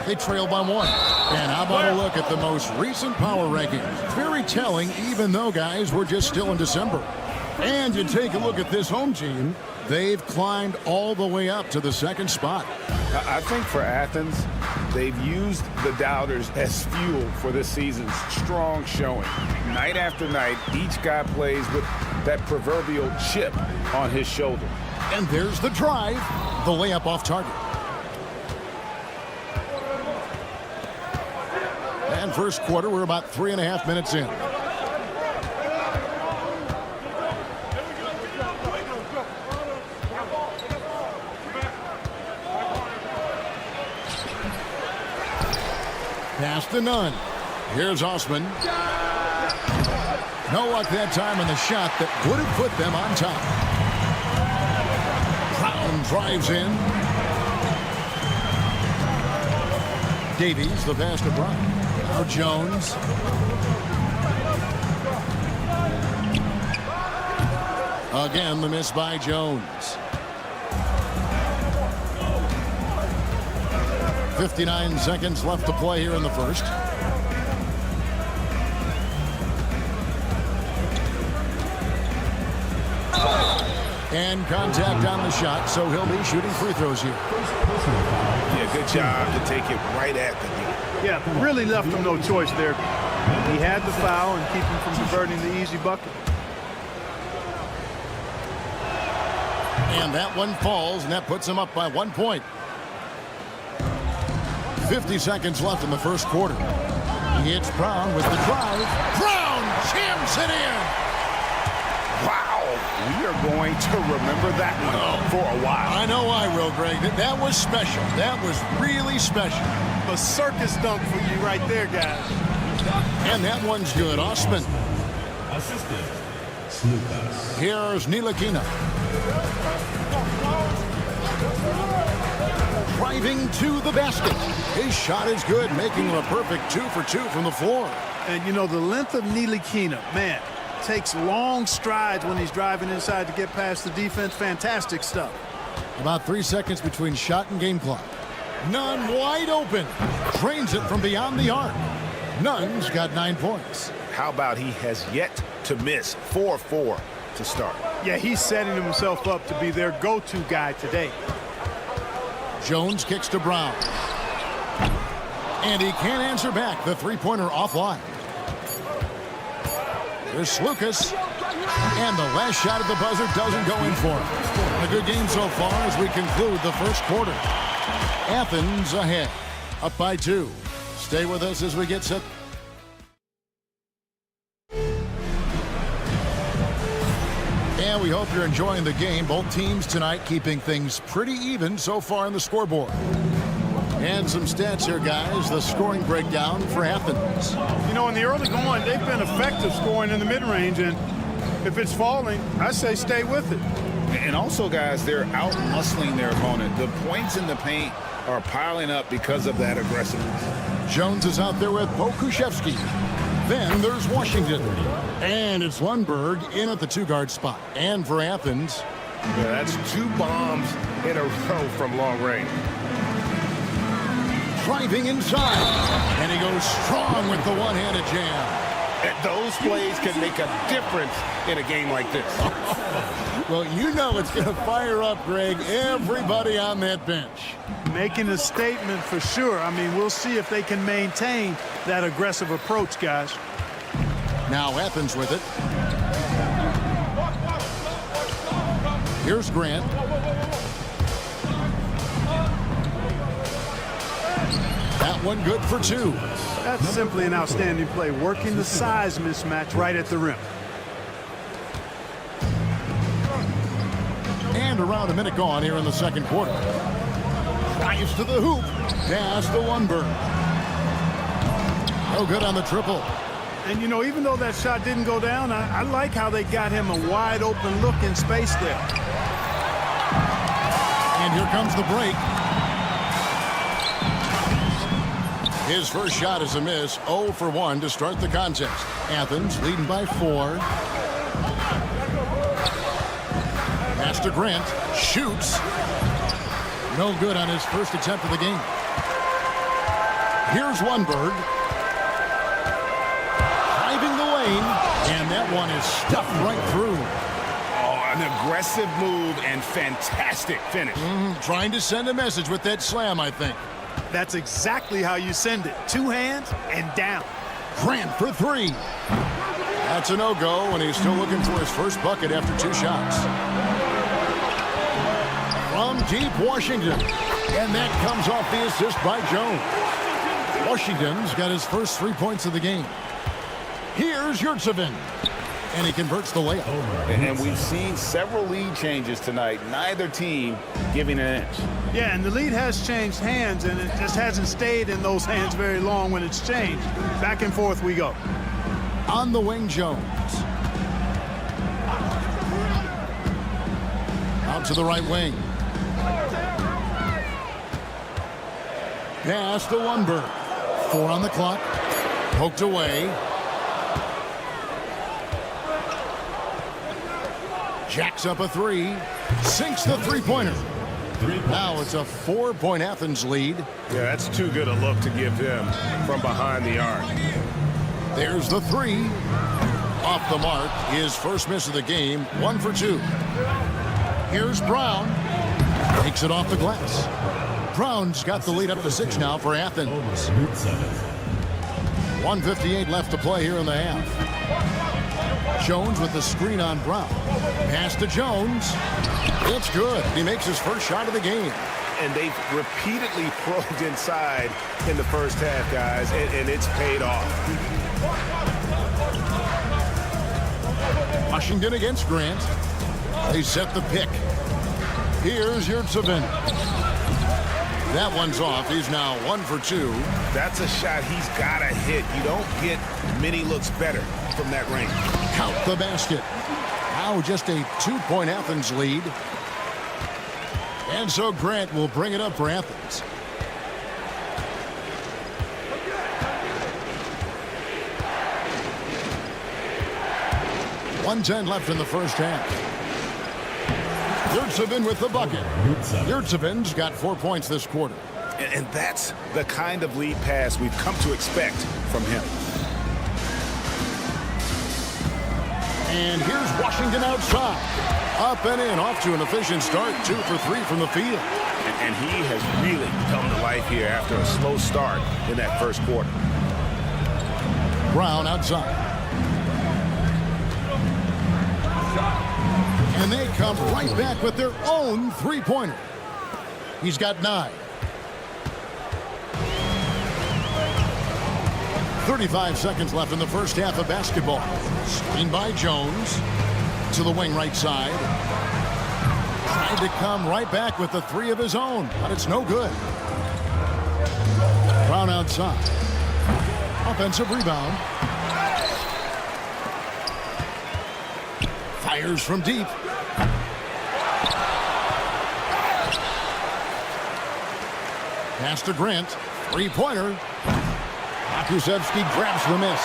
They trail by 1. And how about a look at the most recent power rankings? Very telling, even though, guys, we're just still in December. And you take a look at this home team. They've climbed all the way up to the 2nd spot. I think for Athens, they've used the doubters as fuel for this season's strong showing. Night after night, each guy plays with that proverbial chip on his shoulder. And there's the drive. The layup off target. And first quarter, we're about 3.5 minutes in. Pass to Nunn. Here's Osman. No luck that time on the shot that would have put them on top. Brown drives in. Davies, the pass to Brown. Now Jones. Again, the miss by Jones. 59 seconds left to play here in the first. And contact on the shot, so he'll be shooting free throws here. Yeah, good job to take it right at the knee. Yeah, really left him no choice there. He had the foul and keep him from converting the easy bucket. And that one falls, and that puts him up by 1 point. 50 seconds left in the first quarter. He hits Brown with the drive. Brown jams it in. Wow, we are going to remember that one for a while. I know I will, Greg. That was special. That was really special. A circus dunk for you right there, guys. And that one's good. Osman. Assistant, Slukas. Here's Ntilikina. Driving to the basket. His shot is good, making him a perfect 2 for 2 from the floor. And, you know, the length of Ntilikina, man, takes long strides when he's driving inside to get past the defense. Fantastic stuff. About 3 seconds between shot and game clock. Nunn wide open. Drains it from beyond the arc. Nunn's got 9 points. How about he has yet to miss 4-4 to start? Yeah, he's setting himself up to be their go-to guy today. Jones kicks to Brown. And he can't answer back. The three-pointer offline. There's Slukas. And the last shot at the buzzer doesn't go in for him. A good game so far as we conclude the first quarter. Athens ahead. Up by 2. Stay with us as we get set. And we hope you're enjoying the game. Both teams tonight keeping things pretty even so far on the scoreboard. And some stats here, guys. The scoring breakdown for Athens. You know, in the early going, they've been effective scoring in the mid-range, and if it's falling, I say stay with it. And also, guys, they're out-muscling their opponent. The points in the paint are piling up because of that aggressiveness. Jones is out there with Pokuševski. Then there's Washington. And it's Lundberg in at the 2-guard spot. And for Athens. Yeah, that's 2 bombs in a row from long range. Driving inside. And he goes strong with the one-handed jam. And those plays can make a difference in a game like this. Well, you know it's going to fire up, Greg, everybody on that bench. Making a statement for sure. I mean, we'll see if they can maintain that aggressive approach, guys. Now Athens with it. Here's Grant. That one good for 2. That's simply an outstanding play, working the size mismatch right at the rim. And around a minute gone here in the second quarter. Drives to the hoop. Pass to Lundberg. No good on the triple. And, you know, even though that shot didn't go down, I like how they got him a wide open look in space there. And here comes the break. His first shot is a miss. 0 for 1 to start the contest. Athens leading by 4. Pass to Grant. Shoots. No good on his first attempt of the game. Here's Lundberg. Driving the lane. And that one is stuffed right through. Oh, an aggressive move and fantastic finish. Trying to send a message with that slam, I think. That's exactly how you send it. 2 hands and down. Grant for 3. That's a no-go, and he's still looking for his first bucket after 2 shots. From deep Washington. And that comes off the assist by Jones. Washington's got his first 3 points of the game. Here's Yurtsevin. And he converts the layup. And we've seen several lead changes tonight. Neither team giving an inch. Yeah, and the lead has changed hands, and it just hasn't stayed in those hands very long when it's changed. Back and forth we go. On the wing, Jones. Out to the right wing. Pass to Lundberg. 4 on the clock. Poked away. Jacks up a 3. Sinks the three-pointer. Now it's a 4-point Athens lead. Yeah, that's too good a look to give him from behind the arc. There's the 3. Off the mark. His first miss of the game. 1 for 2. Here's Brown. Takes it off the glass. Brown's got the lead up to 6 now for Athens. 1:58 left to play here in the half. Jones with the screen on Brown. Pass to Jones. It's good. He makes his first shot of the game. And they've repeatedly probed inside in the first half, guys, and it's paid off. Washington against Grant. They set the pick. Here's Yurtsevin. That one's off. He's now 1 for 2. That's a shot he's got to hit. You don't get many looks better from that range. Count the basket. Now just a 2-point Athens lead. And so Grant will bring it up for Athens. .110 left in the first half. Yurtsevin with the bucket. Yurtsevin's got 4 points this quarter. And that's the kind of lead pass we've come to expect from him. And here's Washington outside. Up and in, off to an efficient start. 2 for 3 from the field. And he has really come to life here after a slow start in that first quarter. Brown outside. And they come right back with their own three-pointer. He's got 9. 35 seconds left in the first half of basketball. Screen by Jones to the wing right side. Tried to come right back with the 3 of his own, but it's no good. Brown outside. Offensive rebound. Fires from deep. Pass to Grant. Three-pointer. Akusevsky grabs the miss.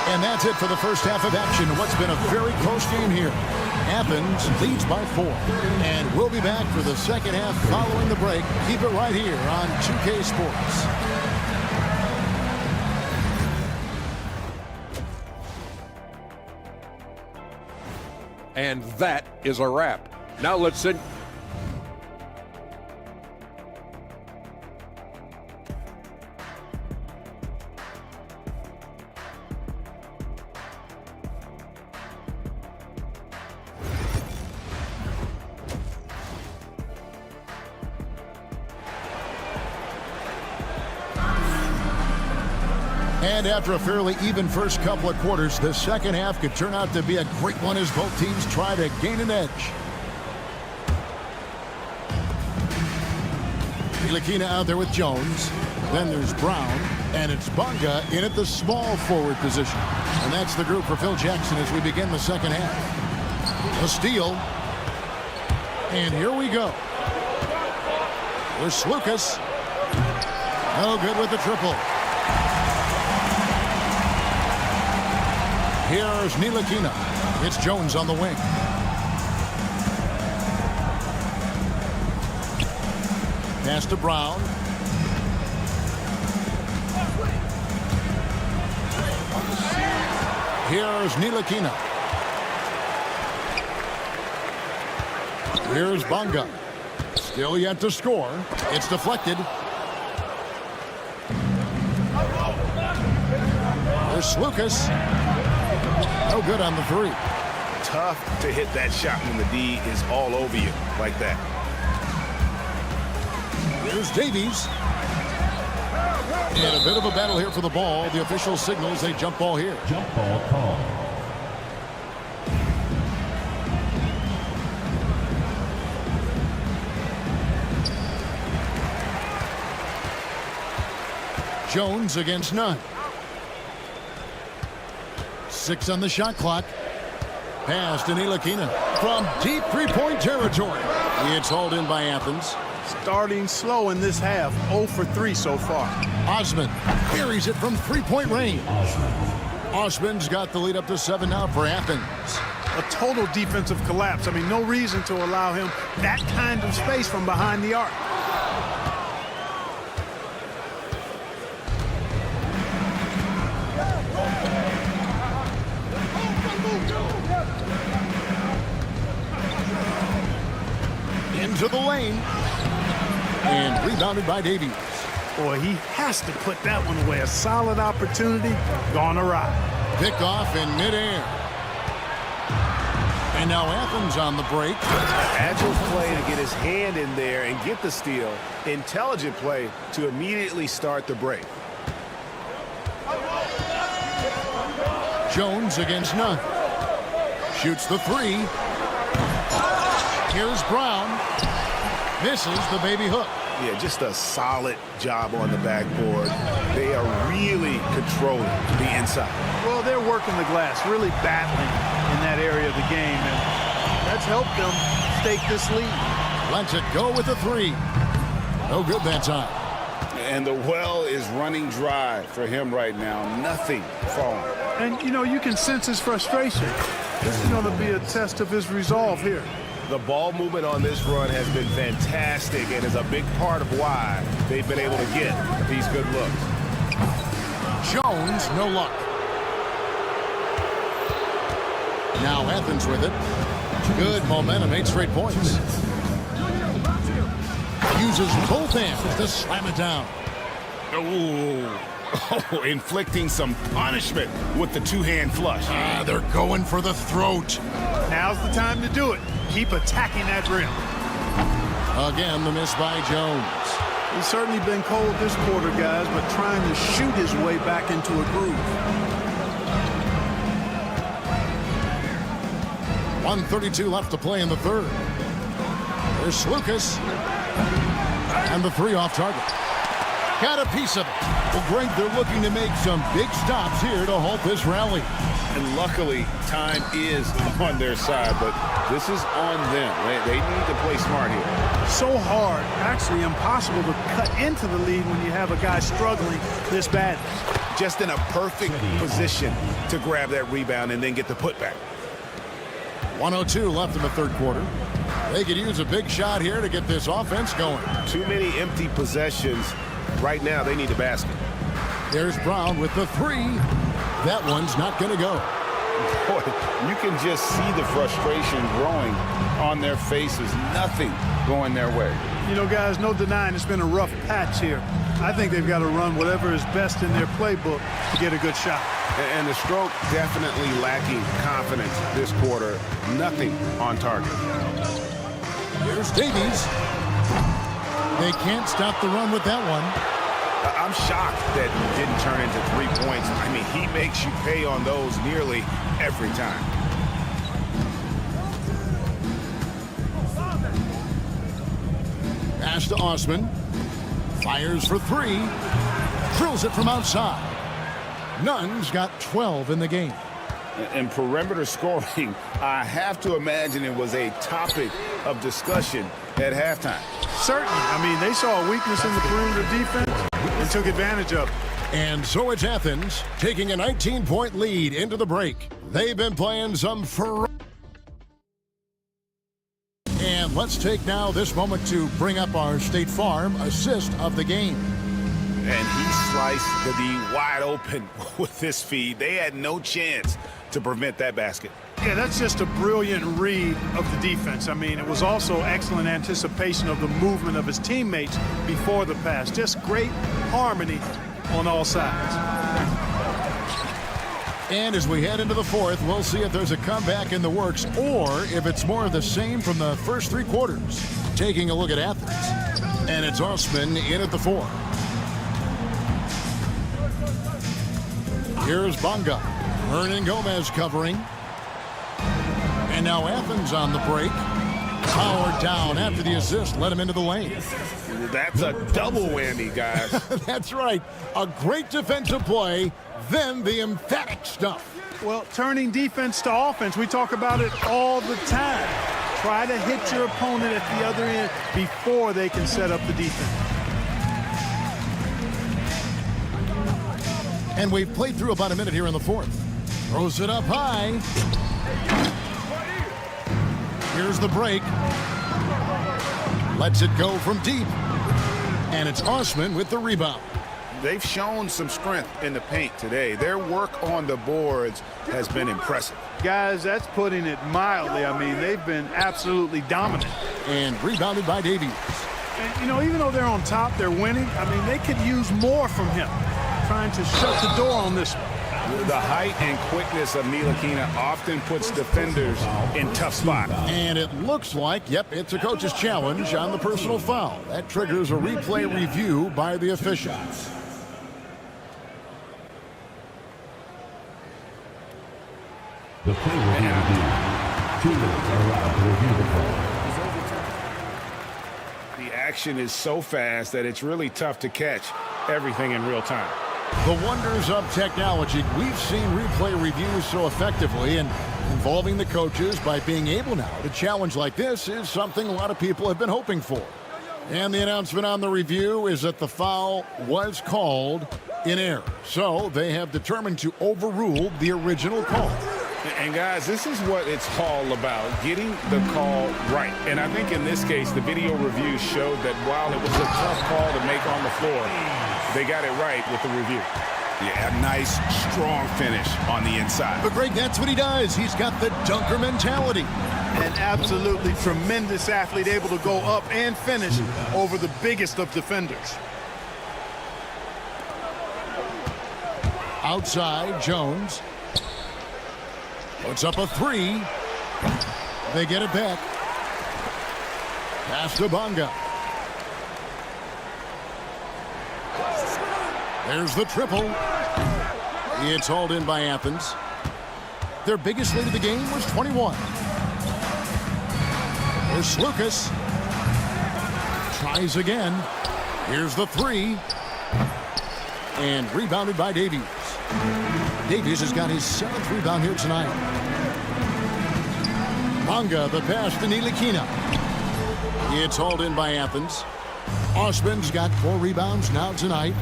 And that's it for the first half of action. What's been a very close game here. Athens leads by 4. And we'll be back for the second half following the break. Keep it right here on 2K Sports. And that is a wrap. Now let's send... And after a fairly even first couple of quarters, the second half could turn out to be a great one as both teams try to gain an edge. Ntilikina out there with Jones. Then there's Brown. And it's Bonga in at the small forward position. And that's the group for Phil Jackson as we begin the second half. A steal. And here we go. There's Lucas. No good with the triple. Here's Ntilikina. It's Jones on the wing. Pass to Brown. Here's Ntilikina. Here's Bonga. Still yet to score. It's deflected. There's Lucas. No good on the 3. Tough to hit that shot when the D is all over you like that. There's Davies. And a bit of a battle here for the ball. The official signals a jump ball here. Jump ball call. Jones against none. 6 on the shot clock. Pass to Ntilikina from deep three-point territory. It's hauled in by Athens. Starting slow in this half, 0 for 3 so far. Osman carries it from three-point range. Osman's got the lead up to 7 now for Athens. A total defensive collapse. I mean, no reason to allow him that kind of space from behind the arc. Into the lane. And rebounded by Davies. Boy, he has to put that one away. A solid opportunity gone awry. Picked off in midair. And now Athens on the break. Agile play to get his hand in there and get the steal. Intelligent play to immediately start the break. Jones against Nunn. Shoots the three. Here's Brown. Misses the baby hook. Yeah, just a solid job on the backboard. They are really controlling the inside. Well, they're working the glass, really battling in that area of the game, and that's helped them stake this lead. Lets it go with the three. No good that time. And the well is running dry for him right now. Nothing falling. And, you know, you can sense his frustration. This is going to be a test of his resolve here. The ball movement on this run has been fantastic and is a big part of why they've been able to get these good looks. Jones, no luck. Now Athens with it. Good momentum, 8 straight points. Uses both hands to slam it down. Oh, inflicting some punishment with the two-hand flush. They're going for the throat. Now's the time to do it. Keep attacking that rim. Again, the miss by Jones. He's certainly been cold this quarter, guys, but trying to shoot his way back into a groove. 1:32 left to play in the third. There's Lucas. And the three off target. Got a piece of it. Well, Greg, they're looking to make some big stops here to halt this rally. And luckily, time is on their side, but this is on them. They need to play smart here. So hard, actually impossible to cut into the lead when you have a guy struggling this badly. Just in a perfect position to grab that rebound and then get the putback. 1:02 left in the third quarter. They could use a big shot here to get this offense going. Too many empty possessions. Right now, they need a basket. There's Brown with the three. That one's not going to go. Boy, you can just see the frustration growing on their faces. Nothing going their way. You know, guys, no denying it's been a rough patch here. I think they've got to run whatever is best in their playbook to get a good shot. And the stroke definitely lacking confidence this quarter. Nothing on target. Here's Davies. They can't stop the run with that one. I'm shocked that it didn't turn into 3 points. I mean, he makes you pay on those nearly every time. Pass to Osman. Fires for three. Drills it from outside. Nunn's got 12 in the game. And perimeter scoring, I have to imagine it was a topic of discussion at halftime. Certainly. I mean, they saw a weakness in the perimeter defense and took advantage of it. And so it's Athens taking a 19-point lead into the break. They've been playing some And let's take now this moment to bring up our State Farm assist of the game. And he sliced the D wide open with this feed. They had no chance to prevent that basket. Yeah, that's just a brilliant read of the defense. I mean, it was also excellent anticipation of the movement of his teammates before the pass. Just great harmony on all sides. And as we head into the fourth, we'll see if there's a comeback in the works or if it's more of the same from the first 3 quarters. Taking a look at Athens. And it's Osman in at the 4. Here's Bonga. Hernan Gomez covering. And now Athens on the break. Powered down after the assist. Let him into the lane. That's a double whammy, guys. That's right. A great defensive play, then the emphatic stuff. Well, turning defense to offense, we talk about it all the time. Try to hit your opponent at the other end before they can set up the defense. And we've played through about a minute here in the fourth. Throws it up high. Here's the break. Lets it go from deep. And it's Osman with the rebound. They've shown some strength in the paint today. Their work on the boards has been impressive. Guys, that's putting it mildly. I mean, they've been absolutely dominant. And rebounded by Davies. And, you know, even though they're on top, they're winning. I mean, they could use more from him, trying to shut the door on this one. The height and quickness of Ntilikina often puts defenders in tough spots. And it looks like, yep, it's a coach's challenge on the personal foul. That triggers a replay review by the officials. The play will be reviewed. 2 minutes are allowed to review the call. The action is so fast that it's really tough to catch everything in real time. The wonders of technology. We've seen replay reviews so effectively, and involving the coaches by being able now to challenge like this is something a lot of people have been hoping for. And the announcement on the review is that the foul was called in error. So they have determined to overrule the original call. And guys, this is what it's all about, getting the call right. And I think in this case, the video review showed that while it was a tough call to make on the floor, they got it right with the review. Yeah, nice, strong finish on the inside. But Greg, that's what he does. He's got the dunker mentality. An absolutely tremendous athlete, able to go up and finish over the biggest of defenders. Outside, Jones puts up a 3. They get it back. Pass to Bonga. There's the triple. It's hauled in by Athens. Their biggest lead of the game was 21. There's Lucas. Tries again. Here's the 3. And rebounded by Davies. Davies has got his 7th rebound here tonight. Bonga, the pass to Ntilikina. It's hauled in by Athens. Osman's got 4 rebounds now tonight.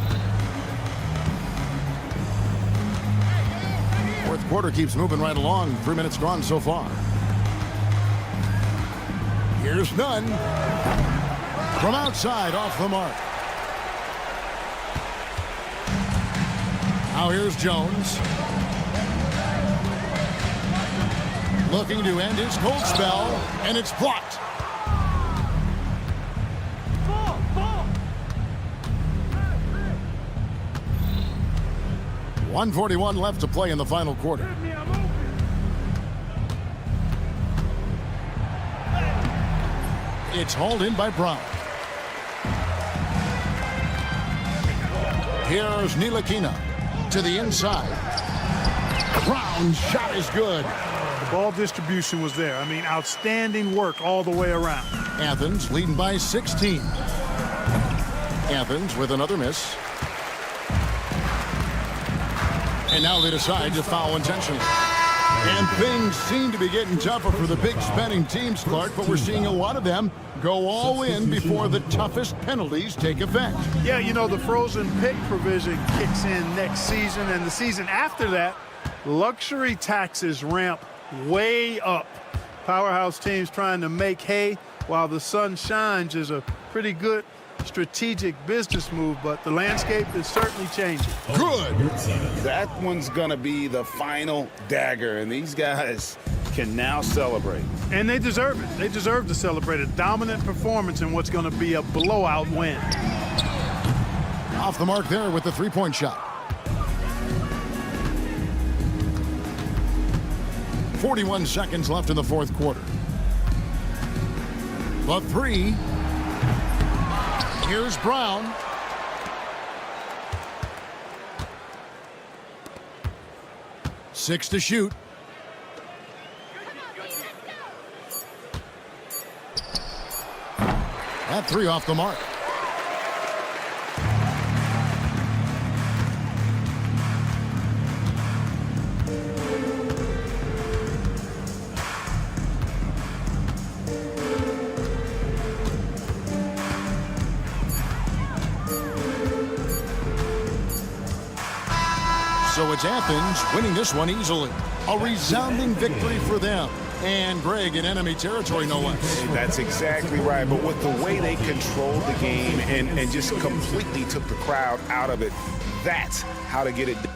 Fourth quarter keeps moving right along. 3 minutes gone so far. Here's Nunn. From outside, off the mark. Now here's Jones. Looking to end his cold spell, and it's blocked. .141 left to play in the final quarter. It's hauled in by Brown. Here's Ntilikina to the inside. Brown's shot is good. The ball distribution was there. I mean, outstanding work all the way around. Athens leading by 16. Athens with another miss. And now they decide to foul intentionally. And things seem to be getting tougher for the big spending teams, Clark, but we're seeing a lot of them go all in before the toughest penalties take effect. Yeah, you know, the frozen pick provision kicks in next season, and the season after that, luxury taxes ramp way up. Powerhouse teams trying to make hay while the sun shines is a pretty good strategic business move, but the landscape is certainly changing. Good. That one's going to be the final dagger, and these guys can now celebrate. And they deserve it. They deserve to celebrate a dominant performance in what's going to be a blowout win. Off the mark there with the three-point shot. 41 seconds left in the fourth quarter. The 3. Here's Brown. Six to shoot. That 3 off the mark. So it's Athens winning this one easily. A resounding victory for them. And Greg in enemy territory, no less. That's exactly right. But with the way they controlled the game and just completely took the crowd out of it, that's how to get it done.